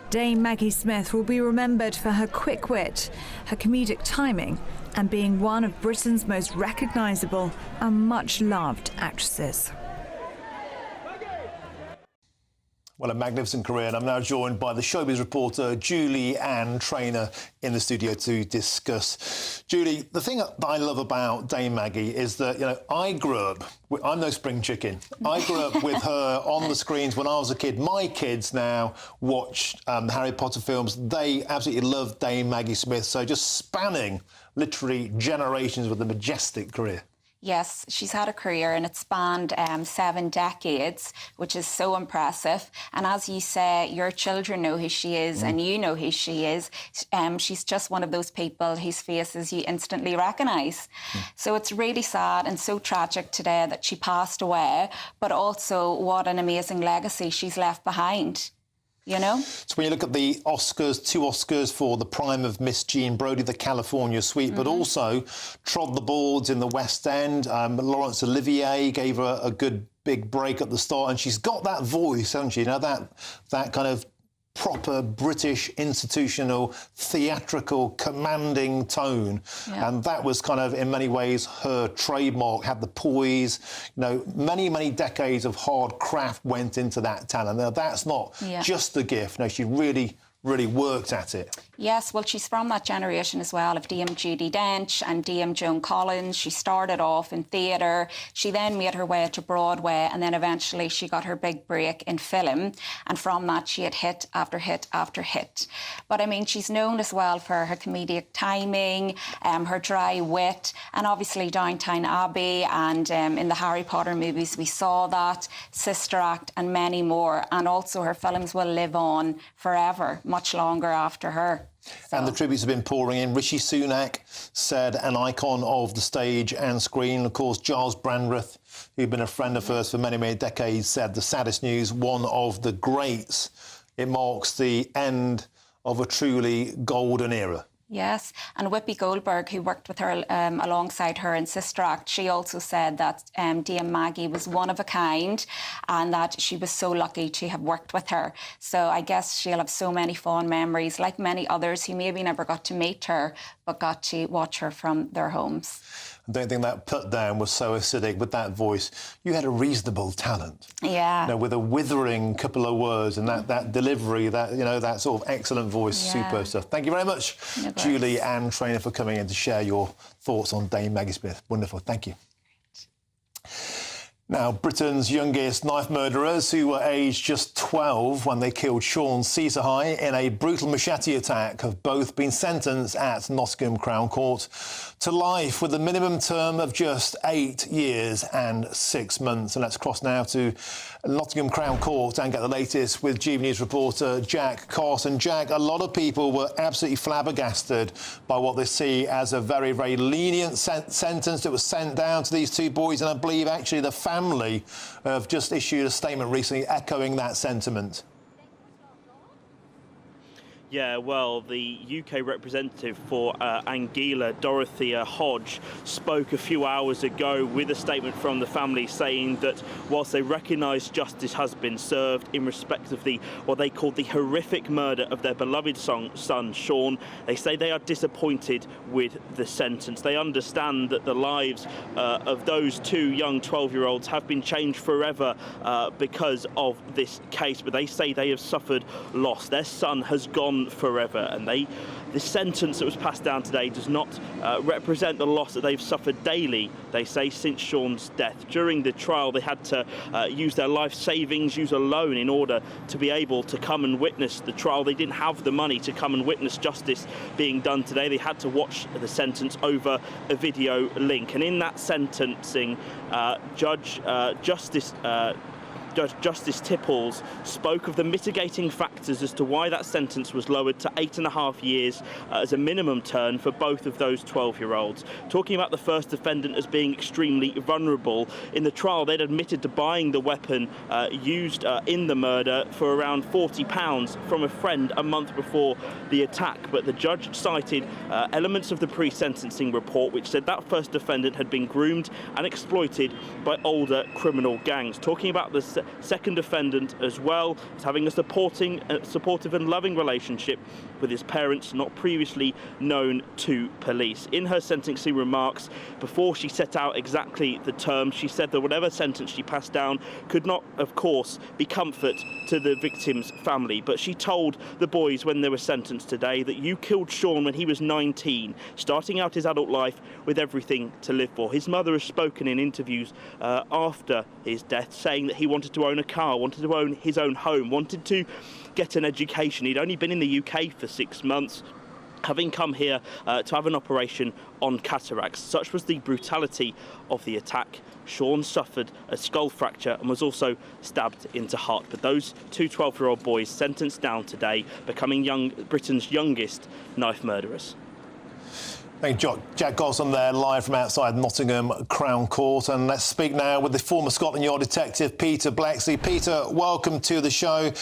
Dame Maggie Smith will be remembered for her quick wit, her comedic timing, and being one of Britain's most recognisable and much-loved actresses. Well, a magnificent career, and I'm now joined by the showbiz reporter Julie Ann Traynor in the studio to discuss. Julie, the thing that I love about Dame Maggie is that, you know, I grew up, I'm no spring chicken, I grew up with her on the screens when I was a kid. My kids now watch the Harry Potter films. They absolutely love Dame Maggie Smith, so just spanning literally generations with a majestic career. Yes, she's had a career and it spanned 7 decades, which is so impressive. And as you say, your children know who she is and you know who she is. She's just one of those people whose faces you instantly recognise. So it's really sad and so tragic today that she passed away, but also what an amazing legacy she's left behind. You know? So when you look at the Oscars, 2 Oscars for The Prime of Miss Jean Brodie, The California Suite, but also trod the boards in the West End. Laurence Olivier gave her a good big break at the start, and she's got that voice, hasn't she? You know, that kind of proper British institutional theatrical commanding tone, and that was kind of in many ways her trademark. Had the poise, you know, many decades of hard craft went into that talent. Now that's not just the gift. No, she really really worked at it. Yes, well, she's from that generation as well of Dame Judi Dench and Dame Joan Collins. She started off in theatre. She then made her way to Broadway, and then eventually she got her big break in film. And from that, she had hit after hit after hit. But, I mean, she's known as well for her comedic timing, her dry wit, and obviously Downton Abbey, and in the Harry Potter movies we saw that, Sister Act and many more. And also her films will live on forever, much longer after her. And the tributes have been pouring in. Rishi Sunak said an icon of the stage and screen. Of course, Giles Brandreth, who'd been a friend of hers for many, many decades, said the saddest news, one of the greats. It marks the end of a truly golden era. Yes, and Whoopi Goldberg, who worked with her alongside her in Sister Act, she also said that Dame Maggie was one of a kind and that she was so lucky to have worked with her. So I guess she'll have so many fond memories, like many others who maybe never got to meet her but got to watch her from their homes. I don't think that put down was so acidic with that voice. You had a reasonable talent. Yeah. You know, with a withering couple of words and that delivery, that, you know, that sort of excellent voice, Yeah. super stuff. Thank you very much, Julie and Trainer, for coming in to share your thoughts on Dame Maggie Smith. Wonderful, thank you. Now, Britain's youngest knife murderers, who were aged just 12 when they killed Sean Ceasahigh in a brutal machete attack, have both been sentenced at Nottingham Crown Court to life with a minimum term of just 8 years and 6 months. And let's cross now to Nottingham Crown Court and get the latest with GBNews reporter Jack Carson. Jack, a lot of people were absolutely flabbergasted by what they see as a very, very lenient sentence that was sent down to these two boys, and I believe actually the family have just issued a statement recently echoing that sentiment. Yeah, well, the UK representative for Anguilla, Dorothea Hodge, spoke a few hours ago with a statement from the family saying that whilst they recognise justice has been served in respect of the what they called the horrific murder of their beloved son, Sean, they say they are disappointed with the sentence. They understand that the lives of those two young 12-year-olds have been changed forever because of this case, but they say they have suffered loss. Their son has gone forever, and the sentence that was passed down today does not represent the loss that they've suffered daily, they say, since Sean's death. During the trial, they had to use their life savings, use a loan in order to be able to come and witness the trial. They didn't have the money to come and witness justice being done today. They had to watch the sentence over a video link, and in that sentencing, Justice Tipples spoke of the mitigating factors as to why that sentence was lowered to 8.5 years as a minimum term for both of those 12-year-olds. Talking about the first defendant as being extremely vulnerable. In the trial, they'd admitted to buying the weapon used in the murder for around £40 from a friend a month before the attack. But the judge cited elements of the pre-sentencing report which said that first defendant had been groomed and exploited by older criminal gangs. Talking about the second defendant as well as having a supportive and loving relationship with his parents, not previously known to police. In her sentencing remarks, before she set out exactly the terms, she said that whatever sentence she passed down could not, of course, be comfort to the victim's family. But she told the boys when they were sentenced today that you killed Sean when he was 19, starting out his adult life with everything to live for. His mother has spoken in interviews after his death, saying that he wanted to own a car, wanted to own his own home, wanted to get an education. He'd only been in the UK for 6 months, having come here to have an operation on cataracts. Such was the brutality of the attack. Sean suffered a skull fracture and was also stabbed into heart. But those two 12-year-old boys sentenced down today, becoming Britain's youngest knife murderers. Thank you, Jack Gosson there, live from outside Nottingham Crown Court. And let's speak now with the former Scotland Yard detective, Peter Blacksley. Peter, welcome to the show.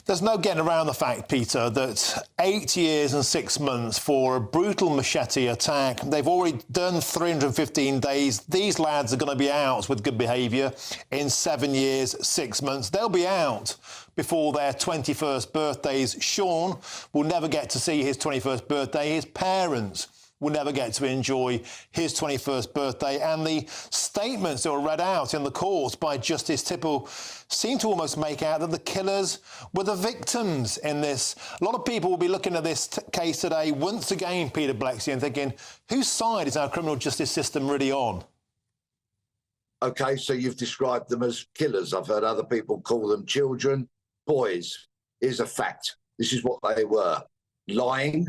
There's no getting around the fact, Peter, that 8 years and 6 months for a brutal machete attack. They've already done 315 days. These lads are going to be out with good behaviour in 7 years, 6 months. They'll be out before their 21st birthdays. Sean will never get to see his 21st birthday. His parents will never get to enjoy his 21st birthday. And the statements that were read out in the court by Justice Tipple seem to almost make out that the killers were the victims in this. A lot of people will be looking at this case today once again, Peter Bleksley, and thinking, whose side is our criminal justice system really on? OK, so you've described them as killers. I've heard other people call them children. Boys, here's a fact. This is what they were. Lying,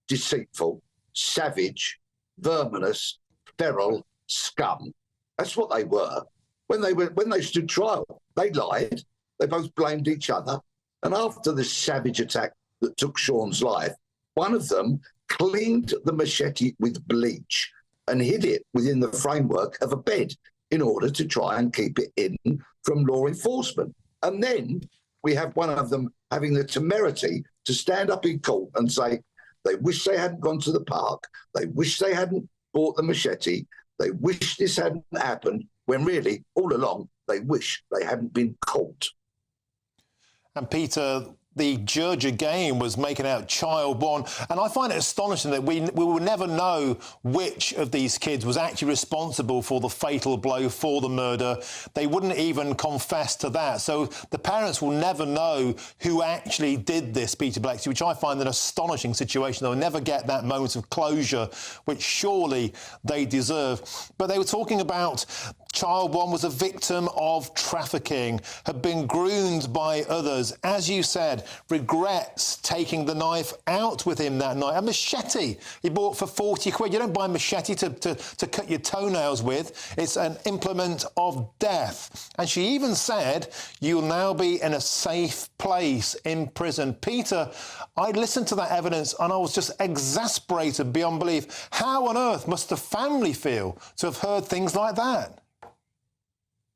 deceitful, savage, verminous, feral, scum. That's what they were. When they stood trial, they lied. They both blamed each other. And after this savage attack that took Sean's life, one of them cleaned the machete with bleach and hid it within the framework of a bed in order to try and keep it hidden from law enforcement. And then we have one of them having the temerity to stand up in court and say they wish they hadn't gone to the park, they wish they hadn't bought the machete, they wish this hadn't happened, when really, all along, they wish they hadn't been caught. And Peter, the judge again was making out child one, and I find it astonishing that we will never know which of these kids was actually responsible for the fatal blow, for the murder. They wouldn't even confess to that. So the parents will never know who actually did this, Peter Bleksley, which I find an astonishing situation. They'll never get that moment of closure, which surely they deserve. But they were talking about child one was a victim of trafficking, had been groomed by others. As you said, regrets taking the knife out with him that night. A machete he bought for 40 quid. You don't buy a machete to cut your toenails with. It's an implement of death. And she even said, you'll now be in a safe place in prison. Peter, I listened to that evidence and I was just exasperated beyond belief. How on earth must the family feel to have heard things like that?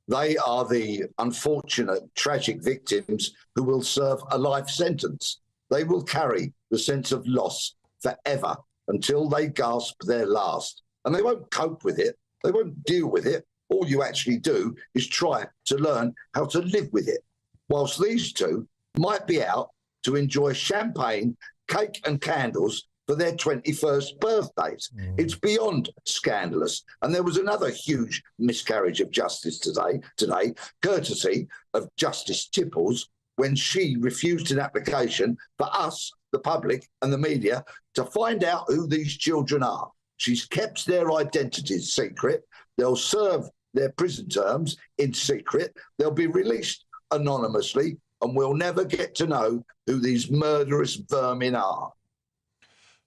They are the unfortunate, tragic victims who will serve a life sentence. They will carry the sense of loss forever until they gasp their last. And they won't cope with it. They won't deal with it. All you actually do is try to learn how to live with it. Whilst these two might be out to enjoy champagne, cake and candles for their 21st birthdays. It's beyond scandalous. And there was another huge miscarriage of justice today, courtesy of Justice Tipples, when she refused an application for us, the public and the media, to find out who these children are. She's kept their identities secret. They'll serve their prison terms in secret. They'll be released anonymously, and we'll never get to know who these murderous vermin are.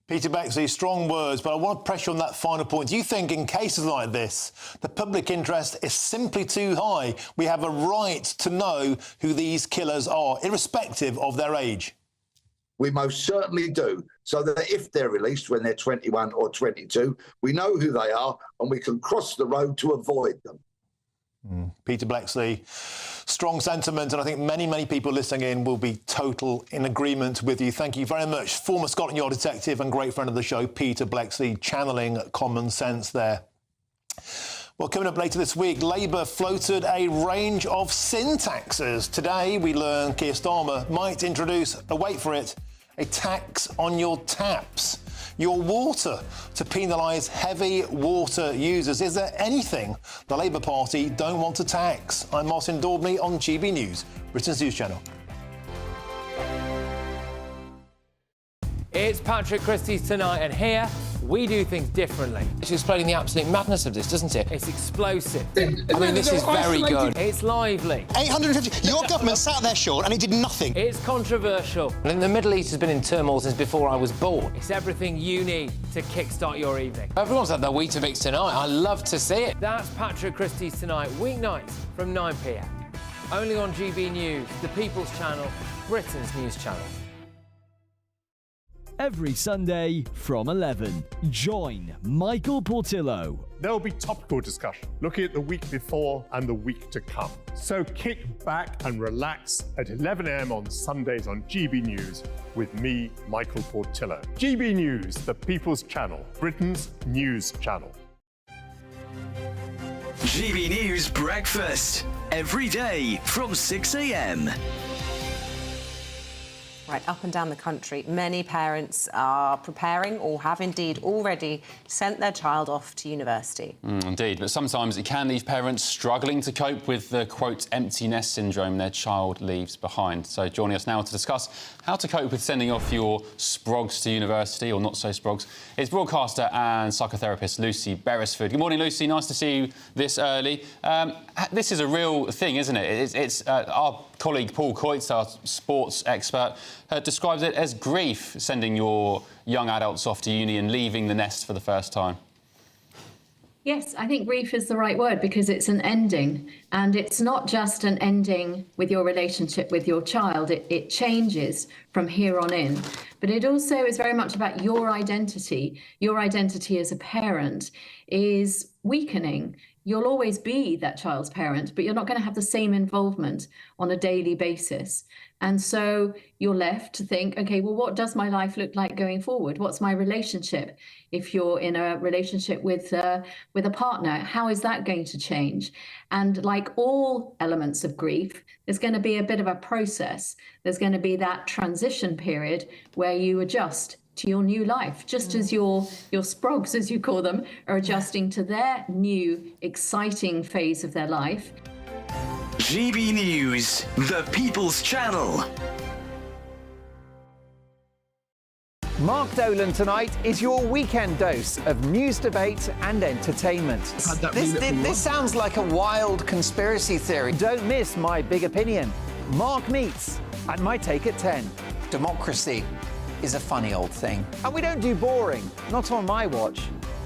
Peter Bleksley, strong words, but I want to press you on that final point. Do you think in cases like this, the public interest is simply too high? We have a right to know who these killers are, irrespective of their age. We most certainly do, so that if they're released when they're 21 or 22, we know who they are and we can cross the road to avoid them. Peter Bleksley, strong sentiment, and I think many people listening in will be total in agreement with you. Thank you very much. Former Scotland Yard detective and great friend of the show, Peter Bleksley, channeling common sense there. Well, coming up later this week, Labour floated a range of sin taxes. Today, we learn Keir Starmer might introduce, wait for it, a tax on your taps, your water, to penalise heavy water users. Is there anything the Labour Party don't want to tax? I'm Martin Daubney on GB News, Britain's news channel. It's Patrick Christie's Tonight, and here we do things differently. It's explaining the absolute madness of this, doesn't it? It's explosive. I mean, this is very good. It's lively. 850. Your government sat there, Sean, and it did nothing. It's controversial. And the Middle East has been in turmoil since before I was born. It's everything you need to kickstart your evening. Everyone's had their Weetabix tonight. I love to see it. That's Patrick Christie's Tonight, weeknights from 9 p.m. Only on GB News, the People's Channel, Britain's news channel. Every Sunday from 11, join Michael Portillo. There will be topical discussion, looking at the week before and the week to come. So kick back and relax at 11 a.m. on Sundays on GB News with me, Michael Portillo. GB News, the People's Channel, Britain's news channel. GB News Breakfast, every day from 6 a.m. Right, up and down the country, many parents are preparing or have indeed already sent their child off to university. Indeed, but sometimes it can leave parents struggling to cope with the, quote, empty nest syndrome their child leaves behind. So joining us now to discuss how to cope with sending off your sprogs to university, or not so sprogs, is broadcaster and psychotherapist Lucy Beresford. Good morning, Lucy. Nice to see you this early. This is a real thing, isn't it? It's our colleague Paul Coitz, our sports expert, describes it as grief, sending your young adults off to uni and leaving the nest for the first time. Yes, I think grief is the right word because it's an ending. And it's not just an ending with your relationship with your child. It changes from here on in. But it also is very much about your identity. Your identity as a parent is weakening. You'll always be that child's parent, but you're not going to have the same involvement on a daily basis. And so you're left to think, OK, well, what does my life look like going forward? What's my relationship? If you're in a relationship with a partner, how is that going to change? And like all elements of grief, there's going to be a bit of a process. There's going to be that transition period where you adjust to your new life, just as your sprogs, as you call them, are adjusting to their new, exciting phase of their life. GB News, the People's Channel. Mark Dolan tonight is your weekend dose of news, debate and entertainment. This sounds like a wild conspiracy theory. Don't miss My Big Opinion. Mark meets and My Take at 10. Democracy is a funny old thing. And we don't do boring, not on my watch.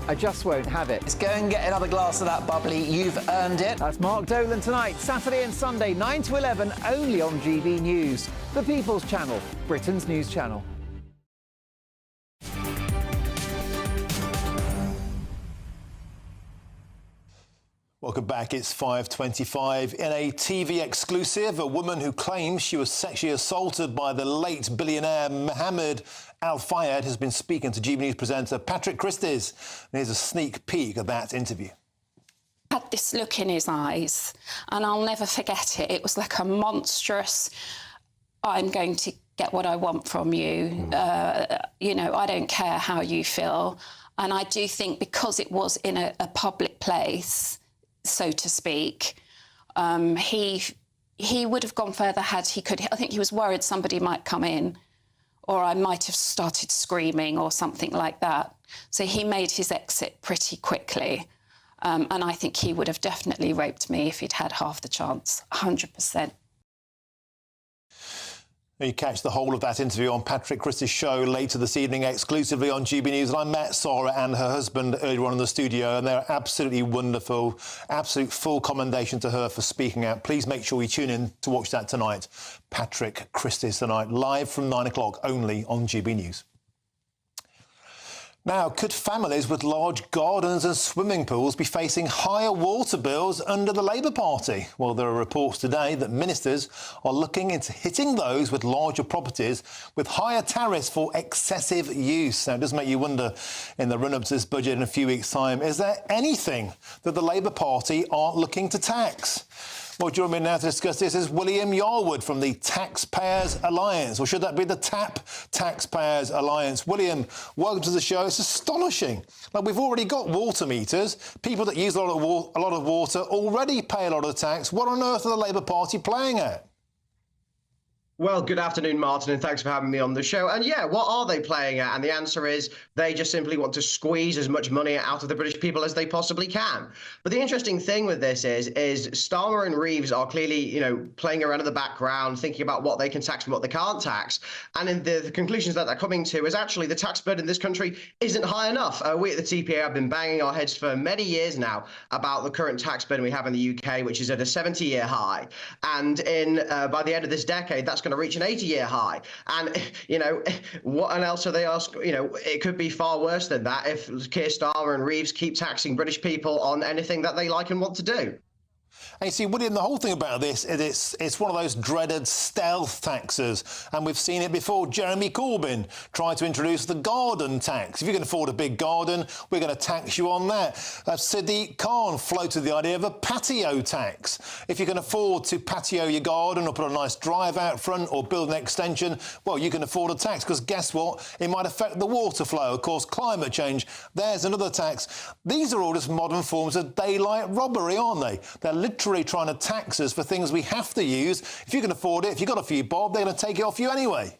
I just won't have it. Let's go and get another glass of that bubbly. You've earned it. That's Mark Dolan tonight, Saturday and Sunday, 9 to 11, only on GB News, the People's Channel, Britain's news channel. Welcome back. It's 5:25. In a TV exclusive, a woman who claims she was sexually assaulted by the late billionaire Mohammed Al Fayed has been speaking to GB News presenter Patrick Christys. And here's a sneak peek of that interview. Had this look in his eyes, and I'll never forget it. It was like a monstrous, I'm going to get what I want from you. You know, I don't care how you feel. And I do think because it was in a public place, so to speak, he would have gone further had he could. I think he was worried somebody might come in or I might have started screaming or something like that. So he made his exit pretty quickly. And I think he would have definitely raped me if he'd had half the chance, 100%. You catch the whole of that interview on Patrick Christys' show later this evening, exclusively on GB News. And I met Sarah and her husband earlier on in the studio, and they're absolutely wonderful. Absolute full commendation to her for speaking out. Please make sure you tune in to watch that tonight. Patrick Christys tonight, live from 9 o'clock, only on GB News. Now, could families with large gardens and swimming pools be facing higher water bills under the Labour Party? Well, there are reports today that ministers are looking into hitting those with larger properties with higher tariffs for excessive use. Now, it does make you wonder, in the run-up to this budget in a few weeks' time, is there anything that the Labour Party aren't looking to tax? Well, joining me now to discuss this is William Yarwood from the Taxpayers Alliance, or should that be the TAP Taxpayers Alliance? William, welcome to the show. It's astonishing. Like, we've already got water meters. People that use a lot of water already pay a lot of tax. What on earth are the Labour Party playing at? Well, good afternoon, Martin, and thanks for having me on the show. And yeah, what are they playing at? And the answer is they just simply want to squeeze as much money out of the British people as they possibly can. But the interesting thing with this is Starmer and Reeves are clearly, playing around in the background, thinking about what they can tax and what they can't tax. And in the conclusions that they're coming to is actually the tax burden in this country isn't high enough. We at the TPA have been banging our heads for many years now about the current tax burden we have in the UK, which is at a 70-year high. And by the end of this decade, that's going to reach an 80-year high. And, what else are they asking? It could be far worse than that if Keir Starmer and Reeves keep taxing British people on anything that they like and want to do. And you see, William, the whole thing about this is it's one of those dreaded stealth taxes. And we've seen it before. Jeremy Corbyn tried to introduce the garden tax. If you can afford a big garden, we're going to tax you on that. Sadiq Khan floated the idea of a patio tax. If you can afford to patio your garden or put a nice drive out front or build an extension, well, you can afford a tax, because guess what? It might affect the water flow. Of course, climate change, there's another tax. These are all just modern forms of daylight robbery, aren't they? They're literally trying to tax us for things we have to use. If you can afford it, if you've got a few bob, they're going to take it off you anyway.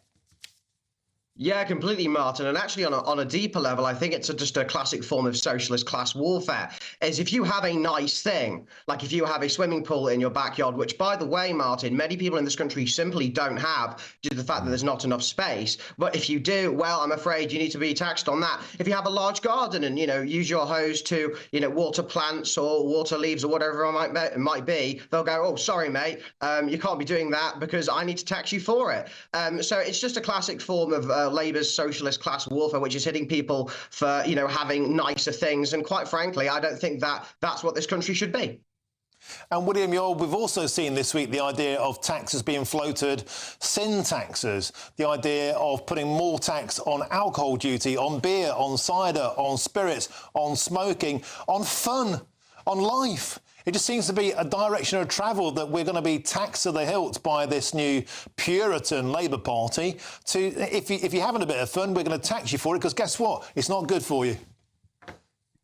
Yeah, completely, Martin. And actually, on a deeper level, I think it's just a classic form of socialist class warfare. Is if you have a nice thing, like if you have a swimming pool in your backyard, which, by the way, Martin, many people in this country simply don't have due to the fact that there's not enough space. But if you do, well, I'm afraid you need to be taxed on that. If you have a large garden and, use your hose to, water plants or water leaves or whatever it might be, they'll go, oh, sorry, mate, you can't be doing that because I need to tax you for it. So it's just a classic form of Labour's socialist class warfare, which is hitting people for, having nicer things. And quite frankly, I don't think that's what this country should be. And William, we've also seen this week the idea of taxes being floated, sin taxes, the idea of putting more tax on alcohol duty, on beer, on cider, on spirits, on smoking, on fun, on life. It just seems to be a direction of travel that we're going to be taxed to the hilt by this new Puritan Labour Party. If you're having a bit of fun, we're going to tax you for it, because guess what? It's not good for you.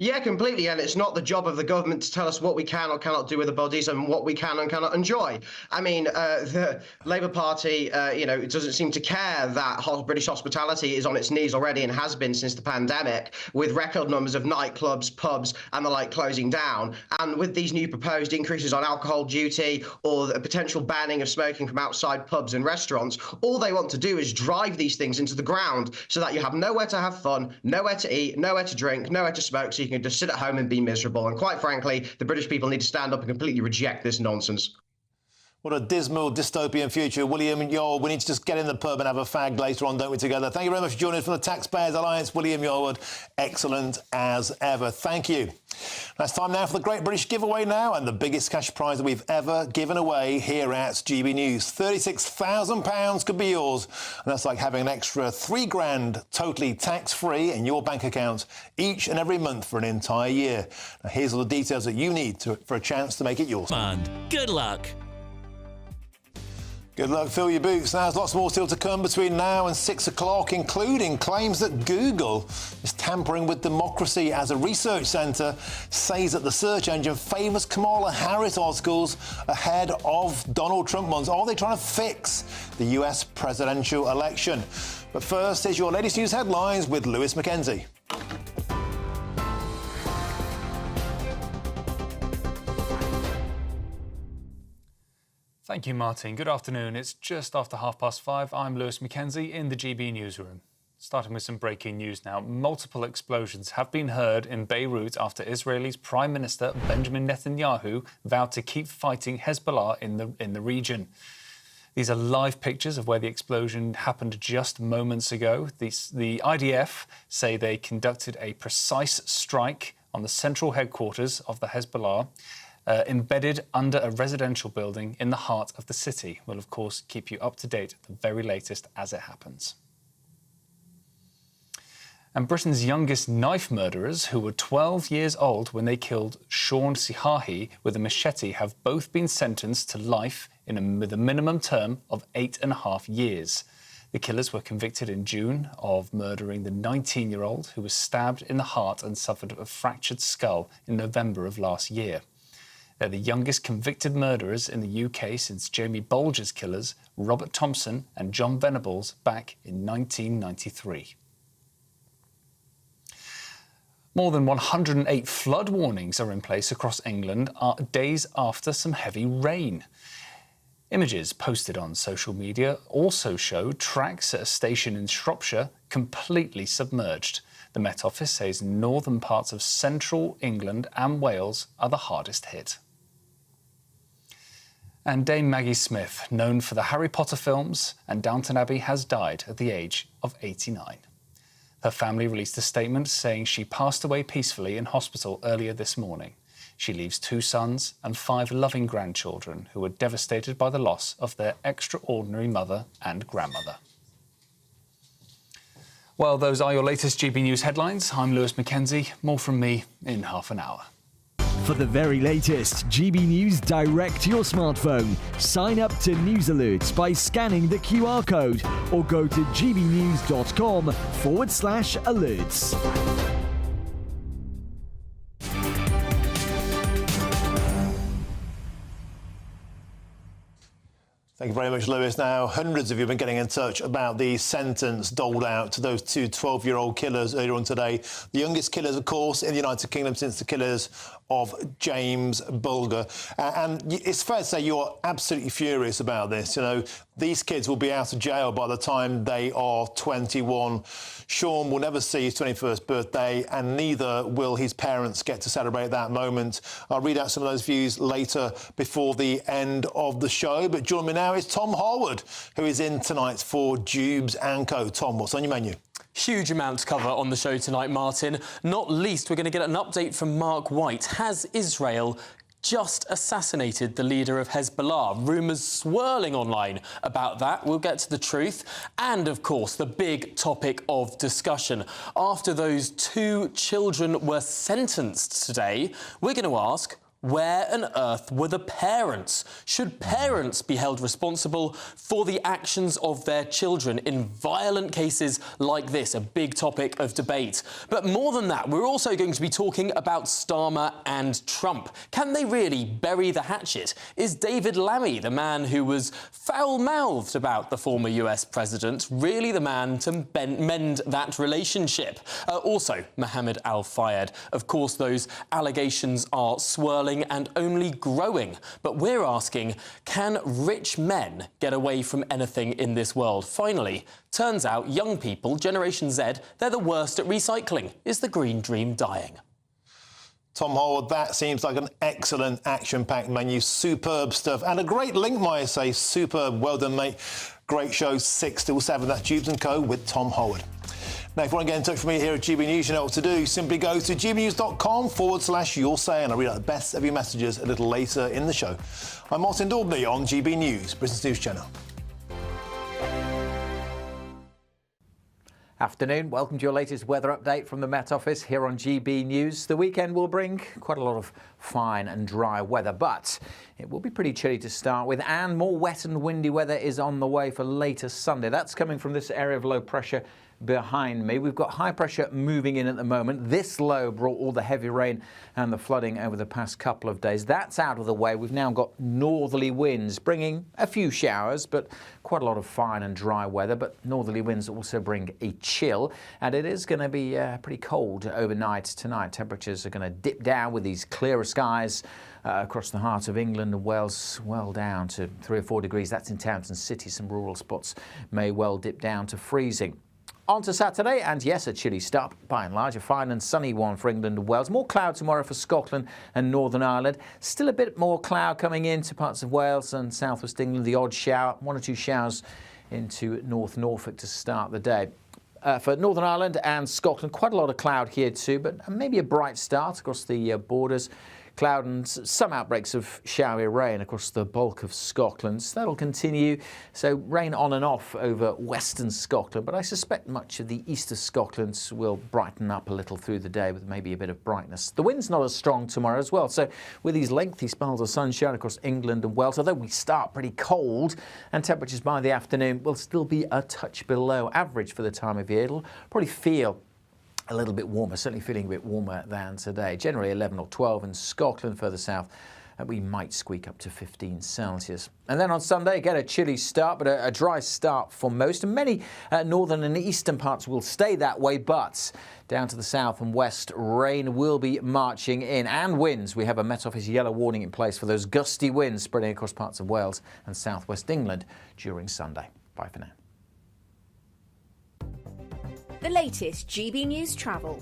Yeah, completely. And it's not the job of the government to tell us what we can or cannot do with the bodies and what we can and cannot enjoy. I mean, the Labour Party, it doesn't seem to care that British hospitality is on its knees already and has been since the pandemic, with record numbers of nightclubs, pubs and the like closing down. And with these new proposed increases on alcohol duty or the potential banning of smoking from outside pubs and restaurants, all they want to do is drive these things into the ground so that you have nowhere to have fun, nowhere to eat, nowhere to drink, nowhere to smoke, so you can just sit at home and be miserable. And quite frankly, the British people need to stand up and completely reject this nonsense. What a dismal, dystopian future. William Yorwood, we need to just get in the pub and have a fag later on, don't we, together? Thank you very much for joining us from the Taxpayers Alliance. William Yorwood, excellent as ever. Thank you. It's time now for the Great British Giveaway now, and the biggest cash prize that we've ever given away here at GB News. £36,000 could be yours. And that's like having an extra £3 grand totally tax-free in your bank account each and every month for an entire year. Now, here's all the details that you need for a chance to make it yours. And good luck. Good luck, fill your boots. Now, there's lots more still to come between now and 6 o'clock, including claims that Google is tampering with democracy, as a research centre says that the search engine favours Kamala Harris articles ahead of Donald Trump ones. Are they trying to fix the US presidential election? But first, here's your latest news headlines with Lewis Mackenzie. Thank you, Martin. Good afternoon. It's just after 5:30. I'm Lewis Mackenzie in the GB newsroom. Starting with some breaking news now. Multiple explosions have been heard in Beirut after Israel's Prime Minister Benjamin Netanyahu vowed to keep fighting Hezbollah in the region. These are live pictures of where the explosion happened just moments ago. The IDF say they conducted a precise strike on the central headquarters of the Hezbollah, embedded under a residential building in the heart of the city. We'll, of course, keep you up to date at the very latest as it happens. And Britain's youngest knife murderers, who were 12 years old when they killed Sean Sihahi with a machete, have both been sentenced to life with a minimum term of 8.5 years. The killers were convicted in June of murdering the 19-year-old who was stabbed in the heart and suffered a fractured skull in November of last year. They're the youngest convicted murderers in the UK since Jamie Bolger's killers, Robert Thompson and John Venables, back in 1993. More than 108 flood warnings are in place across England days after some heavy rain. Images posted on social media also show tracks at a station in Shropshire completely submerged. The Met Office says northern parts of central England and Wales are the hardest hit. And Dame Maggie Smith, known for the Harry Potter films and Downton Abbey, has died at the age of 89. Her family released a statement saying she passed away peacefully in hospital earlier this morning. She leaves 2 sons and 5 loving grandchildren who were devastated by the loss of their extraordinary mother and grandmother. Well, those are your latest GB News headlines. I'm Lewis Mackenzie. More from me in half an hour. For the very latest GB News direct to your smartphone, sign up to News Alerts by scanning the QR code or go to gbnews.com/alerts. Thank you very much, Lewis. Now, hundreds of you have been getting in touch about the sentence doled out to those 2 12-year-old killers earlier on today. The youngest killers, of course, in the United Kingdom since the killers of James Bulger. And it's fair to say you're absolutely furious about this. You know, these kids will be out of jail by the time they are 21. Sean will never see his 21st birthday, and neither will his parents get to celebrate that moment. I'll read out some of those views later before the end of the show. But joining me now is Tom Harwood, who is in tonight for Jubes & Co. Tom, what's on your menu? Huge amount to cover on the show tonight, Martin. Not least, we're going to get an update from Mark White. Has Israel just assassinated the leader of Hezbollah? Rumours swirling online about that. We'll get to the truth. And, of course, the big topic of discussion. After those 2 children were sentenced today, we're going to ask, where on earth were the parents? Should parents be held responsible for the actions of their children in violent cases like this? A big topic of debate. But more than that, we're also going to be talking about Starmer and Trump. Can they really bury the hatchet? Is David Lammy, the man who was foul-mouthed about the former US president, really the man to mend that relationship? Also, Mohammed Al-Fayed. Of course, those allegations are swirling and only growing. But we're asking, can rich men get away from anything in this world? Finally, turns out young people, Generation Z, they're the worst at recycling. Is the green dream dying? Tom Harwood, that seems like an excellent action-packed menu. Superb stuff. And a great link, might I say. Superb. Well done, mate. Great show, 6 till 7. That's Jubes & Co. with Tom Harwood. Now, if you want to get in touch with me here at GB News, you know what to do. Simply go to gbnews.com/your say, and I'll read out the best of your messages a little later in the show. I'm Martin Daubney on GB News, Business News Channel. Afternoon, welcome to your latest weather update from the Met Office here on GB News. The weekend will bring quite a lot of fine and dry weather, but it will be pretty chilly to start with, and more wet and windy weather is on the way for later Sunday. That's coming from this area of low pressure behind me. We've got high pressure moving in at the moment. This low brought all the heavy rain and the flooding over the past couple of days. That's out of the way. We've now got northerly winds bringing a few showers, but quite a lot of fine and dry weather. But northerly winds also bring a chill, and it is going to be pretty cold overnight tonight. Temperatures are going to dip down with these clearer skies across the heart of England and Wales, well down to 3 or 4 degrees. That's in towns and cities. Some rural spots may well dip down to freezing. On to Saturday, and yes, a chilly start, by and large, a fine and sunny one for England and Wales. More cloud tomorrow for Scotland and Northern Ireland. Still a bit more cloud coming into parts of Wales and southwest England. The odd shower, 1 or 2 showers into North Norfolk to start the day. For Northern Ireland and Scotland, quite a lot of cloud here too, but maybe a bright start across the borders. Cloud and some outbreaks of showery rain across the bulk of Scotland. So that'll continue. So rain on and off over western Scotland, but I suspect much of the east of Scotland will brighten up a little through the day with maybe a bit of brightness. The wind's not as strong tomorrow as well. So with these lengthy spells of sunshine across England and Wales, although we start pretty cold and temperatures by the afternoon will still be a touch below average for the time of year. It'll probably feel a little bit warmer, certainly feeling a bit warmer than today. Generally 11 or 12 in Scotland, further south, we might squeak up to 15 Celsius. And then on Sunday, again, a chilly start, but a dry start for most. And many northern and eastern parts will stay that way, but down to the south and west, rain will be marching in. And winds, we have a Met Office yellow warning in place for those gusty winds spreading across parts of Wales and southwest England during Sunday. Bye for now. The latest GB News travel.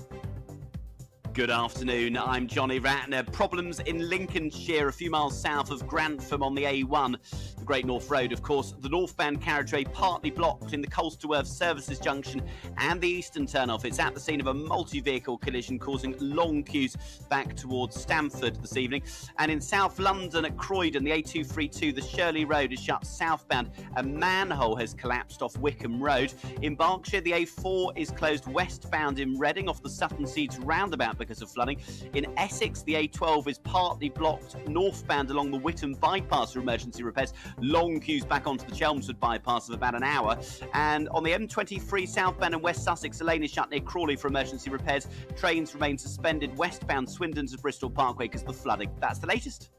Good afternoon, I'm Johnny Ratner. Problems in Lincolnshire, a few miles south of Grantham on the A1. The Great North Road. Of course, the northbound carriageway partly blocked between the Colsterworth Services Junction and the eastern turnoff. It's at the scene of a multi-vehicle collision causing long queues back towards Stamford this evening. And in South London at Croydon, the A232, the Shirley Road is shut southbound. A manhole has collapsed off Wickham Road. In Berkshire, the A4 is closed westbound in Reading off the Sutton Seeds roundabout because of flooding. In Essex, the A12 is partly blocked northbound along the Whittam bypass for emergency repairs. Long queues back onto the Chelmsford bypass of about an hour. And on the M23 southbound and West Sussex, the lane is shut near Crawley for emergency repairs. Trains remain suspended westbound Swindon to Bristol Parkway because of the flooding. That's the latest.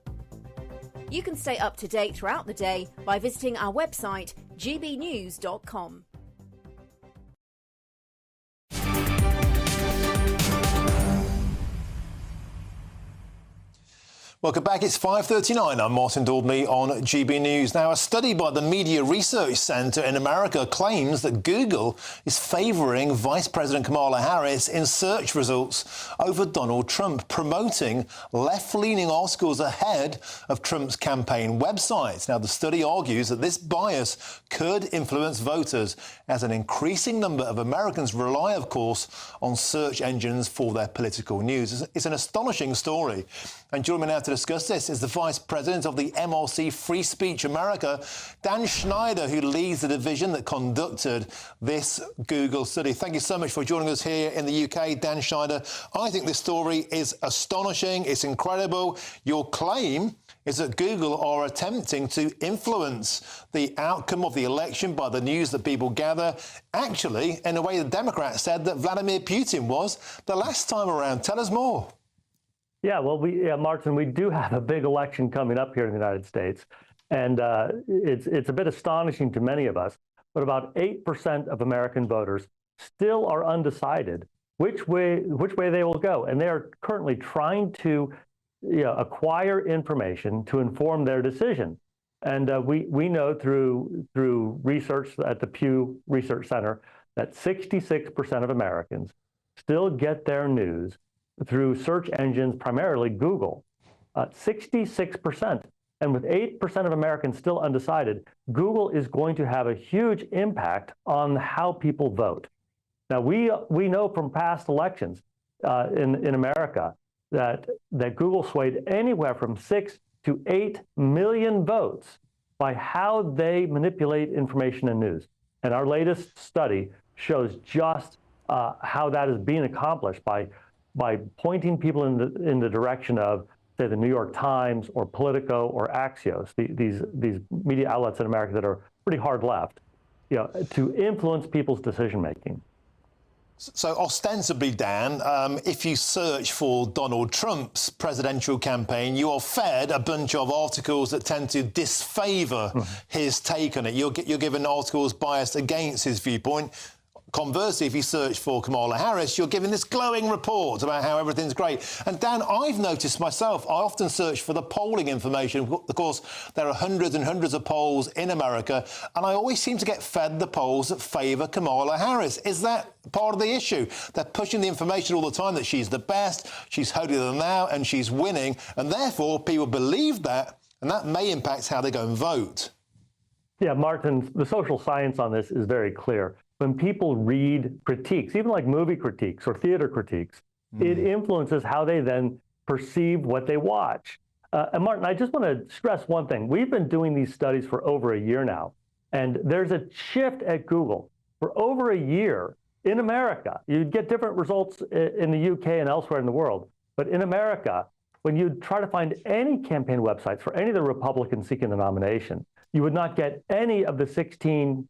You can stay up to date throughout the day by visiting our website, gbnews.com. Welcome back. It's 5:39. I'm Martin Daubney on GB News. Now, a study by the Media Research Centre in America claims that Google is favouring Vice President Kamala Harris in search results over Donald Trump, promoting left-leaning articles ahead of Trump's campaign websites. Now, the study argues that this bias could influence voters, as an increasing number of Americans rely, of course, on search engines for their political news. It's an astonishing story. And joining me now to discuss this is the Vice President of the MRC Free Speech America, Dan Schneider, who leads the division that conducted this Google study. Thank you so much for joining us here in the UK, Dan Schneider. I think this story is astonishing. It's incredible. Your claim is that Google are attempting to influence the outcome of the election by the news that people gather. Actually, in a way, the Democrats said that Vladimir Putin was the last time around. Tell us more. Yeah, well, Martin, we do have a big election coming up here in the United States, and it's a bit astonishing to many of us, but about 8% of American voters still are undecided which way they will go, and they are currently trying to acquire information to inform their decision. And we know through research at the Pew Research Center that 66% of Americans still get their news through search engines, primarily Google. 66%. And with 8% of Americans still undecided, Google is going to have a huge impact on how people vote. Now, we know from past elections in America that Google swayed anywhere from 6 to 8 million votes by how they manipulate information and news. And our latest study shows just how that is being accomplished by pointing people in the direction of, say, the New York Times or Politico or Axios, these media outlets in America that are pretty hard left, to influence people's decision making. So ostensibly, Dan, if you search for Donald Trump's presidential campaign, you are fed a bunch of articles that tend to disfavour his take on it. You're given articles biased against his viewpoint. Conversely, if you search for Kamala Harris, you're given this glowing report about how everything's great. And Dan, I've noticed myself, I often search for the polling information. Of course, there are hundreds and hundreds of polls in America, and I always seem to get fed the polls that favour Kamala Harris. Is that part of the issue? They're pushing the information all the time that she's the best, she's holier than thou, and she's winning, and therefore people believe that, and that may impact how they go and vote. Yeah, Martin, the social science on this is very clear. When people read critiques, even like movie critiques or theater critiques, it influences how they then perceive what they watch. And Martin, I just want to stress one thing. We've been doing these studies for over a year now, and there's a shift at Google. For over a year in America, you get different results in the UK and elsewhere in the world, but in America, when you try to find any campaign websites for any of the Republicans seeking the nomination, you would not get any of the 16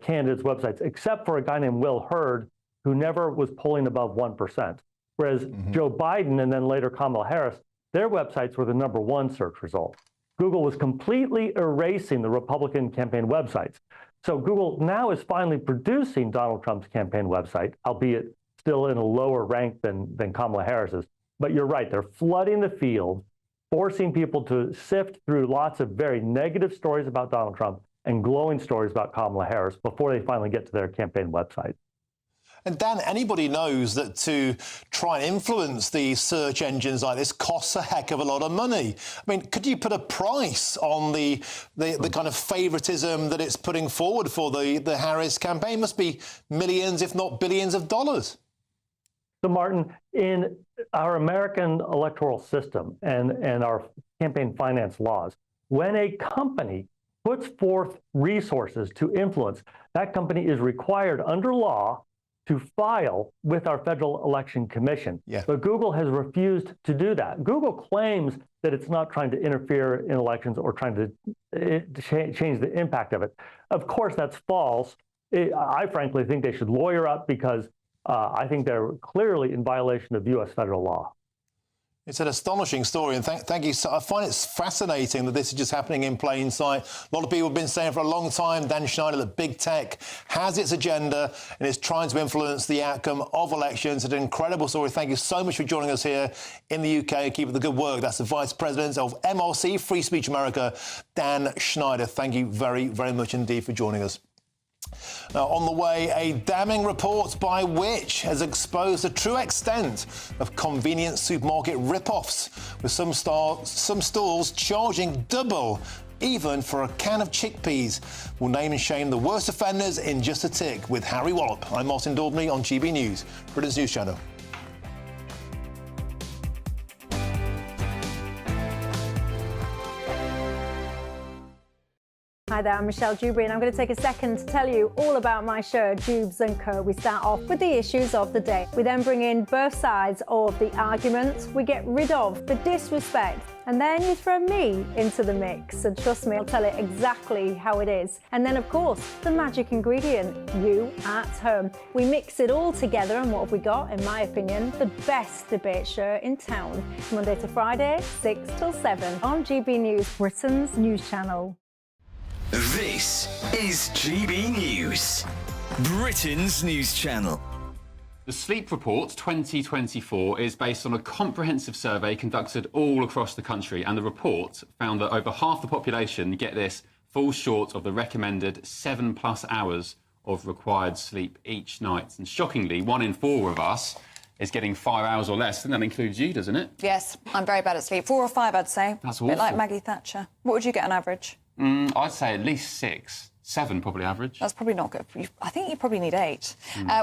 candidates' websites, except for a guy named Will Hurd, who never was polling above 1%. Whereas Joe Biden and then later Kamala Harris, their websites were the #1 search result. Google was completely erasing the Republican campaign websites. So Google now is finally producing Donald Trump's campaign website, albeit still in a lower rank than Kamala Harris's. But you're right, they're flooding the field, forcing people to sift through lots of very negative stories about Donald Trump and glowing stories about Kamala Harris before they finally get to their campaign website. And Dan, anybody knows that to try and influence these search engines like this costs a heck of a lot of money. I mean, could you put a price on the kind of favouritism that it's putting forward for the Harris campaign? Must be millions, if not billions of dollars. So, Martin, in our American electoral system and our campaign finance laws, when a company puts forth resources to influence, that company is required under law to file with our Federal Election Commission. Yeah. But Google has refused to do that. Google claims that it's not trying to interfere in elections or trying to change the impact of it. Of course, that's false. I frankly think they should lawyer up because I think they're clearly in violation of U.S. federal law. It's an astonishing story, and thank you. I find it fascinating that this is just happening in plain sight. A lot of people have been saying for a long time, Dan Schneider, that big tech has its agenda and is trying to influence the outcome of elections. It's an incredible story. Thank you so much for joining us here in the UK. Keep up the good work. That's the Vice President of MRC, Free Speech America, Dan Schneider. Thank you very, very much indeed for joining us. Now, on the way, a damning report by Which has exposed the true extent of convenience supermarket rip-offs, with some stalls charging double, even for a can of chickpeas. We'll name and shame the worst offenders in just a tick with Harry Wallop. I'm Martin Daubney on GB News, Britain's news channel. Hi there, I'm Michelle Dewberry, and I'm going to take a second to tell you all about my show, Dubes & Co. We start off with the issues of the day. We then bring in both sides of the argument. We get rid of the disrespect. And then you throw me into the mix. And trust me, I'll tell it exactly how it is. And then, of course, the magic ingredient, you at home. We mix it all together, and what have we got? In my opinion, the best debate show in town. Monday to Friday, 6 till 7 on GB News, Britain's news channel. This is GB News, Britain's news channel. The Sleep Report 2024 is based on a comprehensive survey conducted all across the country, and the report found that over half the population, get this, falls short of the recommended 7+ hours of required sleep each night. And shockingly, 1 in 4 of us is getting 5 hours or less. And that includes you, doesn't it? Yes, I'm very bad at sleep. 4 or 5, I'd say. That's A bit like awful. Maggie Thatcher. What would you get on average? I'd say at least 6. 7 probably average. That's probably not good. I think you probably need 8.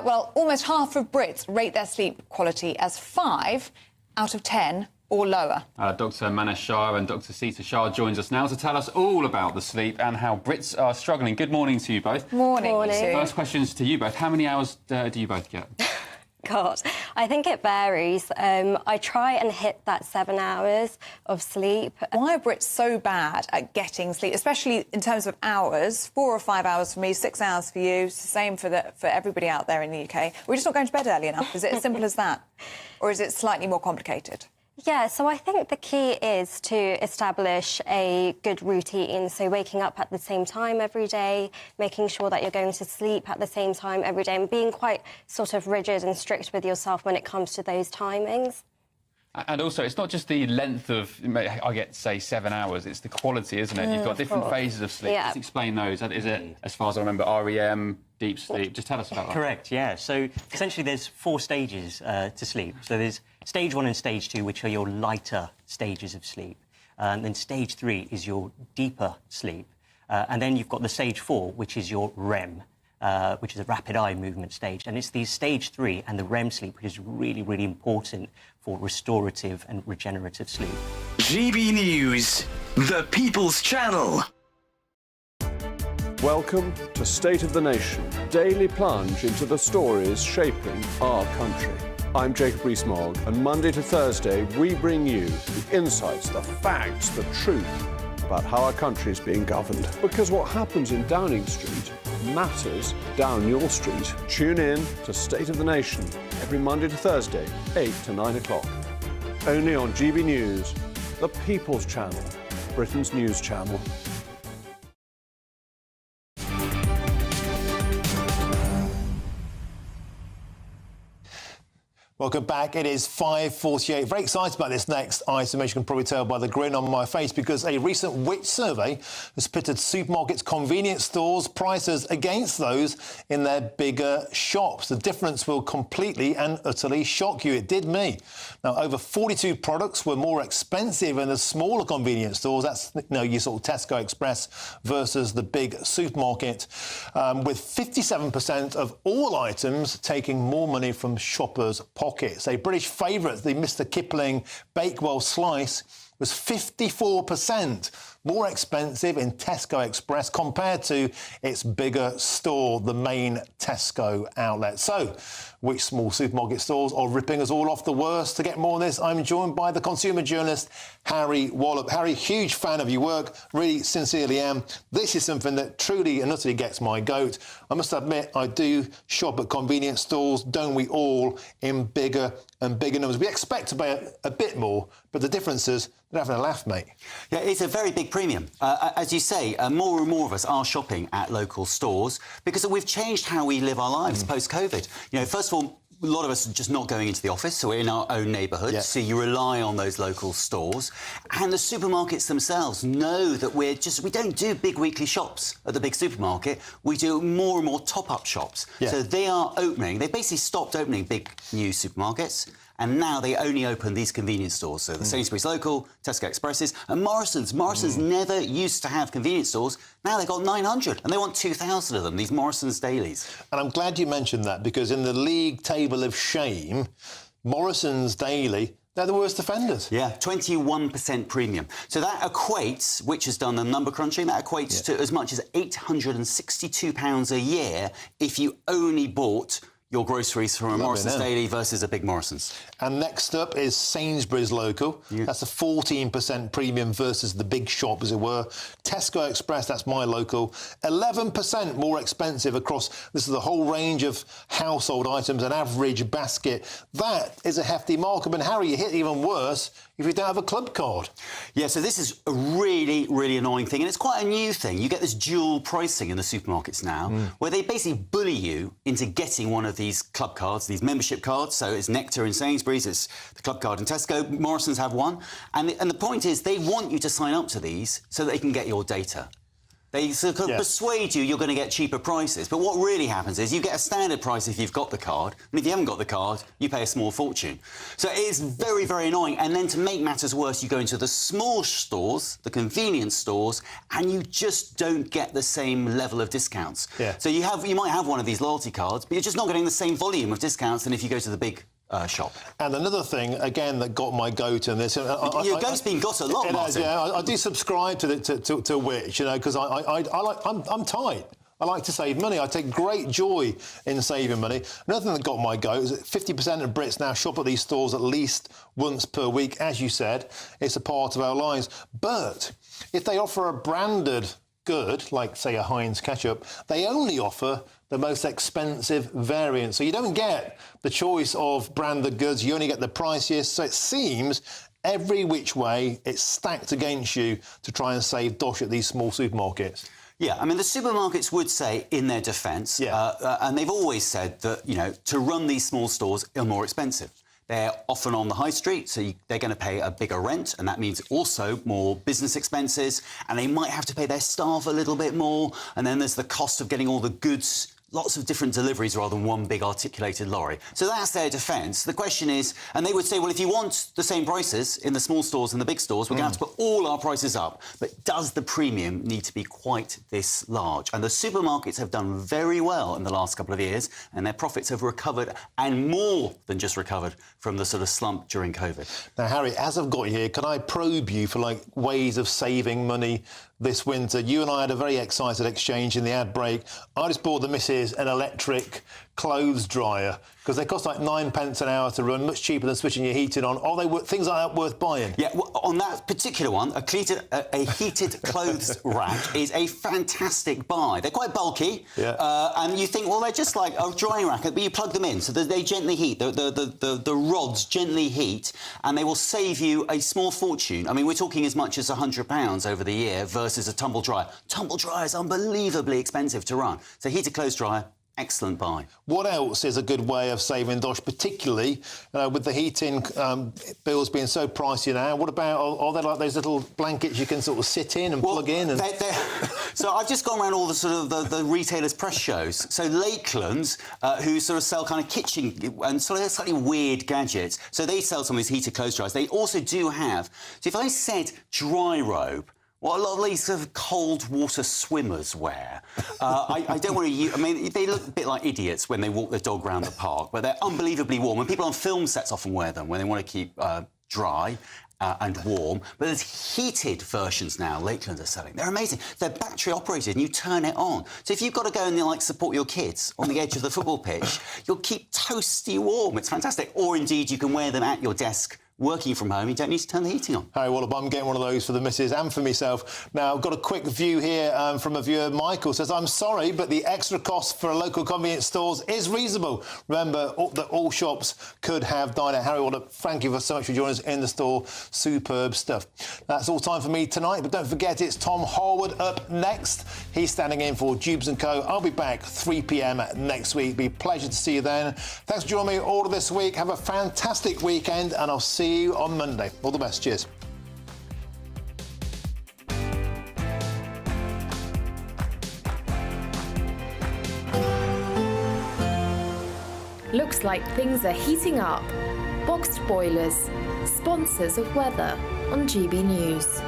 Well, almost half of Brits rate their sleep quality as 5 out of 10 or lower. Dr Manesh Shah and Dr Sita Shah joins us now to tell us all about the sleep and how Brits are struggling. Good morning to you both. Morning. First questions to you both. How many hours do you both get? God, I think it varies. I try and hit that 7 hours of sleep. Why are Brits so bad at getting sleep, especially in terms of hours? 4 or 5 hours for me, 6 hours for you. It's the same for everybody out there in the UK. We're just not going to bed early enough. Is it as simple as that? Or is it slightly more complicated? Yeah, so I think the key is to establish a good routine. So waking up at the same time every day, making sure that you're going to sleep at the same time every day, and being quite sort of rigid and strict with yourself when it comes to those timings. And also, it's not just the length of, I get, say, 7 hours, it's the quality, isn't it? You've got different phases of sleep. Yeah. Just explain those. Is it, as far as I remember, REM, deep sleep? Just tell us about that. Correct, yeah. So essentially there's 4 stages to sleep. So there's stage 1 and stage 2, which are your lighter stages of sleep. Then stage 3 is your deeper sleep. And then you've got the stage 4, which is your REM. Which is a rapid eye movement stage. And it's these stage 3 and the REM sleep which is really, really important for restorative and regenerative sleep. GB News, the People's Channel. Welcome to State of the Nation, daily plunge into the stories shaping our country. I'm Jacob Rees-Mogg, and Monday to Thursday we bring you the insights, the facts, the truth about how our country is being governed. Because what happens in Downing Street matters down your street. Tune in to State of the Nation every Monday to Thursday, 8 to 9 o'clock. Only on GB News, the People's Channel, Britain's news channel. Welcome back. It is 5:48. Very excited about this next item, as you can probably tell by the grin on my face, because a recent Which survey has pitted supermarkets, convenience stores, prices against those in their bigger shops. The difference will completely and utterly shock you. It did me. Now, over 42 products were more expensive in the smaller convenience stores. That's, your sort of Tesco Express versus the big supermarket, with 57% of all items taking more money from shoppers' pockets. A British favourite, the Mr Kipling Bakewell slice, was 54% more expensive in Tesco Express compared to its bigger store, the main Tesco outlet. So, which small supermarket stores are ripping us all off the worst? To get more on this, I'm joined by the consumer journalist Harry Wallop. Harry, huge fan of your work, really sincerely am. This is something that truly and utterly gets my goat. I must admit, I do shop at convenience stores, don't we all, in bigger and bigger numbers. We expect to pay a bit more, but the difference is they're having a laugh, mate. Yeah, it's a very big premium. As you say, more and more of us are shopping at local stores because we've changed how we live our lives post-COVID. First of all, a lot of us are just not going into the office, so we're in our own neighbourhoods, so you rely on those local stores. And the supermarkets themselves know that we don't do big weekly shops at the big supermarket, we do more and more top-up shops. So they are opening, they basically stopped opening big new supermarkets, and now they only open these convenience stores. So the Sainsbury's Local, Tesco Expresses, and Morrison's. Morrison's never used to have convenience stores. Now they've got 900, and they want 2,000 of them, these Morrison's dailies. And I'm glad you mentioned that, because in the league table of shame, Morrison's daily, they're the worst offenders. Yeah, 21% premium. So that equates, which has done the number crunching, that equates to as much as £862 a year if you only bought your groceries from a Morrison's Daily versus a big Morrison's. And next up is Sainsbury's Local. That's a 14% premium versus the big shop, as it were. Tesco Express, that's my local, 11% more expensive across, this is the whole range of household items, an average basket. That is a hefty markup. And Harry, you hit even worse if you don't have a club card. Yeah, so this is a really, really annoying thing, and it's quite a new thing. You get this dual pricing in the supermarkets now, where they basically bully you into getting one of these club cards, these membership cards. So it's Nectar in Sainsbury's, it's the club card in Tesco, Morrison's have one. And the point is, they want you to sign up to these so that they can get your data. They sort of persuade you you're going to get cheaper prices. But what really happens is you get a standard price if you've got the card, and if you haven't got the card, you pay a small fortune. So it is very, very annoying. And then to make matters worse, you go into the small stores, the convenience stores, and you just don't get the same level of discounts. So you might have one of these loyalty cards, but you're just not getting the same volume of discounts than if you go to the big shop. And another thing, again, that got my goat in this... Your goat's been got a lot, Martin. I do subscribe to Which, because I'm tight. I like to save money. I take great joy in saving money. Another thing that got my goat is that 50% of Brits now shop at these stores at least once per week. As you said, it's a part of our lives. But if they offer a branded good, like, say, a Heinz ketchup, they only offer the most expensive variant. So you don't get the choice of branded goods, you only get the priciest. So it seems every which way it's stacked against you to try and save dosh at these small supermarkets. Yeah, I mean, the supermarkets would say, in their defence, and they've always said that, to run these small stores are more expensive. They're often on the high street, so they're going to pay a bigger rent, and that means also more business expenses, and they might have to pay their staff a little bit more, and then there's the cost of getting all the goods, lots of different deliveries rather than one big articulated lorry. So that's their defence. The question is, and they would say, well, if you want the same prices in the small stores and the big stores, we're going to have to put all our prices up. But does the premium need to be quite this large? And the supermarkets have done very well in the last couple of years, and their profits have recovered, and more than just recovered, from the sort of slump during COVID. Now, Harry, as I've got you here, can I probe you for, ways of saving money this winter? You and I had a very excited exchange in the ad break. I just bought the missus an electric clothes dryer because they cost like 9 pence an hour to run, much cheaper than switching your heating on. Are they things like that worth buying? Yeah, well, on that particular one, a heated clothes rack is a fantastic buy. They're quite bulky, and you think, well, they're just like a drying rack, but you plug them in, so they gently heat. The rods gently heat, and they will save you a small fortune. I mean, we're talking as much as £100 over the year versus a tumble dryer. Tumble dryer is unbelievably expensive to run. So heated clothes dryer, excellent buy. What else is a good way of saving dosh, particularly with the heating bills being so pricey now? What about, are there like those little blankets you can sort of sit in and plug in? And... So I've just gone around all the sort of the retailers' press shows. So Lakeland, who sort of sell kind of kitchen and sort of slightly weird gadgets, so they sell some of these heated clothes dryers. They also do have, so if I said dry robe, what a lot of these sort of cold water swimmers wear. I don't want to use... I mean, they look a bit like idiots when they walk their dog around the park, but they're unbelievably warm. And people on film sets often wear them when they want to keep dry and warm. But there's heated versions now Lakeland are selling. They're amazing. They're battery-operated and you turn it on. So if you've got to go and, like, support your kids on the edge of the football pitch, you'll keep toasty warm. It's fantastic. Or, indeed, you can wear them at your desk working from home, you don't need to turn the heating on. Hey, well, I'm getting one of those for the missus and for myself. Now, I've got a quick view here from a viewer. Michael says, I'm sorry, but the extra cost for local convenience stores is reasonable. Remember that all shops could have dine out. Harry, thank you so much for joining us in the store. Superb stuff. That's all time for me tonight, but don't forget it's Tom Harwood up next. He's standing in for Dubes & Co. I'll be back 3 p.m. next week. Be a pleasure to see you then. Thanks for joining me all of this week. Have a fantastic weekend, and I'll see you on Monday. All the best. Cheers. Looks like things are heating up. Boxed boilers, sponsors of weather on GB News.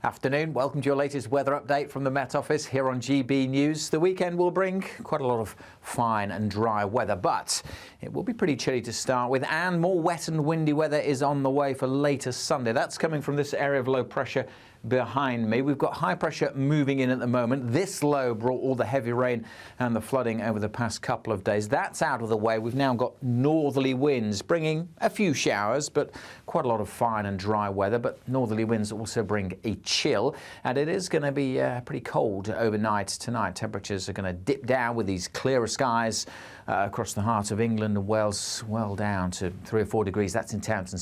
Afternoon, welcome to your latest weather update from the Met Office here on GB News. The weekend will bring quite a lot of fine and dry weather, but it will be pretty chilly to start with, and more wet and windy weather is on the way for later Sunday. That's coming from this area of low pressure behind me. We've got high pressure moving in at the moment. This low brought all the heavy rain and the flooding over the past couple of days. That's out of the way. We've now got northerly winds bringing a few showers, but quite a lot of fine and dry weather. But northerly winds also bring a chill, and it is going to be pretty cold overnight tonight. Temperatures are going to dip down with these clearer skies across the heart of England and Wales, well down to 3 or 4 degrees. That's in Townsend.